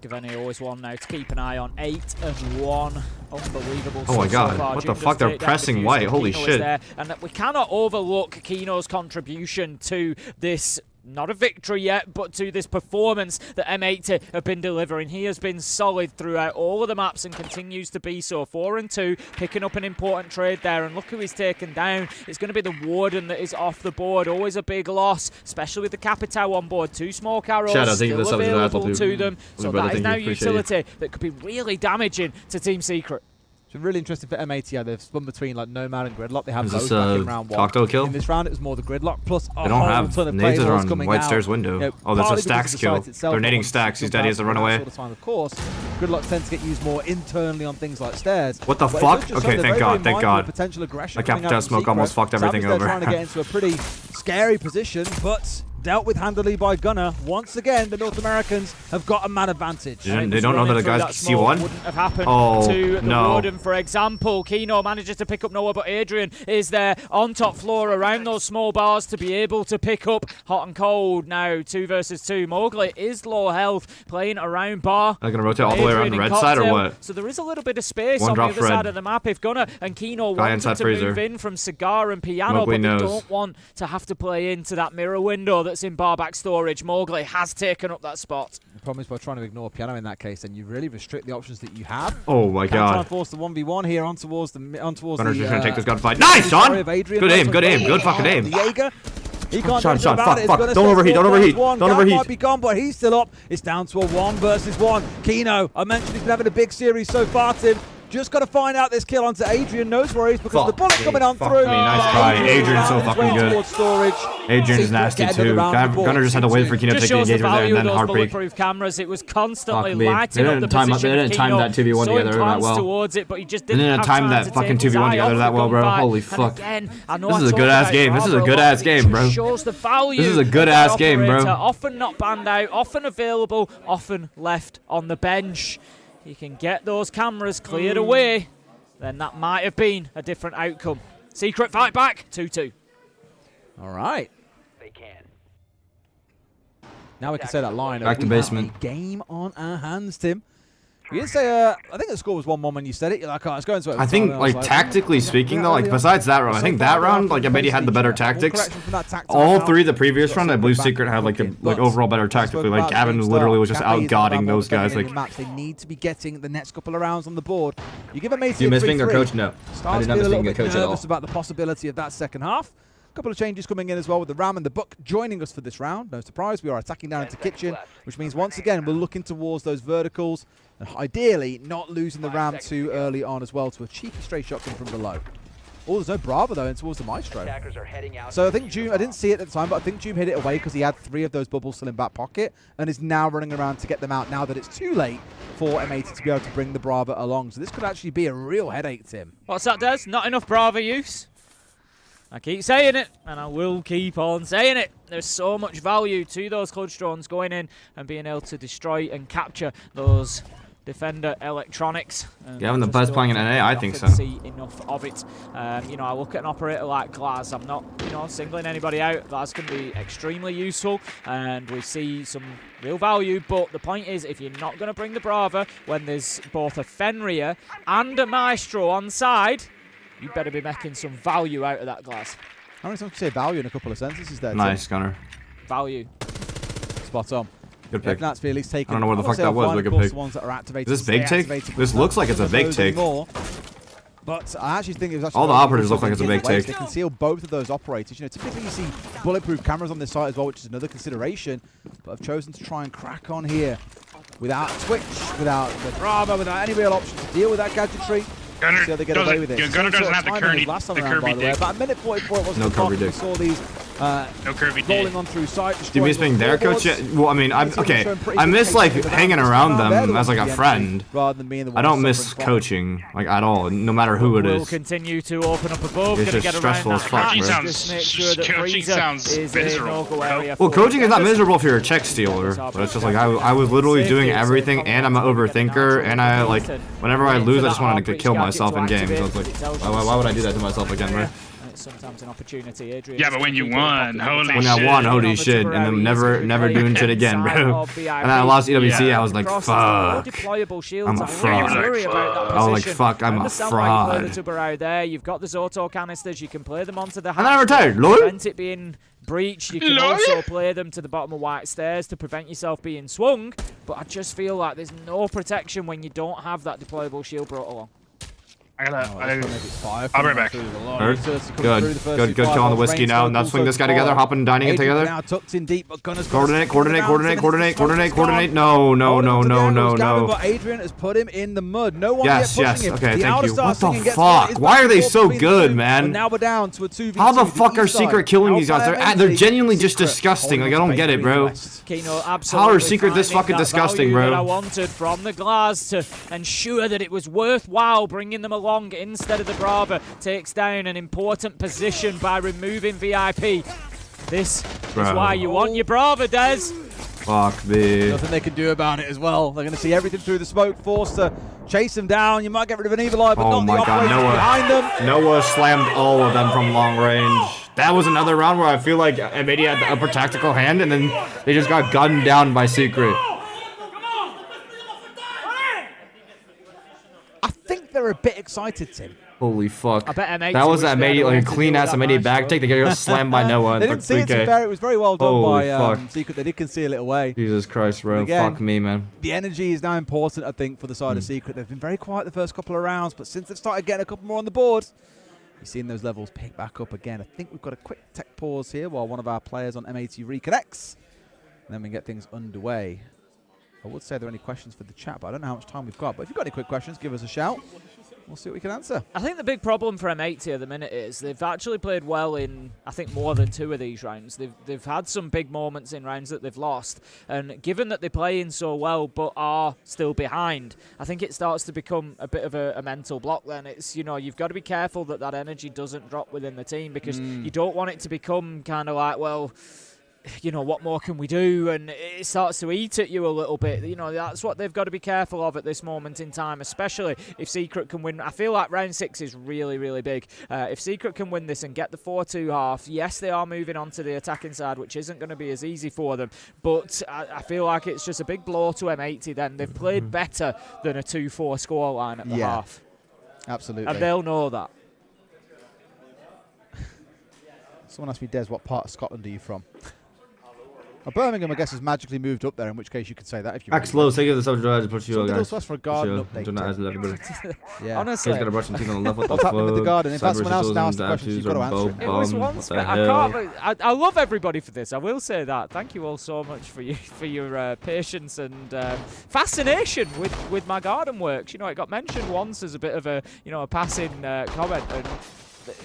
Gaveni always one now to keep an eye on. 8-1. Unbelievable. Oh my god, what the fuck? They're pressing white. Holy shit. And we cannot overlook Kino's contribution to this, not a victory yet, but to this performance that M80 have been delivering. He has been solid throughout all of the maps and continues to be so. 4-2, picking up an important trade there, and look who he's taken down. It's going to be the Warden that is off the board. Always a big loss, especially with the Capitao on board. 2 smoke arrows still available to them. So that is now utility that could be really damaging to Team Secret. It's been really interesting for M80. Yeah, they've spun between like Nomad and Gridlock. They have Is both this back in round 1. Cocteau kill? In this round, it was more the Gridlock plus a They don't whole have ton of nades players on coming White out. Stairs window. You know, Oh, that's a partly stacks because of the kill. site itself, They're nading once stacks. He's jump dead. He has out to run that away. sort of time, of course, Gridlock tends to get used more internally on things like stairs. What the But it fuck? does just Okay, show they're thank very, God, very thank mindful of God. potential aggression That coming out Captain from Smoke Secret. almost fucked everything Savage, over. they're trying to get into a pretty scary position, but dealt with handily by Gunner. Once again, the North Americans have got a man advantage. They don't know that the guys C1? Wouldn't have happened Oh, to the no. Warden, for example. Kino manages to pick up Noah, but Adrian is there on top floor around those small bars to be able to pick up hot and cold. Now 2 versus 2. Mowgli is low health, playing around bar. They're going to rotate all the way around the red side or what? So there is a little bit of space One on the drop other red. side of the map if Gunner and Kino Guy wanted inside to freezer. move in from Cigar and Piano, Mowgli but they knows. don't want to have to play into that mirror window that's in bar back storage. Mowgli has taken up that spot. The problem is by trying to ignore Piano in that case, then you really restrict the options that you have. Oh my Try and God. force the 1v1 here on towards the Gunner's the, just going to take this gunfight. Nice, Sean! Good aim, good aim, good fucking aim. The Jaeger. He can't Sean, do Sean, anything about fuck, it. It's fuck. gonna Don't stay overheat, don't 4 overheat, versus 1. don't Gav overheat. might be gone, but he's still up. It's down to a 1 versus 1. Kino, I mentioned he's been having a big series so far, Tim. Just got to find out this kill onto Adrian. No worries because the bullet coming on through. Nice try. Adrian's so fucking good. Storage. Adrian's nasty too. Gunner just had to wait for Kino to take the Just shows the engagement there value and of then those heartbreak. bulletproof cameras. It was constantly Fuck me. lighting They up didn't the time- position they didn't of time Kino. that 2v1 So together that plans well. towards it, but he just They didn't didn't have time time that to fucking take his 2v1 eye together off that the well, bro. gunfight. Holy And fuck. again, I know This I is a talk good-ass about game. This is a Bravo good-ass lot, game, it bro. just shows the value. This is a of good-ass the game, bro. operator. Often not banned out, often available, often left on the bench. He can get those cameras cleared away, then that might have been a different outcome. Secret fight back, 2-2. All right. They can. Now we can say that line. Back to We have basement. a game on our hands, Tim. You didn't say, I think the score was 1-1 when you said it. You're like, oh, it's going to it. I think, like, tactically speaking, though, like, besides that round, I think that round, like, M80 had the better tactics. All 3 of the previous round, I believe Secret had, like, overall better tactically. Like, Gavin literally was just out-godding those guys. Like, they need to be getting the next couple of rounds on the board. You give M80 do you miss being a 3-3. coach? No. I did not miss being a coach at all. Nervous about the possibility of that second half. A couple of changes coming in as well with the Ram and the Book joining us for this round. No surprise, we are attacking down into kitchen, which means once again we're looking towards those verticals and ideally not losing the Ram too early on as well to a cheeky straight shotgun from below. Oh, there's no Bravo though, and towards the Maestro. So I think Doom, I didn't see it at the time, but I think Doom hit it away because he had 3 of those bubbles still in back pocket and is now running around to get them out now that it's too late for M80 to be able to bring the Bravo along. So this could actually be a real headache, Tim. What's that, Des? Not enough Bravo use? I keep saying it, and I will keep on saying it. There's so much value to those clutch drones going in and being able to destroy and capture those Defender electronics. Yeah, when the best playing in NA, I think so. See enough of it. You know, I look at an operator like Glaz. I'm not, you know, singling anybody out. Glaz can be extremely useful, and we see some real value. But the point is, if you're not going to bring the Brava when there's both a Fenrir and a Maestro on side, you better be making some value out of that Glaz. How many times can you say value in a couple of sentences there? Nice, Gunner. Value. Spot on. Good pick. That's at least taken. I don't know where the fuck that was, but good pick. Ones that are activated, Is this big take? This looks like it's a big take. But I actually think it was actually all the operators look like it's a big take. They conceal both of those operators. You know, typically you see bulletproof cameras on this site as well, which is another consideration. But I've chosen to try and crack on here without Twitch, without the Bravo, without any real option to deal with that gadgetry. Gunner See how they get away with it. Gunner doesn't have the Kirby dick. About a minute 44 it was no Kirby dick. We saw these no Kirby dick. rolling on through sight. Do you miss being there, coach? Yeah, well, I mean, okay. I miss like hanging around them as like a friend. I don't miss coaching like at all, no matter who it We'll is. continue to open up above. It's Gonna just get stressful around as that fuck, hatch, bro. just make sure that Coaching Freezer sounds is miserable, no-go bro. area Well, for coaching is not defenders. miserable if you're a check stealer, but it's just like I was literally doing everything, and I'm an overthinker, and I like whenever I lose, I just wanted to kill myself in games. So it's like, why would I do that to myself again, right? It's sometimes an opportunity. Adrian, Yeah, but when you won, holy When shit. I won, holy shit, and then never doing shit again, bro. And then I lost EWC, I was like, fuck. I'm a fraud. I was like, fuck, I'm a fraud. There. You've got the Zoto canisters, you can play them onto the And then I retired, lol. prevent it being breached. You can also play them to the bottom of White Stairs to prevent yourself being swung, but I just feel like there's no protection when you don't have that deployable shield brought along. I'll be back. Good calling the whiskey now. Now swing this guy together, hopping and dining it together. Now tucked in deep, but Gunner's Coordinate. No. But Adrian has put him in the mud. No one Yes. him. Okay, thank you. What the fuck? Why are they so good, man? Now we're down to a 2v2. How the fuck are Secret killing these guys? They're genuinely just disgusting. Like, I don't get it, bro. How are Secret this fucking disgusting, bro? I wanted from the Glaz to ensure that it was worthwhile bringing them along instead of the Brava. Takes down an important position by removing VIP. This is why you want your Brava, Des. Fuck me. Nothing they can do about it as well. They're going to see everything through the smoke, forced to chase them down. You might get rid of an evil eye, but not the operators behind them. Noah slammed all of them from long range. That was another round where I feel like M80 had the upper tactical hand, and then they just got gunned down by Secret. I think they're a bit excited, Tim. Holy fuck. I bet M80 that was M80, like a clean-ass M80 back take. They got slammed by Noah. They didn't see it, to be fair. It was very well done by fuck. Secret. They did conceal it away. Jesus Christ, bro. Again, fuck me, man. The energy is now important, I think, for the side of Secret. They've been very quiet the first couple of rounds, but since they've started getting a couple more on the board, you've seen those levels pick back up again. I think we've got a quick tech pause here while one of our players on M80 reconnects. And then we get things underway. I would say there are any questions for the chat, but I don't know how much time we've got. But if you've got any quick questions, give us a shout. We'll see what we can answer. I think the big problem for M80 at the minute is they've actually played well in, I think, more than 2 of these rounds. They've had some big moments in rounds that they've lost. And given that they're playing so well but are still behind, I think it starts to become a bit of a mental block then. It's, you know, you've got to be careful that that energy doesn't drop within the team because you don't want it to become kind of like, well, you know, what more can we do? And it starts to eat at you a little bit. You know, that's what they've got to be careful of at this moment in time, especially if Secret can win. I feel like round 6 is really, really big. If Secret can win this and get the 4-2 half, yes, they are moving on to the attacking side, which isn't going to be as easy for them. But I feel like it's just a big blow to M80 then. They've played better than a 2-4 scoreline at the half. Absolutely. And they'll know that. Someone asked me, Des, what part of Scotland are you from? Birmingham, I guess, has magically moved up there, in which case you could say that if you Max Low, say the subject to put you guys. For a garden update. Yeah. Honestly. Got a brush and teeth on the left. What's happening with the garden? If that's someone else now asked the questions, you've got to answer it. It was once, I love everybody for this. I will say that. Thank you all so much for your patience and fascination with my garden works. You know, it got mentioned once as a bit of a passing comment, and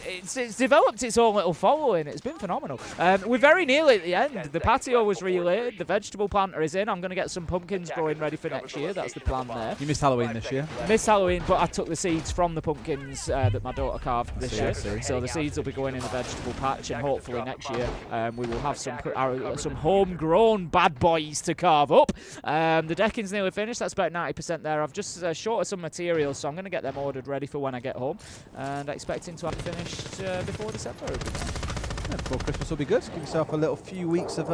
it's developed its own little following. It's been phenomenal. We're very nearly at the end. The patio was relaid. The vegetable planter is in. I'm going to get some pumpkins growing ready for next year. That's the plan there. You missed Halloween this year? Missed Halloween, but I took the seeds from the pumpkins that my daughter carved this year. So the seeds will be going in the vegetable patch, and hopefully next year we will have some homegrown bad boys to carve up. The decking's nearly finished. That's about 90% there. I've just shorted some materials, so I'm going to get them ordered ready for when I get home, and expecting to have finished before December. Yeah, before Christmas will be good. Give yourself a little few weeks of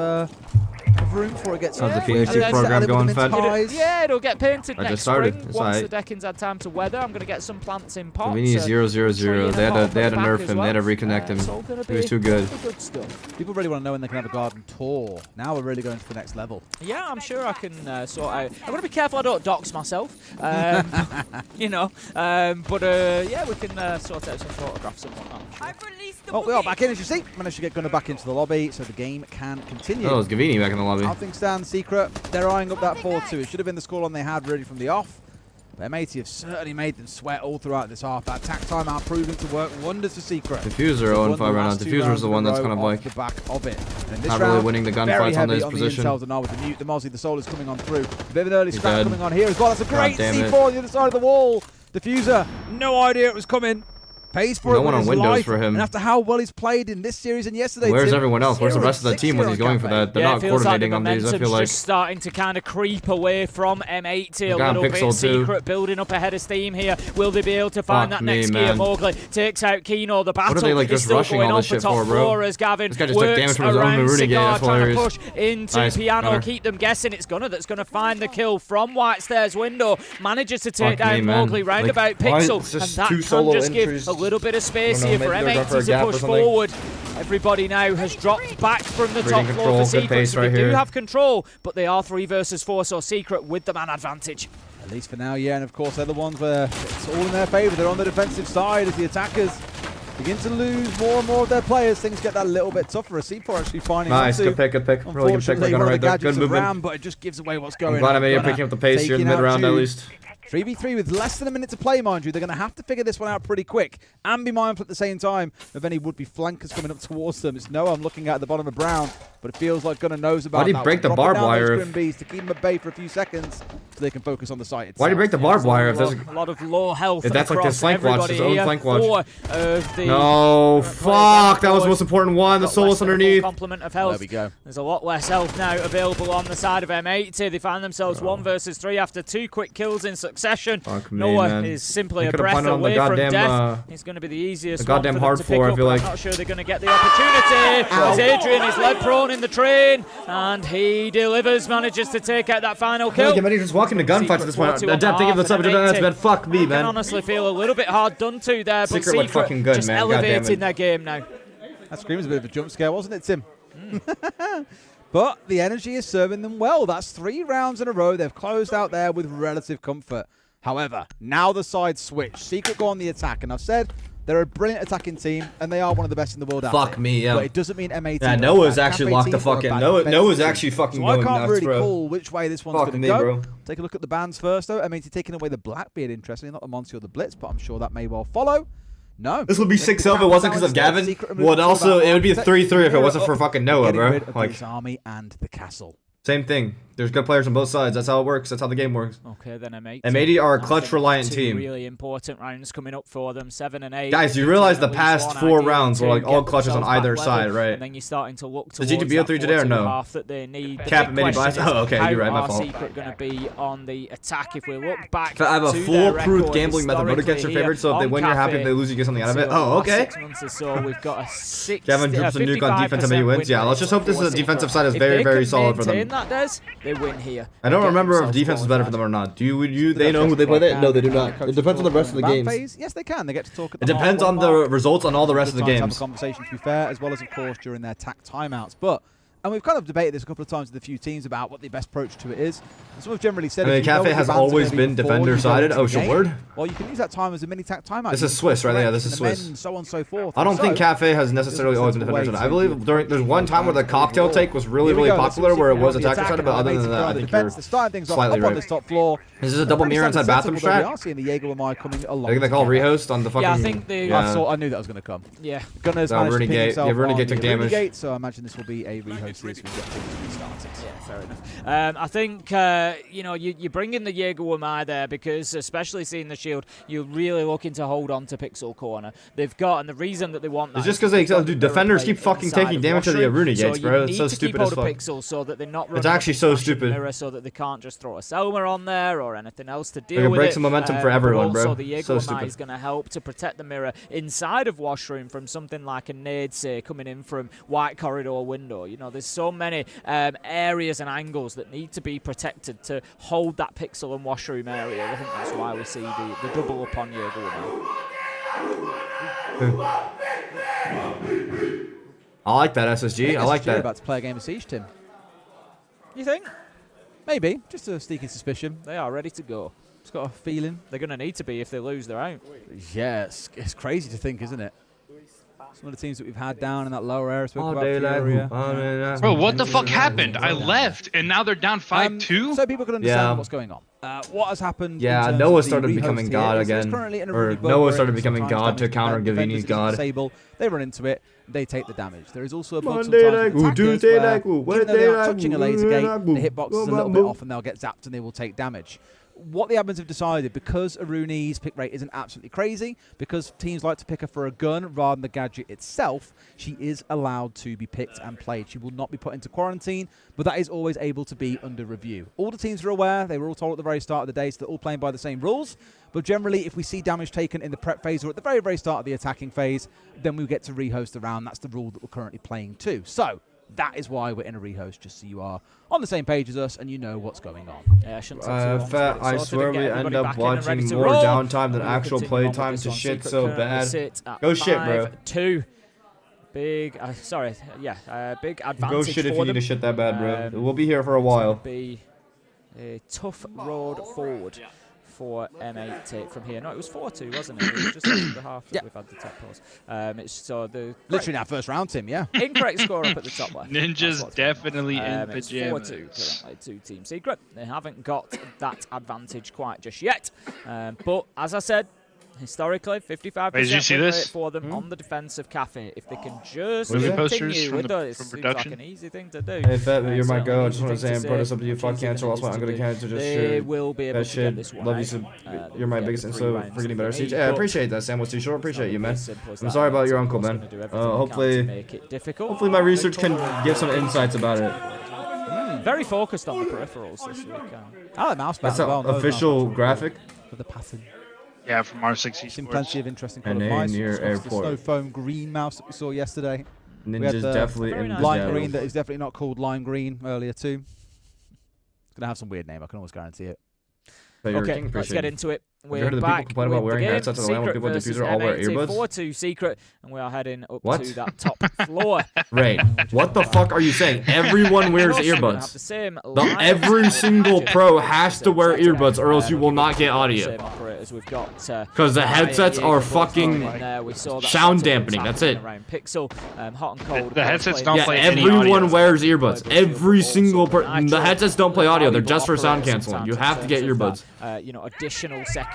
room before it gets. How's the PhD program going, Fett? Yeah, it'll get painted next spring once the decking's had time to weather. I'm going to get some plants in pots. We need 0-0-0. They had to nerf him. They had to reconnect him. He was too good. People really want to know when they can have a garden tour. Now we're really going to the next level. Yeah, I'm sure I can sort out. I'm going to be careful I don't dox myself. You know. But yeah, we can sort out some photographs and whatnot. Well, we are back in, as you see. Managed to get Gunner back into the lobby, so the game can continue. Oh, it's Gavini back in the lobby. How things stand, Secret. They're eyeing up that 4-2. It should have been the scoreline they had ready from the off. But M80 have certainly made them sweat all throughout this half. That attack timeout proving to work wonders for Secret. Diffuser 0-5 right now. Diffuser is the one that's kind of like the back of it. Not really winning the gunfights on this position. The intel with the mute, the Mozzie, the Soul is coming on through. A bit of an early scrap coming on here as well. That's a great C4 on the other side of the wall. Diffuser, no idea it was coming. Pays for no one on Windows for him. And after how well he's played in this series and yesterday, where's everyone else? Where's the rest of the team when he's going for that? They're not coordinating on these. I feel like just starting to kind of creep away from M80 a little bit. Secret building up ahead of steam here. Will they be able to find that next gear? Mowgli takes out Kino. The battle what are they like is just still rushing going all on this for shit top for, bro? floor as Gavin this guy just took damage from his own Maroon again. Trying to push into Piano. Keep them guessing. It's Gunner that's going to find the kill from White Stairs window. Manages to take down Mowgli round about Pixel, and that can just give a little bit of space here for M80 to push forward. Everybody now has dropped back from the top floor for Secret, so they do have control, but they are 3 versus 4, so Secret with the man advantage. At least for now, yeah. And of course, they're the ones where it's all in their favor. They're on the defensive side as the attackers begin to lose more and more of their players. Things get that a little bit tougher. A C4 actually finding nice, good pick, good pick. Really good pick. Right there. Good movement. Ram, but it just gives away what's going on. I'm glad I'm picking up the pace here in the mid-round at least. 3v3 with less than a minute to play, mind you. They're going to have to figure this one out pretty quick and be mindful at the same time of any would-be flankers coming up towards them. It's Noah I'm looking at the bottom of Brown, but it feels like Gunnar knows about that. Why did he break the barbed wire? To keep them at bay for a few seconds so they can focus on the site itself. Why did he break the barbed wire? If there's a lot of low health. If that's like his flank watch, his own flank watch. The no, fuck! That was the most important one. The Solus underneath. Complement of health. There we go. There's a lot less health now available on the side of M80. They find themselves 1 versus 3 after 2 quick kills in succession. Noah is simply a breath away from death. He's going to be the easiest one for them to pick up, I'm not sure they're going to get the opportunity. As Adrian is led prone in the train, and he delivers, manages to take out that final kill. Yeah, just walking the gunfights at this point. Adept, thinking of the sub, bad. Fuck me, man. I can honestly feel a little bit hard done to there, but Secret fucking good, just man. elevating their game now. That screams a bit of a jump scare, wasn't it, Tim? But the energy is serving them well. That's 3 rounds in a row. They've closed out there with relative comfort. However, now the sides switch. Secret go on the attack, and I've said they're a brilliant attacking team, and they are one of the best in the world. Fuck me, yeah. But it doesn't mean M80. Yeah, Noah's actually locked the fuck in. Noah's actually fucking going nuts, bro. I can't really call which way this one's going to go. Bro. Take a look at the bans first, though. M80 taking away the Blackbeard, interestingly, not the Monty or the Blitz, but I'm sure that may well follow. No. This would be 6-0 if it wasn't because of Gavin. Well, also, it would be 3-3 if it wasn't for fucking Noah, bro. Like his army and the castle. Same thing. There's good players on both sides. That's how it works. That's how the game works. Okay, then M80. M80 are a clutch-reliant team. Really important rounds coming up for them. 7 and 8. Guys, you realize the past 4 rounds were like all clutches on either side, right? And then you're starting to look towards Did GTB 3 today or no? Half that they need. Cap M80 buys. Oh, okay. You're right. My fault. Secret going to be on the attack if we look back. I have a foolproof gambling method. Vote against your favorite, so if they win, you're happy. If they lose, you get something out of it. Oh, okay. 6 months or so, we've got a 6. Gavin droops a nuke on defense and many wins. Yeah, let's just hope this is a defensive side is very, very solid for them. They win here. I don't remember if defense is better for them or not. Do they know who they play there? No, they do not. It depends on the rest of the games. Yes, they can. They get to talk at the It depends on the results on all the rest of the games. Have a conversation, to be fair, as well as, of course, during their TAC timeouts. But, and we've kind of debated this a couple of times with a few teams about what the best approach to it is. And some have generally said... I mean, Cafe has always been defender-sided. Oh, your word? Well, you can use that time as a mini TAC timeout. This is Swiss, right? Yeah, this is Swiss. So on and so forth. I don't think Cafe has necessarily always been defender-sided. I believe there's one time where the cocktail take was really, really popular where it was attacker-sided, but other than that, I think you're slightly right. Is this a double mirror inside bathroom strat? I think they call rehost on the fucking... Yeah, I think they... I knew that was going to come. Yeah. Gunner's managed to pin himself on Renegade took damage. So I imagine this will be a rehost here, so we get things restarted. Yeah, fair enough. I think, you know, you bring in the Jägerwurmei there because, especially seeing the shield, you're really looking to hold on to Pixel Corner. They've got, and the reason that they want that... It's just because they defenders keep fucking taking damage to the Runegates, bro. It's so stupid as fuck. Pixel so that they're not it's actually so stupid. Mirror so that they can't just throw a Selma on there or anything else to deal with. They can break some momentum for everyone, bro. So the Jägerwurmei is going to help to protect the mirror inside of Washroom from something like a nade, say, coming in from White Corridor window. You know, there's so many areas and angles that need to be protected to hold that Pixel and Washroom area. I think that's why we see the double up on Jägerwurmei. I like that SSG. I like that. About to play a game of Siege, Tim. You think? Maybe. Just a sneaking suspicion. They are ready to go. Just got a feeling. They're going to need to be if they lose, they're out. Yeah, it's crazy to think, isn't it? Some of the teams that we've had down in that lower area. Bro, what the fuck happened? I left, and now they're down 5-2? So people can understand what's going on. What has happened? Yeah, Noah started becoming God again. Or Noah started becoming God to counter Gavini's God. They run into it, they take the damage. There is also a bug sometimes with attackers where, even though they are touching a laser gate, the hitbox is a little bit off and they'll get zapped and they will take damage. What the admins have decided, because Aruni's pick rate isn't absolutely crazy, because teams like to pick her for a gun rather than the gadget itself, she is allowed to be picked and played. She will not be put into quarantine, but that is always able to be under review. All the teams are aware. They were all told at the very start of the day, so they're all playing by the same rules. But generally, if we see damage taken in the prep phase or at the very, very start of the attacking phase, then we get to rehost the round. That's the rule that we're currently playing too. So that is why we're in a rehost, just so you are on the same page as us and you know what's going on. Yeah, Fett, I swear we end up watching more downtime than actual play time to shit so bad. Go shit, bro. 5-2. Big, big advantage. Go shit if you need to shit that bad, bro. We'll be here for a while. a tough road forward for M80 from here. No, it was 4-2, wasn't it? It was just after the half that we've had the top post. Literally in our first round, Tim, yeah. Incorrect score up at the top left. Ninja's definitely in It's pajamas. 4-2 currently to Team Secret. They haven't got that advantage quite just yet. But as I said, historically, 55% win rate for them on the defensive cafe. If they can just continue with those, it seems like an easy thing to do. Hey, Fett, you're my girl. I just want to say, I brought this up to you. Fuck cancer. Lost my uncle to cancer. Just they will be able to get this one. Love you. You're my biggest info for getting better. Yeah, I appreciate that. Sam was too short. Appreciate you, man. I'm sorry about your uncle, man. Hopefully my research can give some insights about it. Very focused on the peripherals this week. I like mouse That's an official graphic for the pattern. Yeah, from R6 Seen plenty of interesting colored mice. Near the snow foam green mouse that we saw yesterday. Ninja's definitely in the lime green that is definitely not called lime green earlier too. It's gonna have some weird name. I can almost guarantee it. Okay, let's get into it. We're back. People complain about wearing headsets on the line when people with diffuser all wear earbuds. 4-2 Secret, and we are heading up to that top floor. Right. What the fuck are you saying? Everyone wears earbuds. Every single pro has to wear earbuds, or else you will not get audio. Because the headsets are fucking sound dampening. That's it. The headsets don't play any audio. Everyone wears earbuds. Every single person. The headsets don't play audio. They're just for sound canceling. You have to get earbuds. You know, additional secondary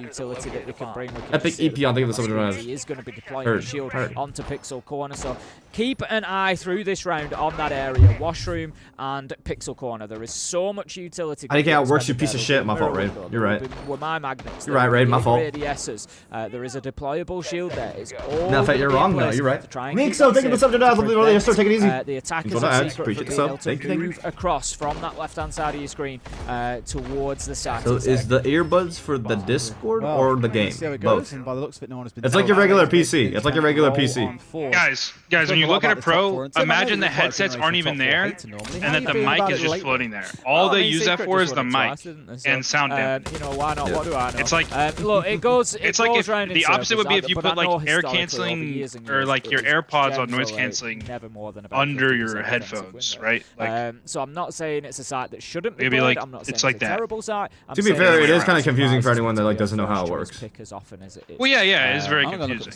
utility that we can bring. Epic EP, I think that's what he is going to be deploying the shield onto Pixel Corner. So keep an eye through this round on that area, Washroom and Pixel Corner. There is so much utility. I think it outworks you, piece of shit. My fault, Raid. You're right. With my magnets. You're right, Raid. My fault. There is a deployable shield there. It's all no, Fett, you're wrong. No, you're right. Nick, so thank you for the subject. Take it easy. The attackers are secret for being able to move across from that left-hand side of your screen towards the side. So is the earbuds for the Discord or the game? Both. By the looks of it, no one has been it's like your regular PC. It's like your regular PC. Guys, when you look at a pro, imagine the headsets aren't even there, and that the mic is just floating there. All they use that for is the mic and sound dampening. You know, why not? What do I know? It's like look, it goes. It's like if the opposite would be if you put like air canceling or like your AirPods on noise canceling under your headphones, right? Like, so I'm not saying it's a site that shouldn't be. Maybe like I'm not saying it's like it's a terrible site. To be fair, it is kind of confusing for anyone that like doesn't know how it works. As often as it is. Well, yeah, it's very confusing.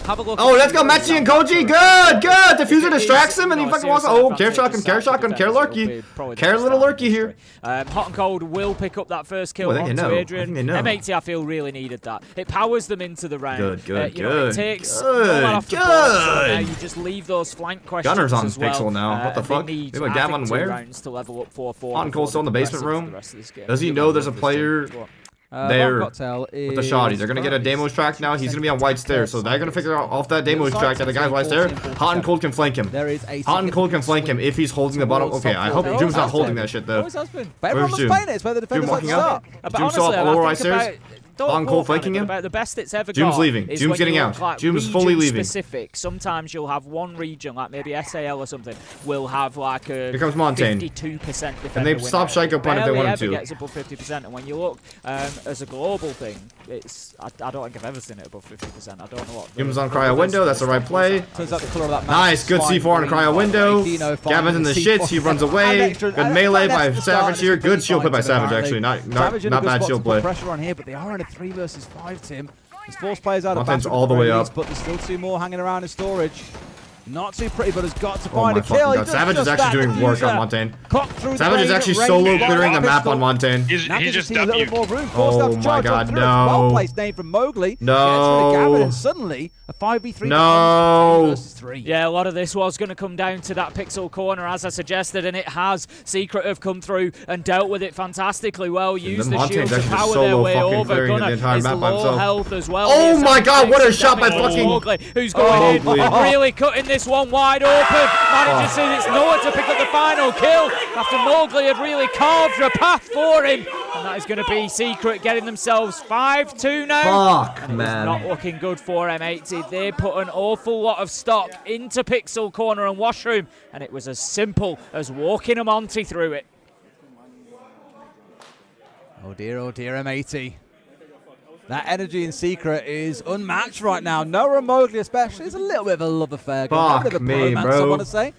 Have a look. Oh, let's go, Machi and Koji. Good. Diffuser distracts him, and he fucking walks. Oh, care shotgun, care lurky, care little lurky here. Hot and Cold will pick up that first kill onto Adrian. M80, I feel, really needed that. It powers them into the round. Good. It takes off the board, so you just leave those flank questions. Gunner's on as well. Pixel now. What the fuck? They got Gam on where? Hot and Cold still in the basement room. Does he know there's a player there with the shotties? They're gonna get a Demo's track now. He's gonna be on white stairs, so they're gonna figure out off that Demo's track that the guy's white stair. Hot and Cold can flank him. Hot and Cold can flank him if he's holding the bottom. Okay, I hope Doom's not holding that shit though. Where's Doom? Doom walking up. Doom saw up lower white stairs. On Cole flanking him. The best it's ever Doom's leaving. Doom's getting out. Like Doom's fully leaving. Specific. Sometimes you'll have one region, like maybe SAL or something, will have like a here comes Montaigne. 52% defender. And they've stopped Shaco Point if they wanted to. It gets above 50%, and when you look as a global thing, it's I don't think I've ever seen it above 50%. I don't know what. Doom's on cryo window. That's the right play. Nice, good C4 on cryo window. Gavin's in the shits. He runs away. Good melee by Savage here. Good shield play by Savage actually. Not bad shield play. Pressure on here, but they are in a 3 versus 5. Tim. There's 4 players out of Montaign's all the way up, but there's still 2 more hanging around in storage. Not too pretty, but has got to find a kill. Savage is actually doing work on Montaigne. Savage is actually solo clearing the map on Montaigne. He's just W'd. Oh my god, no. Well placed name from Mowgli. No. And suddenly a 5v3 versus 3. Yeah, a lot of this was going to come down to that Pixel Corner, as I suggested, and it has. Secret have come through and dealt with it fantastically well. Use the shield to power their way over. Gunner is low health as well. Oh my god, what a shot by fucking Mowgli, who's going in, really cutting this one wide open. Manages it's nowhere to pick up the final kill after Mowgli had really carved a path for him. And that is going to be Secret getting themselves 5-2 now. Fuck, and man. It's not looking good for M80. They put an awful lot of stock into Pixel Corner and Washroom, and it was as simple as walking a Monty through it. Oh dear, M80. That energy in Secret is unmatched right now. Noah and Mowgli especially is a little bit of a love affair. Fuck me, bro. I want to say.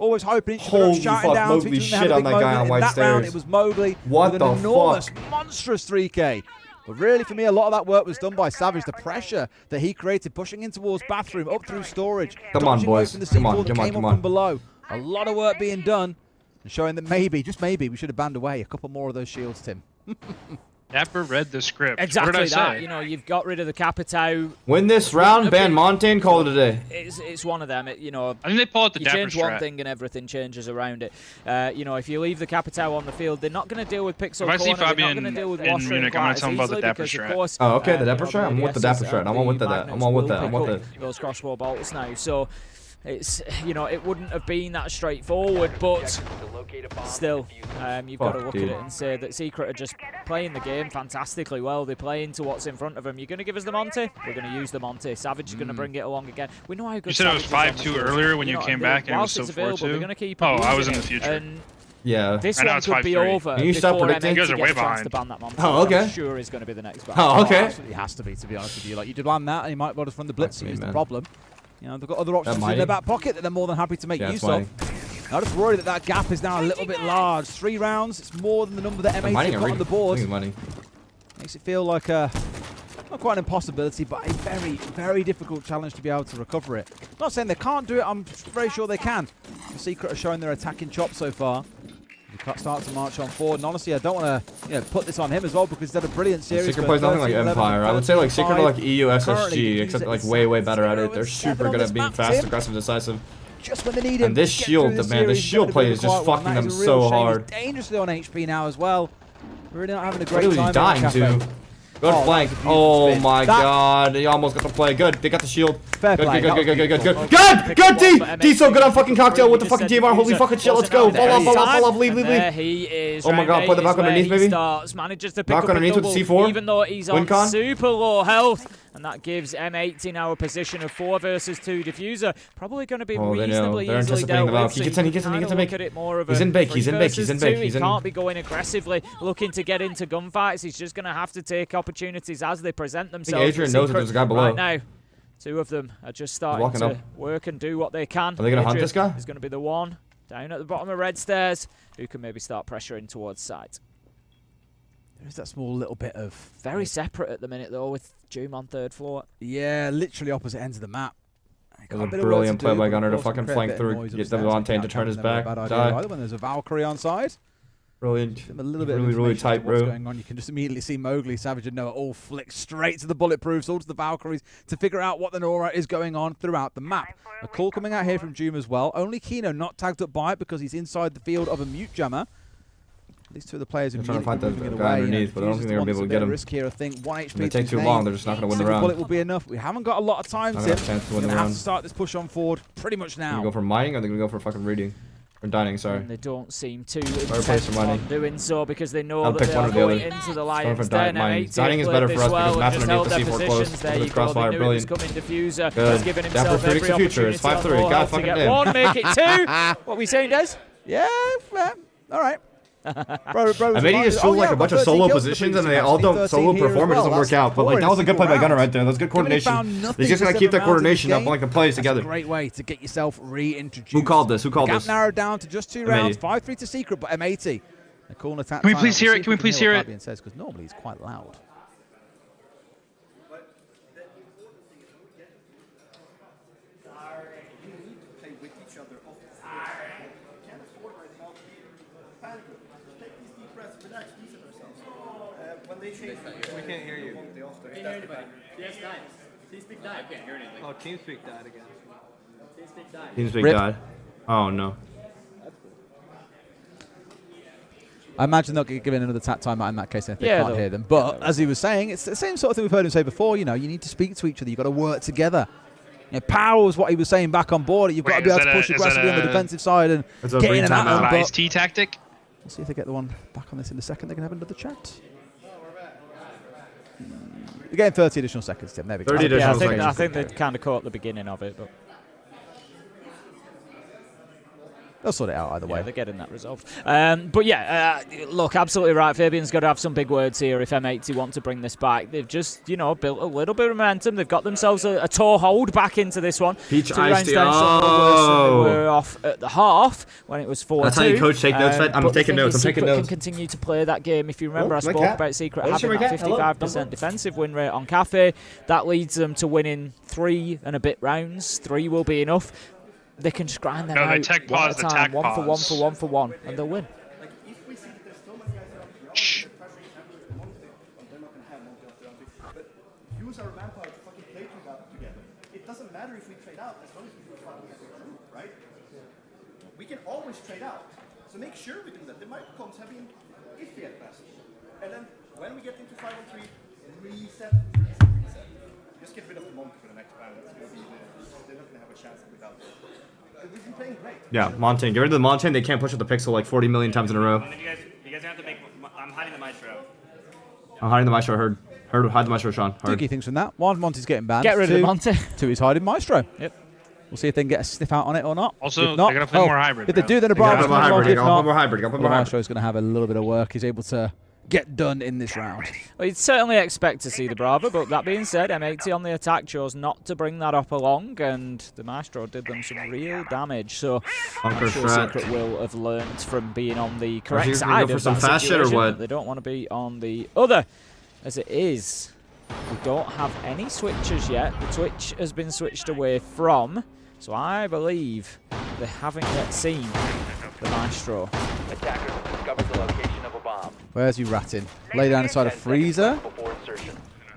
always hoping each other, shouting down. Mowgli shit on that guy on white stairs. Round, it was Mowgli with an enormous, monstrous 3K. But really, for me, a lot of that work was done by Savage. The pressure that he created, pushing in towards bathroom, up through storage. Come on, boys. Come on. From below. A lot of work being done, and showing that maybe, just maybe, we should have banned away a couple more of those shields, Tim. Dapper read the script. Exactly that. You know, you've got rid of the Capitao. Win this round, ban Montaigne, call it a day. It's one of them. You know, I think they pull out the you Dapper change strat. one thing and everything changes around it. You know, if you leave the Capitao on the field, they're not going to deal with Pixel Corner. If I see Fabian in Munich, I'm going to tell him about the Dapper strat. Oh, okay, the Dapper strat? I'm with the Dapper strat. I'm on with that. I'm on with that. I'm with that. Those crossbow bolts now. So, it's, you know, it wouldn't have been that straightforward, but still, you've got to look at it and say that Secret are just playing the game fantastically well. They're playing to what's in front of them. You're going to give us the Monty? We're going to use the Monty. Savage is going to bring it along again. We know how good. You said it was 5-2 earlier when you came back, and it was still 4-2. Oh, I was in the future. Yeah. This one could be over. Can you stop predicting? You guys are way behind. Oh, okay. I'm sure is going to be the next battle. Oh, okay. Absolutely has to be honest with you. Like, you did land that, and you might well just run the blitzing is the problem. You know, they've got other options in their back pocket that they're more than happy to make use of. I'm just worried that that gap is now a little bit large. 3 rounds, it's more than the number that M80 got on the board. Makes it feel like not quite an impossibility, but a very, very difficult challenge to be able to recover it. Not saying they can't do it, I'm very sure they can. The Secret are showing their attacking chops so far. They can't start to march on forward, and honestly, I don't want to put this on him as well, because he's had a brilliant series. Secret plays nothing like Empire. I would say like Secret are like EU SSG, except like way better at it. They're super good at being fast, aggressive, decisive. Just when they need him. And this shield, man, this shield play is just fucking them so hard. He's dangerously on HP now as well. We're really not having a great time. What are you dying to? Good flank. Oh my god. He almost got the play. Good. They got the shield. Fair play. Good, D! D's so good on fucking Cocktail with the fucking DMR. Holy fucking shit. Let's go. Fall off. Leave. He is. Oh my god. Play the back underneath, maybe. Manages to pick back up underneath with the C4. Even though he's on super low health. And that gives M80 now a position of 4 versus 2 diffuser. Probably going to be reasonably easily dealt with. He gets in bake. He's in bake. He can't be going aggressively, looking to get into gunfights. He's just going to have to take opportunities as they present themselves. I think Adrian knows that there's a guy below. Right now, 2 of them are just starting to work and do what they can. Are they going to hunt this guy? He's going to be the one down at the bottom of red stairs who can maybe start pressuring towards site. There's that small little bit of... Very separate at the minute, though, with Doom on 3rd floor. Yeah, literally opposite ends of the map. It was a brilliant play by Gunner to fucking flank through, get Montaigne to turn his back, die. When there's a Valkyrie on side. Brilliant. A little bit really tight, bro. What's going on. You can just immediately see Mowgli, Savage, and Noah all flick straight to the bulletproofs, all to the Valkyries, to figure out what the Nora is going on throughout the map. A call coming out here from Doom as well. Only Kino not tagged up by it because he's inside the field of a mute jammer. These 2 of the players are trying to fight the guy underneath, but I don't think they're going to be able to get him. Risk here, I think. 1 HP. If they take too long, they're just not going to win the round. Bullet will be enough. We haven't got a lot of time, Tim. We're going to have to start this push on forward pretty much now. Are they going to go for mining, or are they going to go for fucking reading? Or dining, sorry. And they don't seem to intent on doing so, because they know that they are going into the Lions Den. Dining is better for us because Matt's underneath the C4 close. With crossfire, brilliant. Good. Dapper predicts the future. It's 5-3. God fucking damn. 1, make it 2. What are we saying, Des? Yeah, all right. I made he just filled like a bunch of solo positions, and they all don't solo perform. It doesn't work out. But like that was a good play by Gunner right there. That's good coordination. They just gotta keep their coordination up, like the plays together. Great way to get yourself reintroduced. Who called this? Gap narrowed down to just 2 rounds. 5-3 to Secret, but M80. A cool attack. Can we please hear it? Can we please hear it? Fabian says, because normally he's quite loud. We can't hear you. Can you hear anybody? Yes, died. TeamSpeak died. I can't hear anything. Oh, TeamSpeak died again. TeamSpeak died. TeamSpeak died. Oh no. I imagine they'll get given another tap timeout in that case if they can't hear them. But as he was saying, it's the same sort of thing we've heard him say before. You know, you need to speak to each other. You've got to work together. You know, power was what he was saying back on board. You've got to be able to push aggressively on the defensive side and get in and out. Nice T tactic. We'll see if they get the one back on this in a second. They can have another chat. You're getting 30 additional seconds, Tim. There we go. 30 additional seconds. I think they kind of caught the beginning of it, but They'll sort it out either way. They're getting that resolved. But yeah, look, absolutely right. Fabian's got to have some big words here if M80 want to bring this back. They've just, you know, built a little bit of momentum. They've got themselves a toe hold back into this one. Peach Two rounds down, they were off at the half when it was 4-2. That's how you coach take notes, Fett. I'm taking notes. I'm taking notes. Can continue to play that game. If you remember, I spoke about Secret having that 55% defensive win rate on Cafe. That leads them to winning 3 and a bit rounds. 3 will be enough. They can just grind them out they tech pause, one at a time, 1 for 1 for 1 for 1, and they'll win. Shh. Use our manpower to fucking play together. It doesn't matter if we trade out as long as we do fighting as a group, right? We can always trade out. So make sure we do that. The microcoms have been iffy at best. And then when we get into 5-on-3, reset. Just get rid of the monkey for the next round. They're not going to have a chance without it. We've been playing great. Yeah, Montaigne. Get rid of the Montaigne. They can't push up the pixel like 40 million times in a row. You guys have to make. I'm hiding the Maestro. I'm hiding the Maestro. Heard. Hide the Maestro, Sean. Two key things from that. One, Monty's getting banned. Get rid of Monty. 2 is hiding Maestro. Yep. We'll see if they can get a sniff out on it or not. Also, if not, they're going to play more hybrid. If they do, then a Bravo's more hybrid. Maestro's going to have a little bit of work. He's able to get done in this round. Well, you'd certainly expect to see the Bravo, but that being said, M80 on the attack chose not to bring that up along, and the Maestro did them some real damage. So I'm sure Secret will have learned from being on the correct side of that situation. Or what? They don't want to be on the other, as it is. We don't have any switches yet. The Twitch has been switched away from, so I believe they haven't yet seen the Maestro. Attackers discovered the location of a bomb. Where's you ratting? Lay down inside a freezer.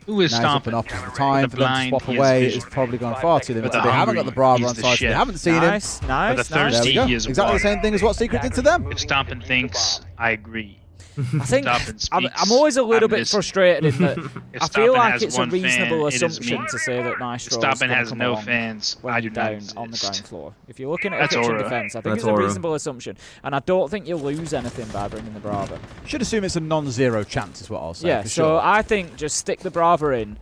Who is stomping? Off the time for them to swap away is probably gone far too limited. They haven't got the Bravo on side, so they haven't seen him. Nice. There we go. Exactly the same thing as what Secret did to them. If Stompin thinks, I agree. I think I'm always a little bit frustrated in that I feel like it's a reasonable assumption to say that Maestro Stompin has no fans. I do down on the ground floor. If you're looking at a kitchen defense, I think it's a reasonable assumption, and I don't think you'll lose anything by bringing the Bravo. Should assume it's a non-zero chance, is what I'll say. Yeah, so I think just stick the Bravo in.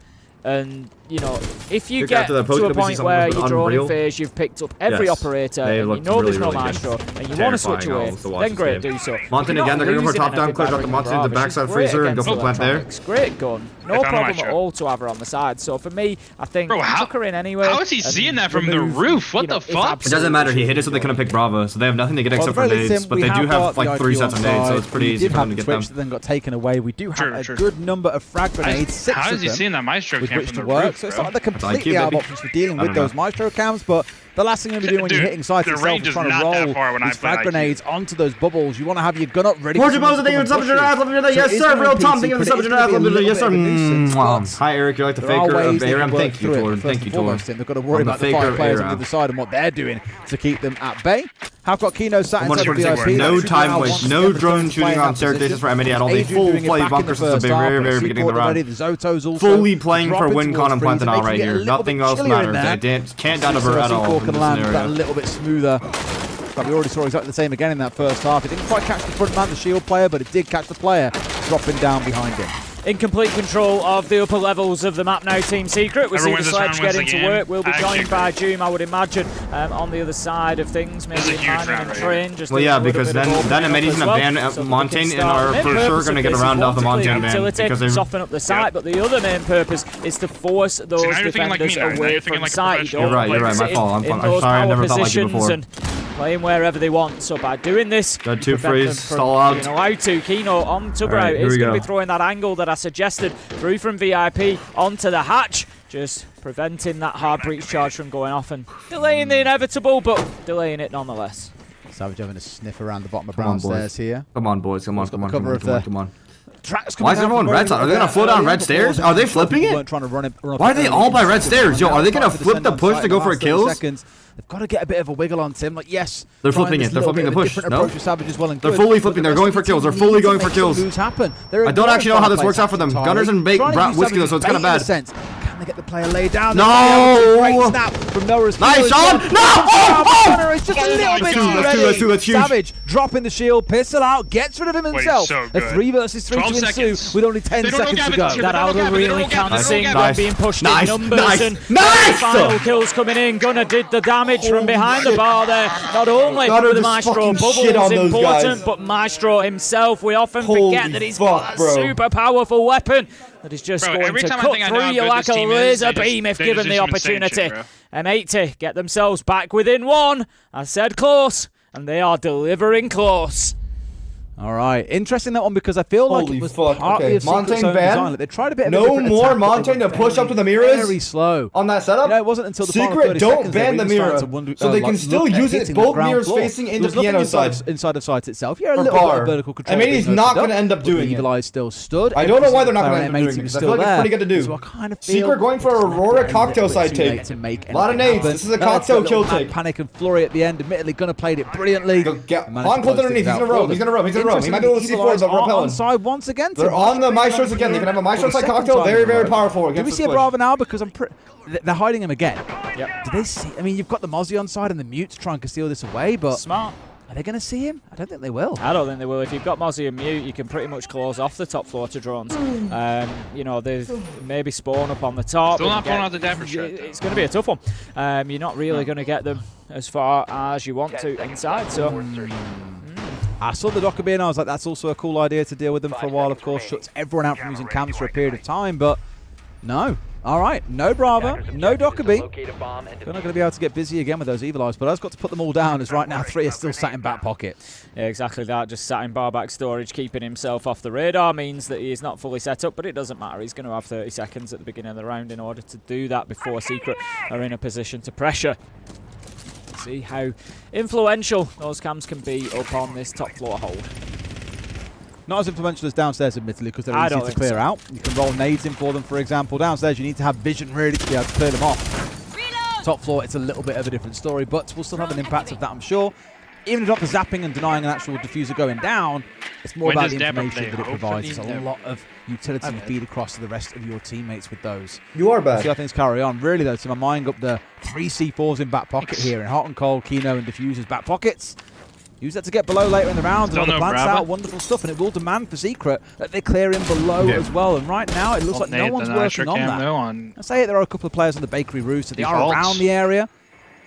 And, you know, if you get to a point where you're drawing phase, you've picked up every operator, and you know there's no Maestro, and you want to switch away, then great, do so. Mountain again, they're going to go for top-down, clear out the Mountain in the backside freezer and go for the plant there. Great gun. No problem at all to have her on the side. So for me, I think chuck her in anyway. How is he seeing that from the roof? What the fuck? It doesn't matter. He hit it so they couldn't pick Bravo, so they have nothing to get except for nades, but they do have like 3 sets of nades, so it's pretty easy for them to get them. Then got taken away. We do have a good number of frag grenades, 6 of them. How is he seeing that Maestro cam from the roof? It's not like they're completely out of options for dealing with those Maestro cams, but the last thing you're going to do when you're hitting sites itself is trying to roll these frag grenades onto those bubbles. You want to have your gun up ready for yes, sir. Real Tom, thank you for the yes, sir. Hi, Eric. You're like the faker of ARAM. Thank you, Torn. Thank you, Torn. They've got to worry about the 5 players on the other side and what they're doing to keep them at bay. Have got Kino sat inside the VIP. No time waste, no drone shooting on staircases for M80 at all. They full play bunkers since the very, very beginning of the round. Fully playing for WinCon and Plantanal right here. Nothing else matters. They can't down divert at all in this scenario. A little bit smoother. But we already saw exactly the same again in that first half. It didn't quite catch the front man, the shield player, but it did catch the player dropping down behind him. In complete control of the upper levels of the map now, Team Secret. We see the sledge getting to work. We'll be joined by Doom, I would imagine, on the other side of things. Maybe mining and train. Well, yeah, because then M80's going to ban Montaigne and are for sure going to get around off the Montaigne ban. Because they soften up the site, but the other main purpose is to force those defenders away from site. You're right, my fault. I'm sorry, I never thought like you before. Playing wherever they want, so by doing this, got 2 freeze, stall out. Being allowed to. Kino on Tugrow is going to be throwing that angle that I suggested through from VIP onto the hatch, just preventing that hard breach charge from going off and delaying the inevitable, but delaying it nonetheless. Savage having a sniff around the bottom of brown stairs here. Come on, boys, come on. Why is everyone red side? Are they going to flow down red stairs? Are they flipping it? Why are they all by red stairs? Yo, are they going to flip the push to go for kills? They've got to get a bit of a wiggle on Tim. Like, yes, they're flipping it. They're flipping the push. No, they're fully flipping. They're going for kills. They're fully going for kills. I don't actually know how this works out for them. Gunners and whiskey, though, so it's kind of bad. Can they get the player laid down? No! Great snap from Noah's. Nice on! No! Oh! It's just a little bit too ready. That's huge. Savage dropping the shield, pistol out, gets rid of him himself. So a 3 versus 3 to ensue with only 10 seconds to go. That outer really can't sing. Nice. Being pushed in numbers. And Nice! Final kills coming in. Gunnar did the damage from behind the bar there. Not only were the Maestro bubbles important, but Maestro himself, we often forget that he's got a super powerful weapon that is just going to cut through you like a laser beam if given the opportunity. M80 get themselves back within 1. I said close, and they are delivering close. All right, interesting that one because I feel like it was partly of Secret's own design. Like they tried a bit of no more Montaigne to push up to the mirrors. Very slow on that setup. No, it wasn't until the Secret don't ban the mirror, so they can still use it. Both mirrors facing into piano side inside of site itself. Yeah, a little bit of vertical control. I mean, he's not going to end up doing it. Evil Eye still stood. I don't know why they're not going to end up doing it because I feel like it's pretty good to do. So I kind of feel Secret going for Aurora cocktail side take. A lot of nades. This is a cocktail kill take. Panic and flurry at the end. Admittedly, Gunnar played it brilliantly. Han close underneath. He's going to roam. He's going to roam. He's going to roam. He might be able to see on side once again. They're on the Maestros again. They can have a Maestro side cocktail. Very, very powerful. Do we see a Bravo now? Because they're hiding him again. Yep. Do they see? I mean, you've got the Mozzie on side and the Mute to try and conceal this away, but smart. Are they going to see him? I don't think they will. I don't think they will. If you've got Mozzie and Mute, you can pretty much close off the top floor to drones. You know, there's maybe spawn up on the top. Still not pulling out the Dapper shot. It's going to be a tough one. You're not really going to get them as far as you want to inside. So. I saw the Docker and I was like, that's also a cool idea to deal with them for a while. Of course, shuts everyone out from using cams for a period of time, but no. All right, no Bravo, no Dockerby. They're not going to be able to get busy again with those Evil Eyes, but I've got to put them all down as right now 3 are still sat in back pocket. Yeah, exactly that. Just sat in bar back storage, keeping himself off the radar means that he is not fully set up, but it doesn't matter. He's going to have 30 seconds at the beginning of the round in order to do that before Secret are in a position to pressure. See how influential those cams can be up on this top floor hold. Not as influential as downstairs, admittedly, because they're easy to clear out. You can roll nades in for them, for example. Downstairs, you need to have vision really to be able to clear them off. Top floor, it's a little bit of a different story, but we'll still have an impact of that, I'm sure. Even if not the zapping and denying an actual diffuser going down, it's more about the information that it provides. It's a lot of utility you feed across to the rest of your teammates with those. You are bad. See how things carry on. Really, though, to my mind, up the 3 C4s in back pocket here, in hot and cold, Kino and diffusers back pockets. Use that to get below later in the round. And the plants out, wonderful stuff, and it will demand for Secret that they clear in below as well. And right now, it looks like no one's working on that. I say it, there are a couple of players on the bakery roof, so they are around the area.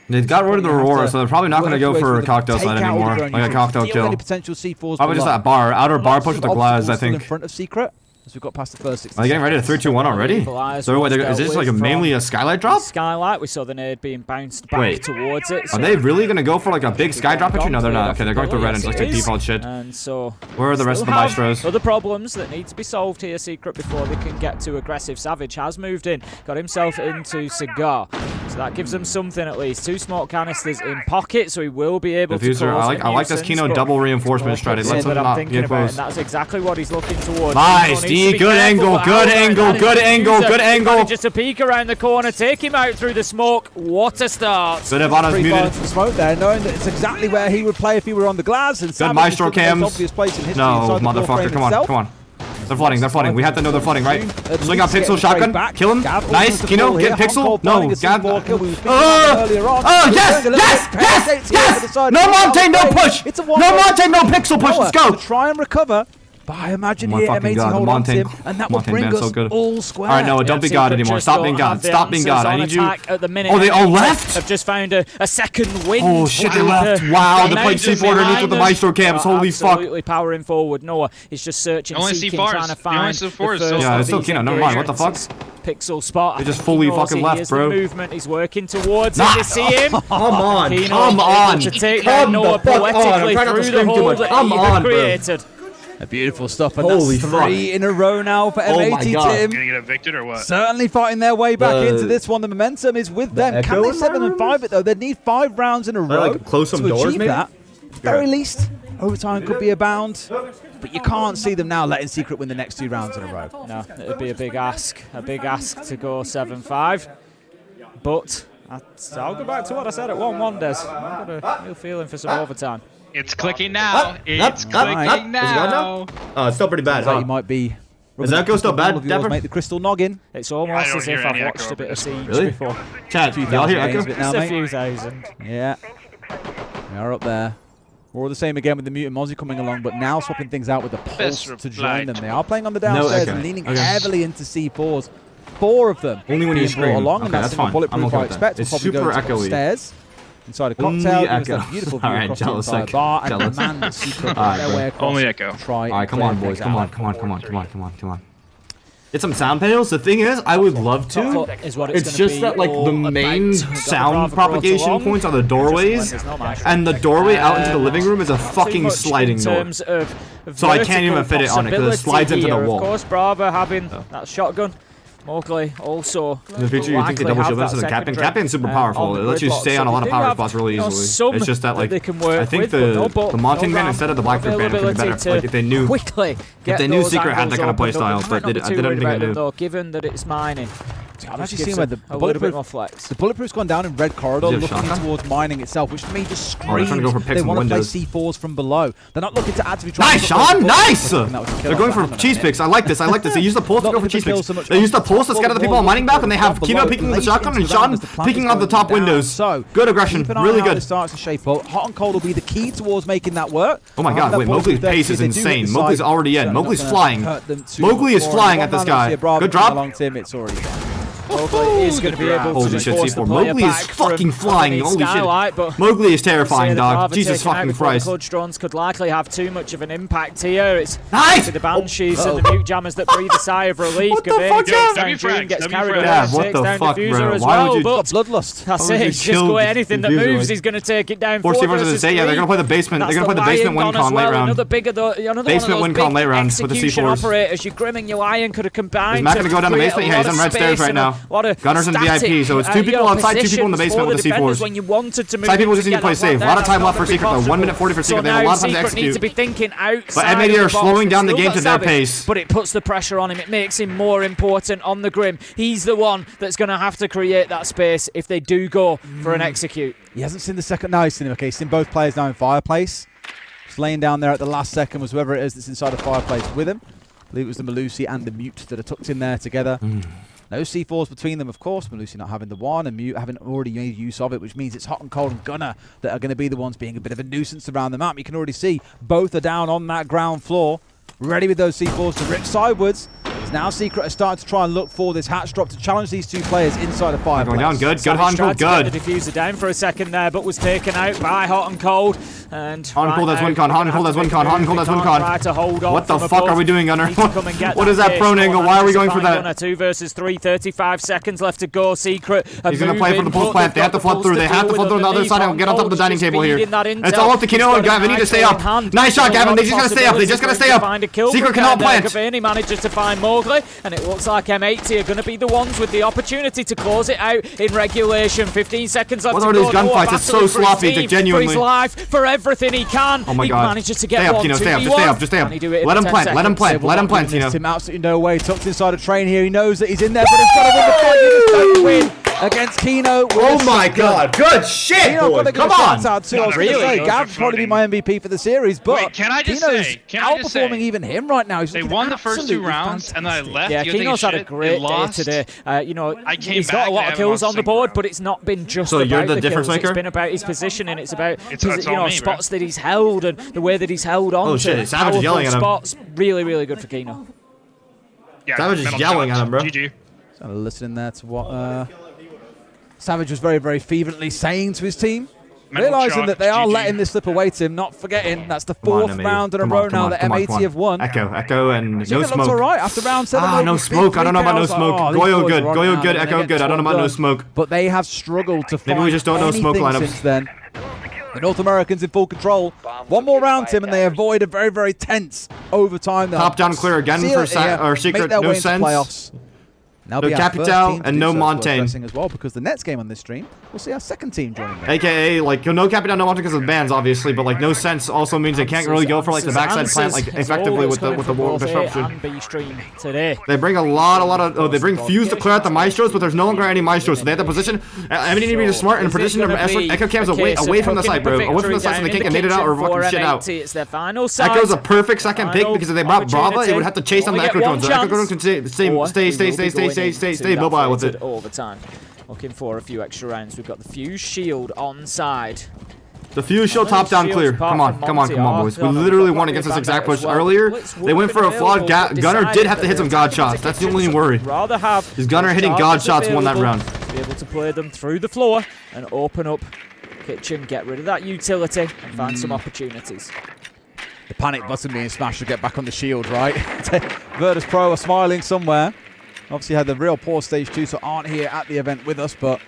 They got rid of the Aurora, so they're probably not going to go for a cocktail side anymore, like a cocktail kill. Probably just that bar, outer bar push with the glass, I think. In front of Secret, as we've got past the first 6 Are they getting ready to 3-2-1 already? So wait, is this like mainly a skylight drop? Skylight, we saw the nade being bounced back towards it. Are they really going to go for like a big sky drop at you? No, they're not. Okay, they're going for red and just like default shit. And so where are the rest of the Maestros? Other problems that need to be solved here, Secret, before they can get to aggressive. Savage has moved in, got himself into Cigar. So that gives them something at least. 2 smoke canisters in pocket, so he will be able to cause I like this Kino double reinforcement strategy. Let's not get close. And that's exactly what he's looking towards. Nice, D, good angle. Good angle, good angle, good angle. Just a peek around the corner, take him out through the smoke. What a start. Good Ivana's muted. Smoke there, knowing that it's exactly where he would play if he were on the glass. And good Maestro cams. No, motherfucker, come on, come on. They're flooding, they're flooding. We have to know they're flooding, right? Swing out Pixel, shotgun, kill him. Nice, Kino, get Pixel. No, Gab. Oh, yes, yes, yes, yes. No Montaigne, no push. No Montaigne, no Pixel push. Let's go. Try and recover. But I imagine here M80 hold on to him, and that will bring us all square. All right, no, don't be God anymore. Stop being God. Stop being God. I need you. Oh, they all left? I've just found a second win. Oh, shit, they left. Wow, they played C4 underneath with the Maestro cams. Holy fuck. Absolutely powering forward. Noah is just searching, seeking, trying to find the first. Yeah, it's still Kino. Never mind. What the fuck? Pixel spot. They just fully fucking left, bro. Movement. He's working towards it. You see him? Come on. Come on. To take that Noah poetically through the hole that he created. Beautiful stuff, and that's 3 in a row now for M80 Team. Gonna get evicted or what? Certainly fighting their way back into this one. The momentum is with them. Can they 7-5 it though? They need 5 rounds in a row close some doors, achieve that. Very least, overtime could be abound, but you can't see them now letting Secret win the next 2 rounds in a row. No, it'd be a big ask to go 7-5. But I'll go back to what I said at 1-1, Des. I've got a real feeling for some overtime. It's clicking now. It's clicking now. Oh, it's still pretty bad. Huh? You might be Is that Echo still bad, Dapper? Make the crystal noggin. It's almost as if I've watched a bit of Siege before. Chat, y'all hear Echo? Just a few thousand. Yeah. We are up there. We're the same again with the Mutant Mozzie coming along, but now swapping things out with the Pulse to join them. They are playing on the downstairs and leaning heavily into C4s. 4 of them. Only when you scream. Along, okay, and that's fine. Bulletproof, I expect. It's Probably super go echoey. Upstairs. Inside a cocktail, gives that beautiful view across the entire bar, and command the secret their way across. Only Echo. Alright, come on, boys. Come on. Get some sound panels. The thing is, I would love to. It's just that like the main sound propagation points are the doorways, and the doorway out into the living room is a fucking sliding door. So I can't even fit it on it because it slides into the wall. Of course, Bravo having that shotgun. Mowgli also. In the future, you think they double shield this as a Captain? Captain's super powerful. It lets you stay on a lot of power spots really easily. It's just that, like, I think the Mountain Man instead of the Blackbird Banner could be better. Like, if they knew Secret had that kind of playstyle, but I didn't think they knew. Given that it's mining. I've actually seen where the Bulletproof's gone down in red corridor, looking towards mining itself, which to me just screams they want to play C4s from below. They're not looking to actively try. Nice, Sean! Nice! They're going for cheese picks. I like this. They use the pulse to go for cheese picks. They use the pulse to scatter the people on mining back, and they have Kino peeking with the shotgun and Sean peeking out the top windows. So good aggression, really good. It starts to shape up. Hot and cold will be the key towards making that work. Oh my God! Wait, Mowgli's pace is insane. Mowgli's already in. Mowgli's flying. Mowgli is flying at this guy. Good drop. It's already done. Mowgli is going to be able to force the player Mowgli is fucking flying. Holy shit. Mowgli is terrifying, dog. Jesus fucking Christ. Clutch drones could likely have too much of an impact here. It's nice! the Banshees and the Mute Jammers that breathe a sigh of relief. What the fuck, gets carried away. Yeah, what the fuck, bro? Why would you... Bloodlust. That's it. Just go anything that moves, he's going to take it down. 4 C4s say, yeah, they're going to play the basement. They're going to play the basement win con late round. Basement win con late round with the C4s. Operators, your Grim and your Lion could have combined. Is Matt going to go down the basement? Yeah, he's on red stairs right now. Gunners and VIP, so it's 2 people outside, 2 people in the basement with the C4s. When you wanted to move, Side people just need to play safe. A lot of time left for Secret though. 1 minute 40 for Secret. They have a lot of time to execute. To be thinking but M80 are slowing down the game to their pace. But it puts the pressure on him. It makes him more important on the Grim. He's the one that's going to have to create that space if they do go for an execute. He hasn't seen the second. No, he's seen him. Okay, he's seen both players now in Fireplace. Just laying down there at the last second was whoever it is that's inside the Fireplace with him. I believe it was the Malusi and the Mute that are tucked in there together. No C4s between them, of course. Malusi not having the one and Mute having already made use of it, which means it's Hot and Cold and Gunner that are going to be the ones being a bit of a nuisance around the map. You can already see both are down on that ground floor, ready with those C4s to rip sidewards. Now Secret are starting to try and look for this hatch drop to challenge these 2 players inside the Fireplace. Going down, good, Hancold, good. The diffuser down for a second there, but was taken out by Hot and Cold. And Hot and Cold has win con, Hot and Cold has win con, Hot and Cold has win con. What the fuck are we doing, Gunner? What is that prone angle? Why are we going for that? 2 versus 3, 35 seconds left to go. Secret he's going to play for the pulse plant. They have to flood through. They have to flood through on the other side and get on top of the dining table here. It's all up to Kino and Gavin. They need to stay up. Nice shot, Gavin. They just got to stay up. They just got to stay up. Secret cannot plant. He manages to find Mowgli, and it looks like M80 are going to be the ones with the opportunity to close it out in regulation. 15 seconds left to go. What are these gunfights? It's so sloppy, genuinely. For his life, for everything he can. Oh my God. He manages to get stay up, Kino, stay up, just stay up. Let him plant, Kino. Tim absolutely no way. Tucked inside a train here. He knows that he's in there, but he's got to win the fight. You just don't win against Kino. Oh my God. Good shit, boys. Come on. Gav probably be my MVP for the series, but wait, can I just say, outperforming even him right now. They won the first 2 rounds, and then I left. Yeah, Kino's had a great day today. He's got a lot of kills on the board, but it's not been just about the kills. It's been about his positioning. It's about spots that he's held and the way that he's held on. Oh shit, Savage is yelling at him. Spots. Really, really good for Kino. Yeah, Savage is yelling at him, bro. GG. So listening there to what Savage was very, very fervently saying to his team. Realising that they are letting this slip away, Tim, not forgetting that's the 4th round in a row now that M80 have won. Echo, and no smoke. Looks all right after round 7. No smoke. I don't know about no smoke. Goyo good, Echo good. I don't know about no smoke. But they have struggled to find maybe we just don't know smoke lineups since then. The North Americans in full control. One more round, Tim, and they avoid a very, very tense overtime. Top down clear again for Secret. No sense. No Capital and no Montaigne. As well, because the next game on this stream, we'll see our second team joining them. AKA, like, no Capital, no Montaigne because of bans, obviously, but, like, no sense also means they can't really go for, like, the backside plant, like, effectively with the disruption. They bring a lot of, they bring Fuse to clear out the Maestros, but there's no longer any Maestros, so they have to position. I mean, need to be smart and position Echo Cam's away from the site, bro. Away from the site so they can't get naded out or fucking shit out. Echo's a perfect second pick because if they brought Brava, it would have to chase on the Echo drones. The Echo drones can stay mobile with it. All the time. Looking for a few extra rounds. We've got the Fuse shield on side. The Fuse shield top down clear. Come on, boys. We literally won against this exact push earlier. They went for a flawed Gunner did have to hit some God shots. That's the only worry. His Gunner hitting God shots won that round. Be able to play them through the floor and open up kitchen, get rid of that utility and find some opportunities. The panic button being smashed to get back on the shield, right? Virtus Pro are smiling somewhere. Obviously had the real poor stage 2, so aren't here at the event with us, but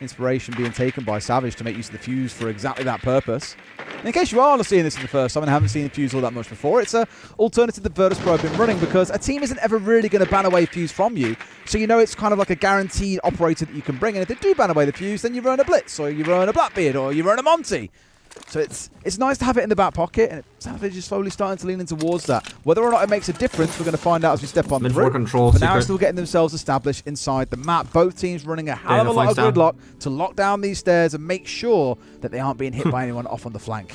inspiration being taken by Savage to make use of the Fuse for exactly that purpose. And in case you are seeing this in the first time and haven't seen the Fuse all that much before, it's an alternative that Virtus Pro have been running because a team isn't ever really going to ban away Fuse from you, so you know it's kind of like a guaranteed operator that you can bring, and if they do ban away the Fuse, then you run a Blitz, or you run a Blackbeard, or you run a Monty. So it's nice to have it in the back pocket, and Savage is slowly starting to lean in towards that. Whether or not it makes a difference, we're going to find out as we step on through. Control, but now they're still getting themselves established inside the map. Both teams running a hell of a lot of gridlock to lock down these stairs and make sure that they aren't being hit by anyone off on the flank.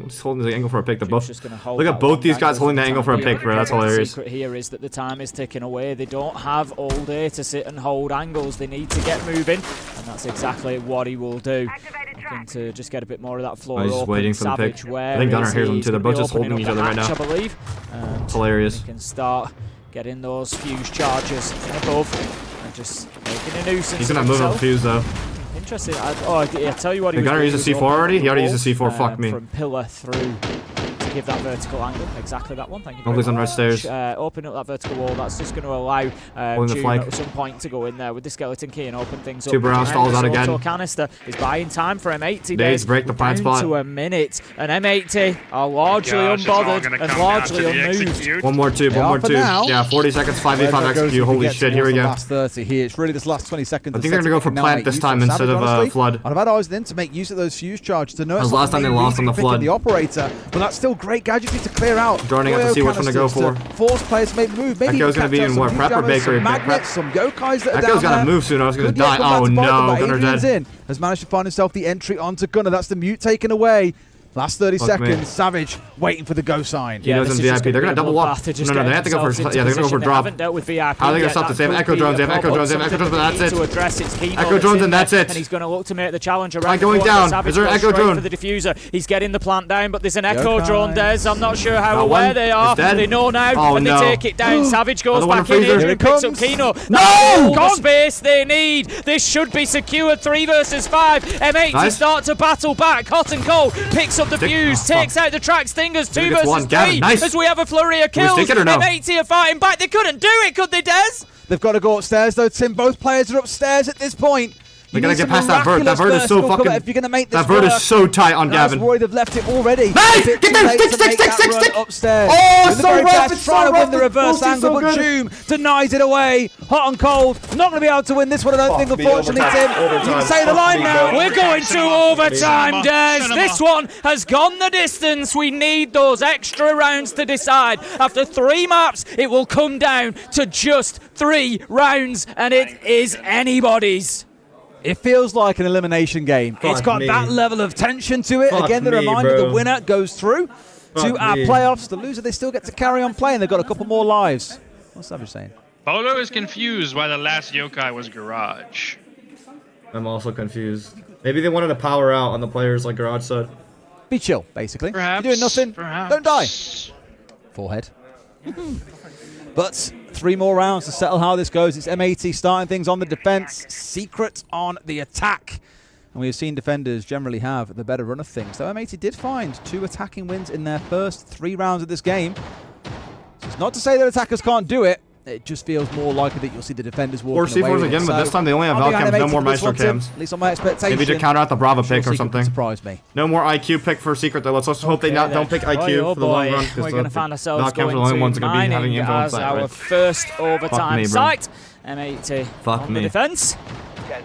Just holding the angle for a pick. Look at both these guys holding the angle for a pick, bro. That's hilarious. The secret here is that the time is ticking away. They don't have all day to sit and hold angles. They need to get moving, and that's exactly what he will do. Looking to just get a bit more of that floor open. He's waiting for the pick. I think Gunner hears them too. They're both just holding each other right now. I believe. It's hilarious. He can start getting those Fuse charges in above and just making a nuisance. He's gonna move up Fuse though. Interesting. I tell you what. The Gunner used a C4 already. He already used a C4. Fuck me. From pillar through. Give that vertical angle, exactly that one. Thank you. Nobody's on red stairs. Open up that vertical wall. That's just going to allow June at some point to go in there with the skeleton key and open things up. Two Brown stalls out again. Canister is buying time for M80. Days break the plant spot. To a minute, and M80 are largely unbothered and largely unmoved. One more tube. Yeah, 40 seconds. 5v5 execute. Holy shit! Here we go. Last 30 here. It's really this last 20 seconds. I think they're going to go for plant this time instead of flood. I've had eyes then to make use of those Fuse charges to know. Last time they lost on the flood. The operator, but that's still great gadgetry to clear out. Droning out to see which one to go for. Force players to make the move. Maybe Echo's going to be in what? Prep or bakery? Some Yokais that are Echo's got to move soon. I was going to die. Oh no, Gunner dead. Has managed to find himself the entry onto Gunner. That's the mute taken away. Last 30 seconds, Savage waiting for the go sign. He knows in VIP. They're going to double up. No, they have to go for. Yeah, they're going to go for drop. How are they going to stop this? They have Echo drones. They have Echo drones. But that's it. Echo drones and that's it. And he's going to look to make the challenge around. Going down. Is there an Echo drone? For the diffuser. He's getting the plant down, but there's an Echo drone. I'm not sure how aware they are. They know now, and they take it down. Savage goes back in and picks up Kino. No! The space they need. This should be secured. 3 versus 5. M80 start to battle back. Hot and cold picks up the Fuse. Takes out the track stingers. 2 versus 3 as we have a flurry of kills. M80 are fighting back. They couldn't do it, could they, Des? They've got to go upstairs though, Tim. Both players are upstairs at this point. They're going to get past that vert. That vert is so fucking... If you're going to make this that vert is so tight on Gavin. Roy, they've left it already. Nice! Get there! Stick! Upstairs. Oh, it's so rough. It's trying so to win the reverse angle, but Doom denies it away. Hot and cold. Not going to be able to win this one, I don't think, unfortunately, Tim. You can say the line now. We're going to overtime, Des. This one has gone the distance. We need those extra rounds to decide. After 3 maps, it will come down to just 3 rounds, and it is anybody's. It feels like an elimination game. It's got that level of tension to it. Again, the reminder, the winner goes through to our playoffs. The loser, they still get to carry on playing. They've got a couple more lives. What's Savage saying? Polo is confused why the last yokai was garage. I'm also confused. Maybe they wanted to power out on the players like garage side. Be chill, basically. Perhaps, you're doing nothing. Perhaps. Don't die. Forehead. But 3 more rounds to settle how this goes. It's M80 starting things on the defense, Secret on the attack. And we have seen defenders generally have the better run of things. So M80 did find 2 attacking wins in their first 3 rounds of this game. So it's not to say that attackers can't do it. It just feels more likely that you'll see the defenders walking away. Or C4s again, but this time they only have Val cams, no more Maestro cams. At least on my expectation. Maybe to counter out the Brava pick or something. Surprise me. No more IQ pick for Secret though. Let's also hope they don't pick IQ for the long run. We're going to find ourselves going to mining as our first overtime site. M80 on the defense.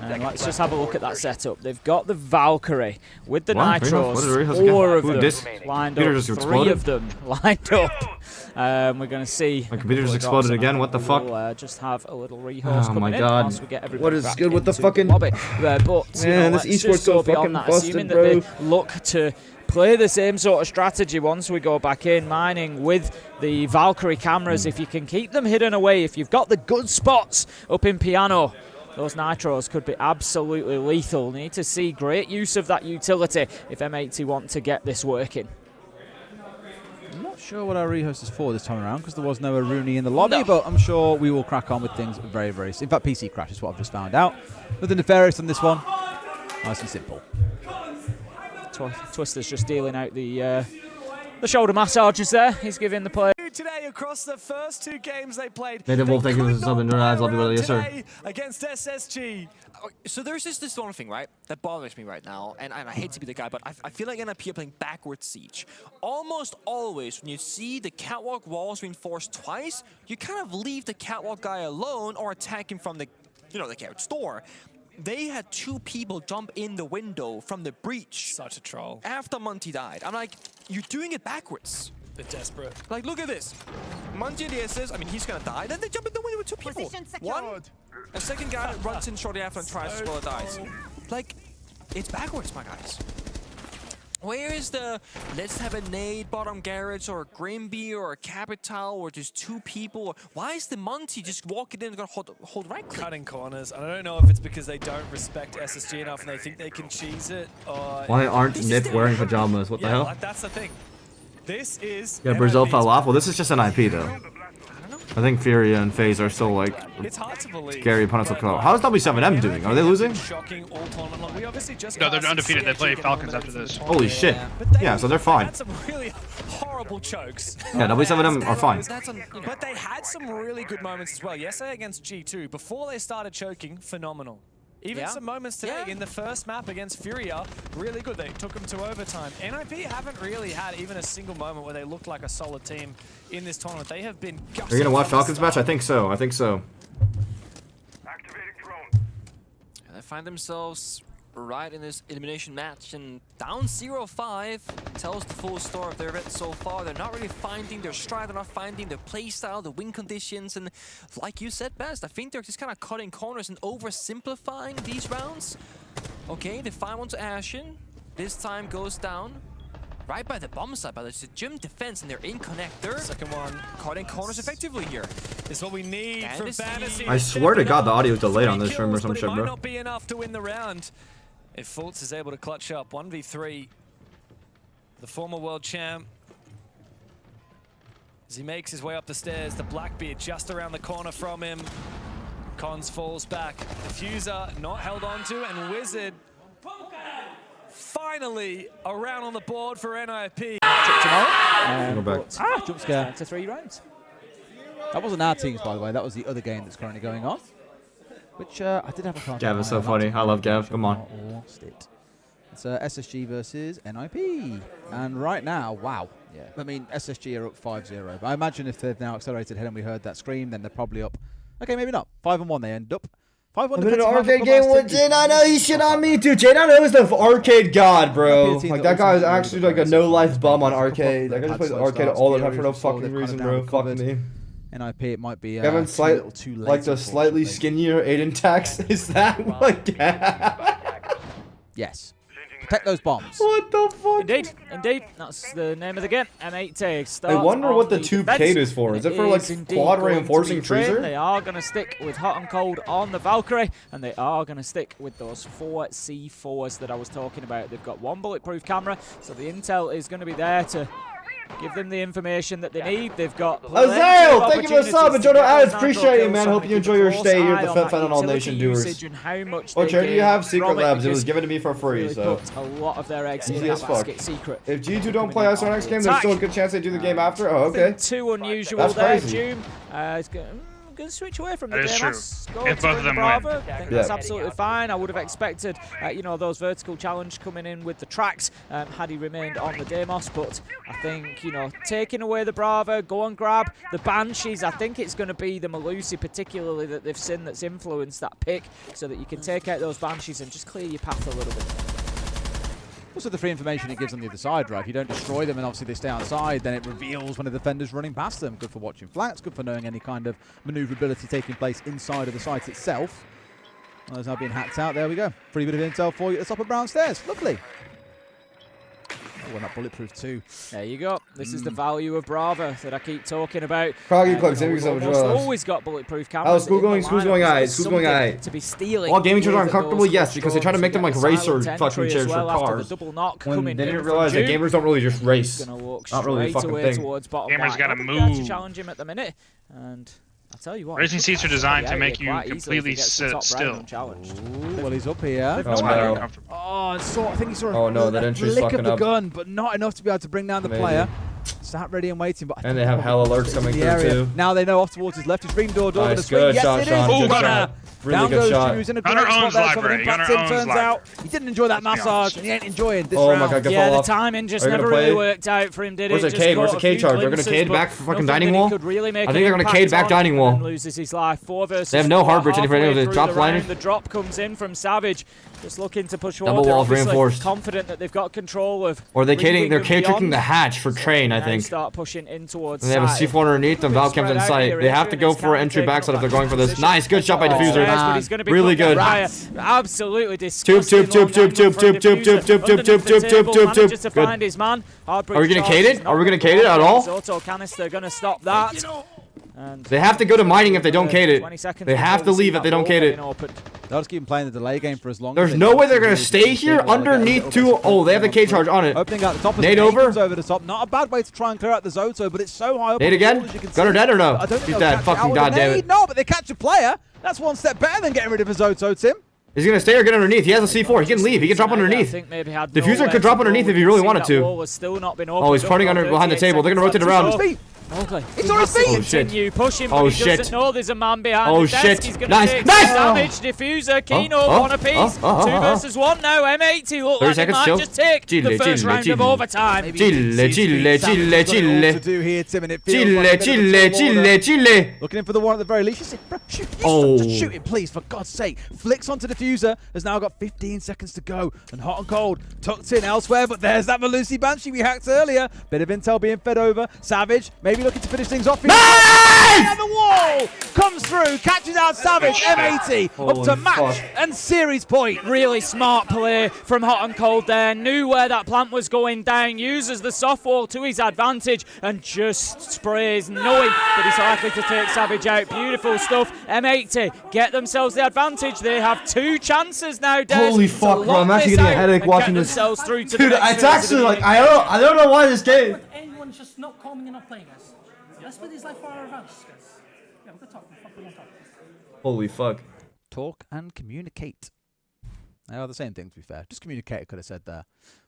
And let's just have a look at that setup. They've got the Valkyrie with the Nitros, 4 of them lined up, 3 of them lined up. We're going to see. My computer just exploded again. What the fuck? We'll just have a little rehost coming in once we get everybody what is good with the fucking lobby. But man, this esports so fucking busted, bro. Assuming that they look to play the same sort of strategy once we go back in, mining with the Valkyrie cameras. If you can keep them hidden away, if you've got the good spots up in piano, those Nitros could be absolutely lethal. They need to see great use of that utility if M80 want to get this working. I'm not sure what our rehost is for this time around because there was no Aruni in the lobby, but I'm sure we will crack on with things very, very soon. In fact, PC crash is what I've just found out. Nothing nefarious on this one. Nice and simple. Twister's just dealing out the shoulder massages there. He's giving the player. Today across the first 2 games they played. Nathan Wolf, thank you for something. Yes, sir. Against SSG. So there's this one thing, right, that bothers me right now, and I hate to be the guy, but I feel like NIP are playing backwards siege. Almost always, when you see the catwalk walls reinforced twice, you kind of leave the catwalk guy alone or attack him from the, the carrot door. They had 2 people jump in the window from the breach. Such a troll. After Monty died. I'm like, you're doing it backwards. They're desperate. Like, look at this. Monty says, I mean, he's gonna die. Then they jump in the window with 2 people. One, a second guy runs in shortly after and tries as well and dies. Like, it's backwards, my guys. Where is the, let's have a nade bottom garage or a Grimby or a Capital or just 2 people? Why is the Monty just walking in and gonna hold right click? Cutting corners. And I don't know if it's because they don't respect SSG enough and they think they can cheese it. Or why aren't Nip wearing pajamas? What the hell? Like, that's the thing. This is. Yeah, Brazil fell off. Well, this is just an IP though. I think Furia and FaZe are still like scary opponents to kill. How's W7M doing? Are they losing? No, they're undefeated. They play Falcons after this. Holy shit. Yeah, so they're fine. Some really horrible chokes. Yeah, W7M are fine. But they had some really good moments as well. Yesterday against G2, before they started choking, phenomenal. Even some moments today in the first map against Furia, really good. They took them to overtime. NIP haven't really had even a single moment where they looked like a solid team in this tournament. They have been. Are you gonna watch Falcons match? I think so. I think so. Activating drone. And they find themselves right in this elimination match and down 0-5 tells the full story of their event so far. They're not really finding their stride, they're not finding their playstyle, the win conditions, and like you said best, I think they're just kind of cutting corners and oversimplifying these rounds. Okay, they find one to Ashen. This time goes down. Right by the bomb side, but it's a gym defense and they're in connector. Second one. Cutting corners effectively here. It's what we need from Fantasy. I swear to God the audio is delayed on this stream or some shit, bro. It might not be enough to win the round. If Fultz is able to clutch up 1v3, the former world champ, as he makes his way up the stairs, the Blackbeard just around the corner from him. Cons falls back. Diffuser not held onto, and Wizard finally around on the board for NIP. Go back. Jump scare. To 3 rounds. That wasn't our teams, by the way. That was the other game that's currently going on. Which I did have a card. Gav is so funny. I love Gav. Come on. Lost it. It's SSG versus NIP. And right now, wow. Yeah. I mean, SSG are up 5-0. But I imagine if they've now accelerated ahead and we heard that scream, then they're probably up. Okay, maybe not. 5-1 they end up. 5-1. I'm in an arcade game with Jin. I know he shit on me, dude. Jin, I know is the arcade god, bro. Like, that guy is actually like a no-life bum on arcade. That guy just plays arcade all the time for no fucking reason, bro. Fuck me. NIP, it might be Kevin, too late, like the slightly skinnier Aiden Tax. Is that what? Yes. Protect those bombs. What the fuck? Indeed, indeed. That's the name of the game. M80. I wonder what the tube Kate is for. Is it for like quad reinforcing Treaser? They are going to stick with hot and cold on the Valkyrie, and they are going to stick with those 4 C4s that I was talking about. They've got 1 bulletproof camera, so the intel is going to be there to give them the information that they need. They've got Azale, thank you for the sub. And Jono Ads, appreciate you, man. Hope you enjoy your stay here at the Fett All Nation doers. What chair do you have? Secret Labs. It was given to me for free, so. A lot of their eggs in as that fuck. basket secret. If G2 don't play us our next game, there's still a good chance they do the game after. Oh, okay. Too unusual That's there, crazy. Doom. going to switch away from the That is true. Demos. Go If to both of them Bravo. win. I think that's absolutely fine. I would have expected, you know, those vertical challenge coming in with the tracks had he remained on the Demos. But I think, you know, taking away the Bravo, go and grab the Banshees. I think it's going to be the Malusi particularly that they've seen that's influenced that pick, so that you can take out those Banshees and just clear your path a little bit. Also, the free information it gives on the other side, right? If you don't destroy them and obviously they stay outside, then it reveals when a defender's running past them. Good for watching flats, good for knowing any kind of maneuverability taking place inside of the site itself. Well, there's now being hacked out. There we go. Free bit of intel for you at the top of Brown Stairs. Lovely. Oh, and that bulletproof too. There you go. This is the value of Bravo that I keep talking about. Froggy plugs in because almost always got bulletproof cameras. School going aight. To be stealing. All gaming chairs are uncomfortable, yes, because they try to make them like racer fucking chairs for cars. When they didn't realize that gamers don't really just race. Not really a fucking thing. Gamers gotta move. To challenge him at the minute, and I tell you what, racing seats are designed to make you completely sit still. Ooh, well, he's up here. Oh, I think he saw that entry's flick fucking of the up. gun, but not enough to be able to bring down the player. Sat ready and waiting, but and they have hell alerts coming through too. Now they know off towards his left. His ring door over the swing. Good Yes, shot, it is. Sean. Good shot. Really good shot. He's in a great spot there. Turns out he didn't enjoy that massage, and he ain't enjoying this round. My God, yeah, the timing just never really worked out for him, did it? Where's the Cade? Where's the Cade charge? They're going to Cade back for fucking dining wall? I think they're going to Cade back dining wall. Loses his life. 4 versus They have no hard bridge anywhere near the drop liner. The drop comes in from Savage. Just looking to push Double walls reinforced. Confident that they've got control of. Or they're Cade tricking the hatch for Train, I think. Start pushing in towards. And they have a C4 underneath them. Valcam's in sight. They have to go for entry backside if they're going for this. Nice, good shot by Diffuser. Really good. Absolutely disgusting. Manages to find his man. Are we gonna Cade it? Are we gonna Cade it at all? Auto canister gonna stop that. And they have to go to mining if they don't Cade it. They have to leave if they don't Cade it. They'll just keep him playing the delay game for as long There's no way they're going to stay here underneath two. Oh, they have the K charge on it. Opening out the top. Nade over the top. Not a bad way to try and clear out the Zoto, but it's so high up. Nade again? Gunner dead or no? He's dead. Fucking goddamn it. No, but they catch a player. That's one step better than getting rid of a Zoto, Tim. Is he going to stay or get underneath? He has a C4. He can leave. He can drop underneath. Diffuser could drop underneath if he really wanted to. Oh, he's parting under behind the table. They're going to rotate around. Okay. It's on his feet! Oh shit. Continue pushing, but Oh he shit. doesn't know there's a man behind Oh the desk. shit. He's gonna Nice. take Nice. damage. Diffuser, Kino, one apiece. 2 versus 1 now. M80 look like he might just take the first round of overtime. Chile. Looking in for the one at the very least. You say, bro, shoot. Just shoot it, please, for God's sake. Flicks onto Diffuser. Has now got 15 seconds to go. And hot and cold. Tucked in elsewhere, but there's that Malusi Banshee we hacked earlier. Bit of intel being fed over. Savage, maybe looking to finish things off. And the wall comes through, catches out Savage. M80 up to match and series point. Really smart play from Hot and Cold there. Knew where that plant was going down. Uses the soft wall to his advantage and just sprays, knowing that he's likely to take Savage out. Beautiful stuff. M80 get themselves the advantage. They have 2 chances now, Des. Holy fuck, bro! I'm actually getting a headache watching this. Dude, it's actually like I don't know why this game. Anyone's just not coming and not playing us. Let's put this like for our advance, guys. Yeah, we're gonna talk. Holy fuck. Talk and communicate. They are the same thing, to be fair. Just communicate, I could have said there.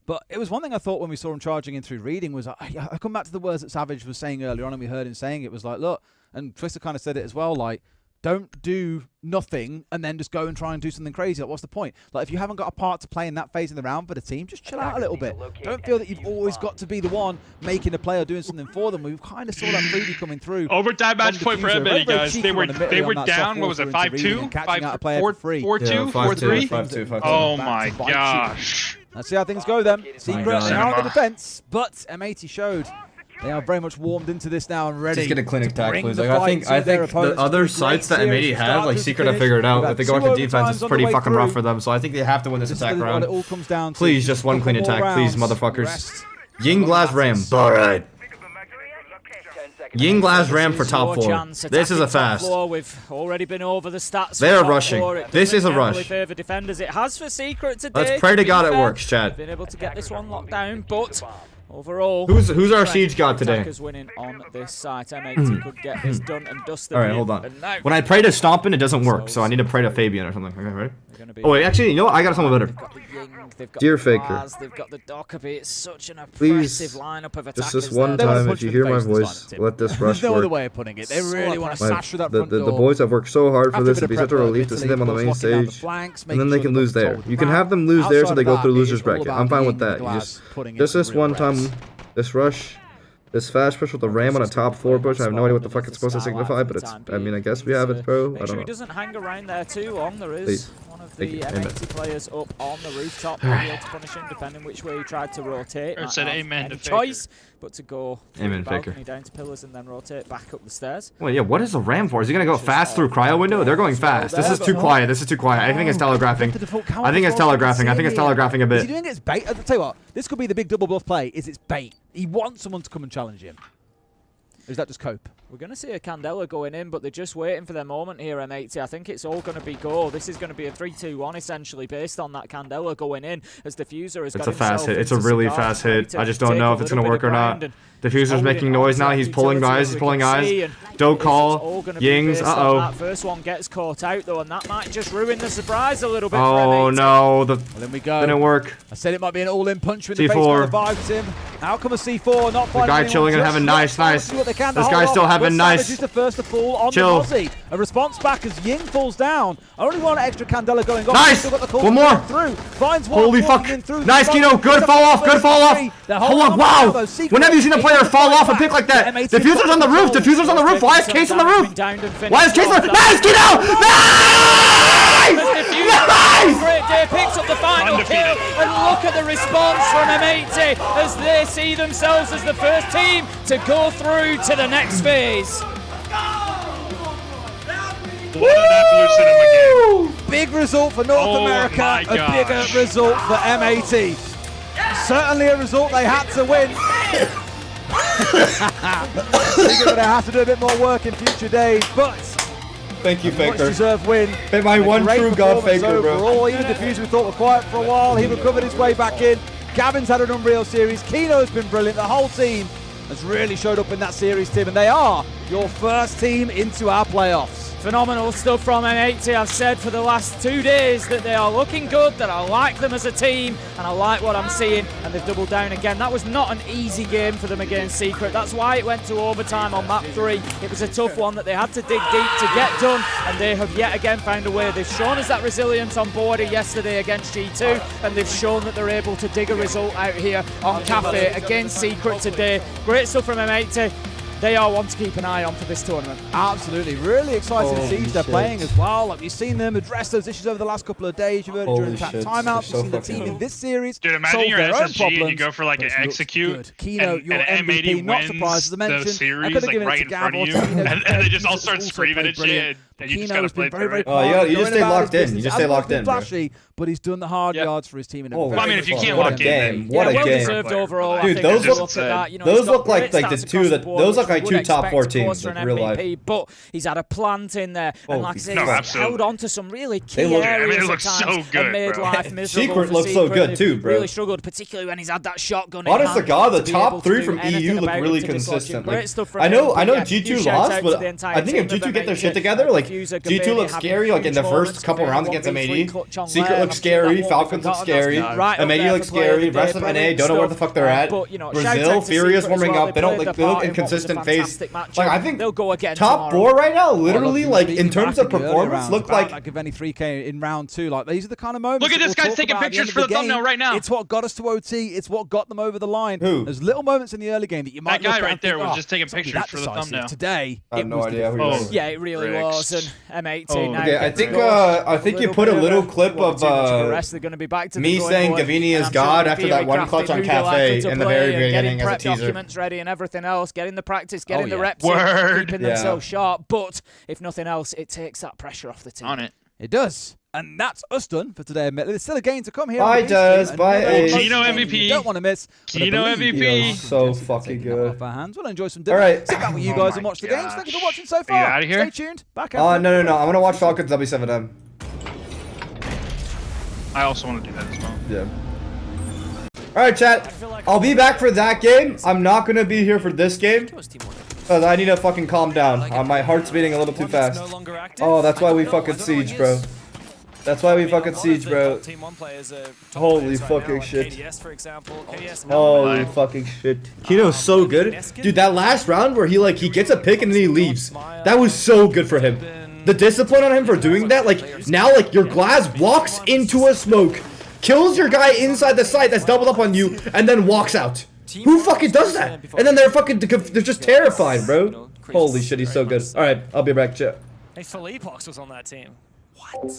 But it was one thing I thought when we saw him charging in through reading was, I come back to the words that Savage was saying earlier on, and we heard him saying it was like, look, and Twister kind of said it as well, like, don't do nothing and then just go and try and do something crazy. Like, what's the point? Like, if you haven't got a part to play in that phase of the round for the team, just chill out a little bit. Don't feel that you've always got to be the one making a play or doing something for them. We've kind of saw that freebie coming through. Overtime match point for everybody, guys. They were down. What was it? 5-2, 4-2, 4-3. Oh my gosh. Let's see how things go then. Secret now on the defense, but M80 showed. They are very much warmed into this now and ready. Just get a clinic tag, please. Like, I think the other sites that M80 have, like Secret have figured out. If they go into defense, it's pretty fucking rough for them. So I think they have to win this attack round. Please, just one clean attack, please, motherfuckers. Ying Glass Ram. Alright. Ying Glass Ram for top 4. This is a fast. We've already been over the stats. They are rushing. This is a rush. Defenders. It has for Secret today. Let's pray to God it works, chat. Been able to get this one locked down, but overall, who's our siege god today? Winning on this site. M80 could get this done and dusted. All right, hold on. When I pray to Stompin', it doesn't work, so I need to pray to Fabian or something. Okay, ready? Oh wait, actually, you know what? I got something better. Dear Faker, they've got the Dockerby. It's such an please, impressive lineup of just this one time, if you hear my voice, let this rush There's no other work. way of putting it. They really want to sash through that front door. The boys have worked so hard for this. It'd be such a relief to see them on the main stage, and then they can lose there. You can have them lose there so they go through losers bracket. I'm fine with that. Just this one time, this rush. This fast push with the ram on a top 4 push, I have no idea what the fuck it's supposed to signify, but it's, I mean, I guess we have it, bro. I don't know. He doesn't hang around there too long. There is one of the M80 players up on the rooftop, maybe able to punish him, depending which way he tried to rotate. Or said amen to choice, but to go amen, Faker. Down to pillars and then rotate back up the stairs. Well, yeah, what is the ram for? Is he gonna go fast through cryo window? They're going fast. This is too quiet. This is too quiet. I think it's telegraphing. I think it's telegraphing. I think it's telegraphing a bit. Is he doing it as bait? I'll tell you what, this could be the big double bluff play, is it's bait. He wants someone to come and challenge him. Or is that just cope? We're going to see a Candela going in, but they're just waiting for their moment here, M80. I think it's all going to be go. This is going to be a 3-2-1, essentially, based on that Candela going in, as Diffuser has got It's a fast hit. It's a really fast hit. I just don't know if it's going to work or not. Diffuser's making noise now. He's pulling guys. He's pulling eyes. Don't call. Yings. Uh-oh. That first one gets caught out, though, and that might just ruin the surprise a little bit. Oh, no. Well, then we go. Didn't work. I said it might be an all-in punch with the face on the vibes him. Outcome of C4, not finding the guy chilling and having nice. This guy's still having nice. Is the first to fall on Chill. the Mozzie. A response back as Ying falls down. Only one extra Candela going on. Nice. Still got the call one more. Through. Finds one. Holy fuck. Nice, Kino. Good fall off. Good fall off. Hold on. Wow. When have you seen a player fall off a pick like that? Diffuser's on the roof. Diffuser's on the roof. Why is Case on the roof? Why is Case on the roof? Nice, Kino. Nice. Nice. Great day picks up the final kill, and look at the response from M80 as they see themselves as the first team to go through to the next phase. Big result for North America, a bigger result for M80. Certainly a result they had to win. They're going to have to do a bit more work in future days, but thank you, Faker. Much deserved win. My one true god, Faker, bro. Overall, even Diffuser we thought were quiet for a while. He recovered his way back in. Gavin's had an unreal series. Kino's been brilliant. The whole team has really showed up in that series, Tim, and they are your first team into our playoffs. Phenomenal stuff from M80. I've said for the last 2 days that they are looking good, that I like them as a team, and I like what I'm seeing, and they've doubled down again. That was not an easy game for them against Secret. That's why it went to overtime on map 3. It was a tough one that they had to dig deep to get done, and they have yet again found a way. They've shown us that resilience on border yesterday against G2, and they've shown that they're able to dig a result out here on Cafe against Secret today. Great stuff from M80. They are one to keep an eye on for this tournament. Absolutely. Really exciting to see they're playing as well. Like, you've seen them address those issues over the last couple of days. You've heard it during the timeouts. You've seen the team in this series. Dude, imagine you're SSG and you go for like an execute. Kino, your MVP, not surprised, as I mentioned. Series, like right in front of you, and they just all start screaming and shit. And you just gotta play through it. Oh, you just stay locked in. You just stay locked in, bro. But he's done the hard yards for his team in a I mean, if you can't lock in, what a game! Deserved overall. Dude, those look like the two that those look like two top 4 teams in real life. But he's had a plant in there, and like I said, he's held on to some really key areas. I mean, it looks so good, made life miserable. Secret looks so good too, bro. Really struggled, particularly when he's had that shotgun. Honest to God, the top 3 from EU look really consistent. Like, I know G2 lost, but I think if G2 get their shit together, like G2 looks scary. Like in the first couple rounds against M80, Secret looks scary. Falcons look scary. M80 looks scary. Rest of NA don't know where the fuck they're at. Brazil, Furious warming up. They don't look inconsistent face. Like I think top 4 right now, literally, like in terms of performance, look like Gaveni 3K in round 2. Like these are the kind of moments. Look at this guy's taking pictures for the thumbnail right now. It's what got us to OT. It's what got them over the line. Who? There's little moments in the early game that you might. That guy right there was just taking pictures for the thumbnail. Today, I have no idea who he was. Yeah, it really was. And M80 now. Okay, I think you put a little clip of me saying Gavini is God after that one clutch on Cafe in the very beginning as a teaser. Documents ready and everything else, getting the practice, getting the reps, in, keeping themselves sharp. But if nothing else, it takes that pressure off the team. On it. It does. And that's us done for today. There's still a game to come here. Bye, Duz. Bye, Kino MVP. You don't want to miss. Kino MVP. So fucking good. Off our hands. We'll enjoy some dinner. All right. Sit back with you guys and watch the games. Thank you for watching so far. Are you out of here? Stay tuned. Back No. out. I'm gonna watch Falcons W7M. I also want to do that as well. Yeah. All right, chat. I'll be back for that game. I'm not gonna be here for this game because I need to fucking calm down. My heart's beating a little too fast. Oh, that's why we fucking siege, bro. That's why we fucking siege, bro. Team 1 players are Holy right fucking now, like shit. KDS, for example. KDS Holy fucking shit. Kino's so good. Dude, that last round where he gets a pick and then he leaves. That was so good for him. The discipline on him for doing that, like, now, like, your glass walks into a smoke, kills your guy inside the site that's doubled up on you, and then walks out. Who fucking does that? And then they're just terrified, bro. Holy shit, he's so good. Alright, I'll be back, chat. Hey, Philippox was on that team. What?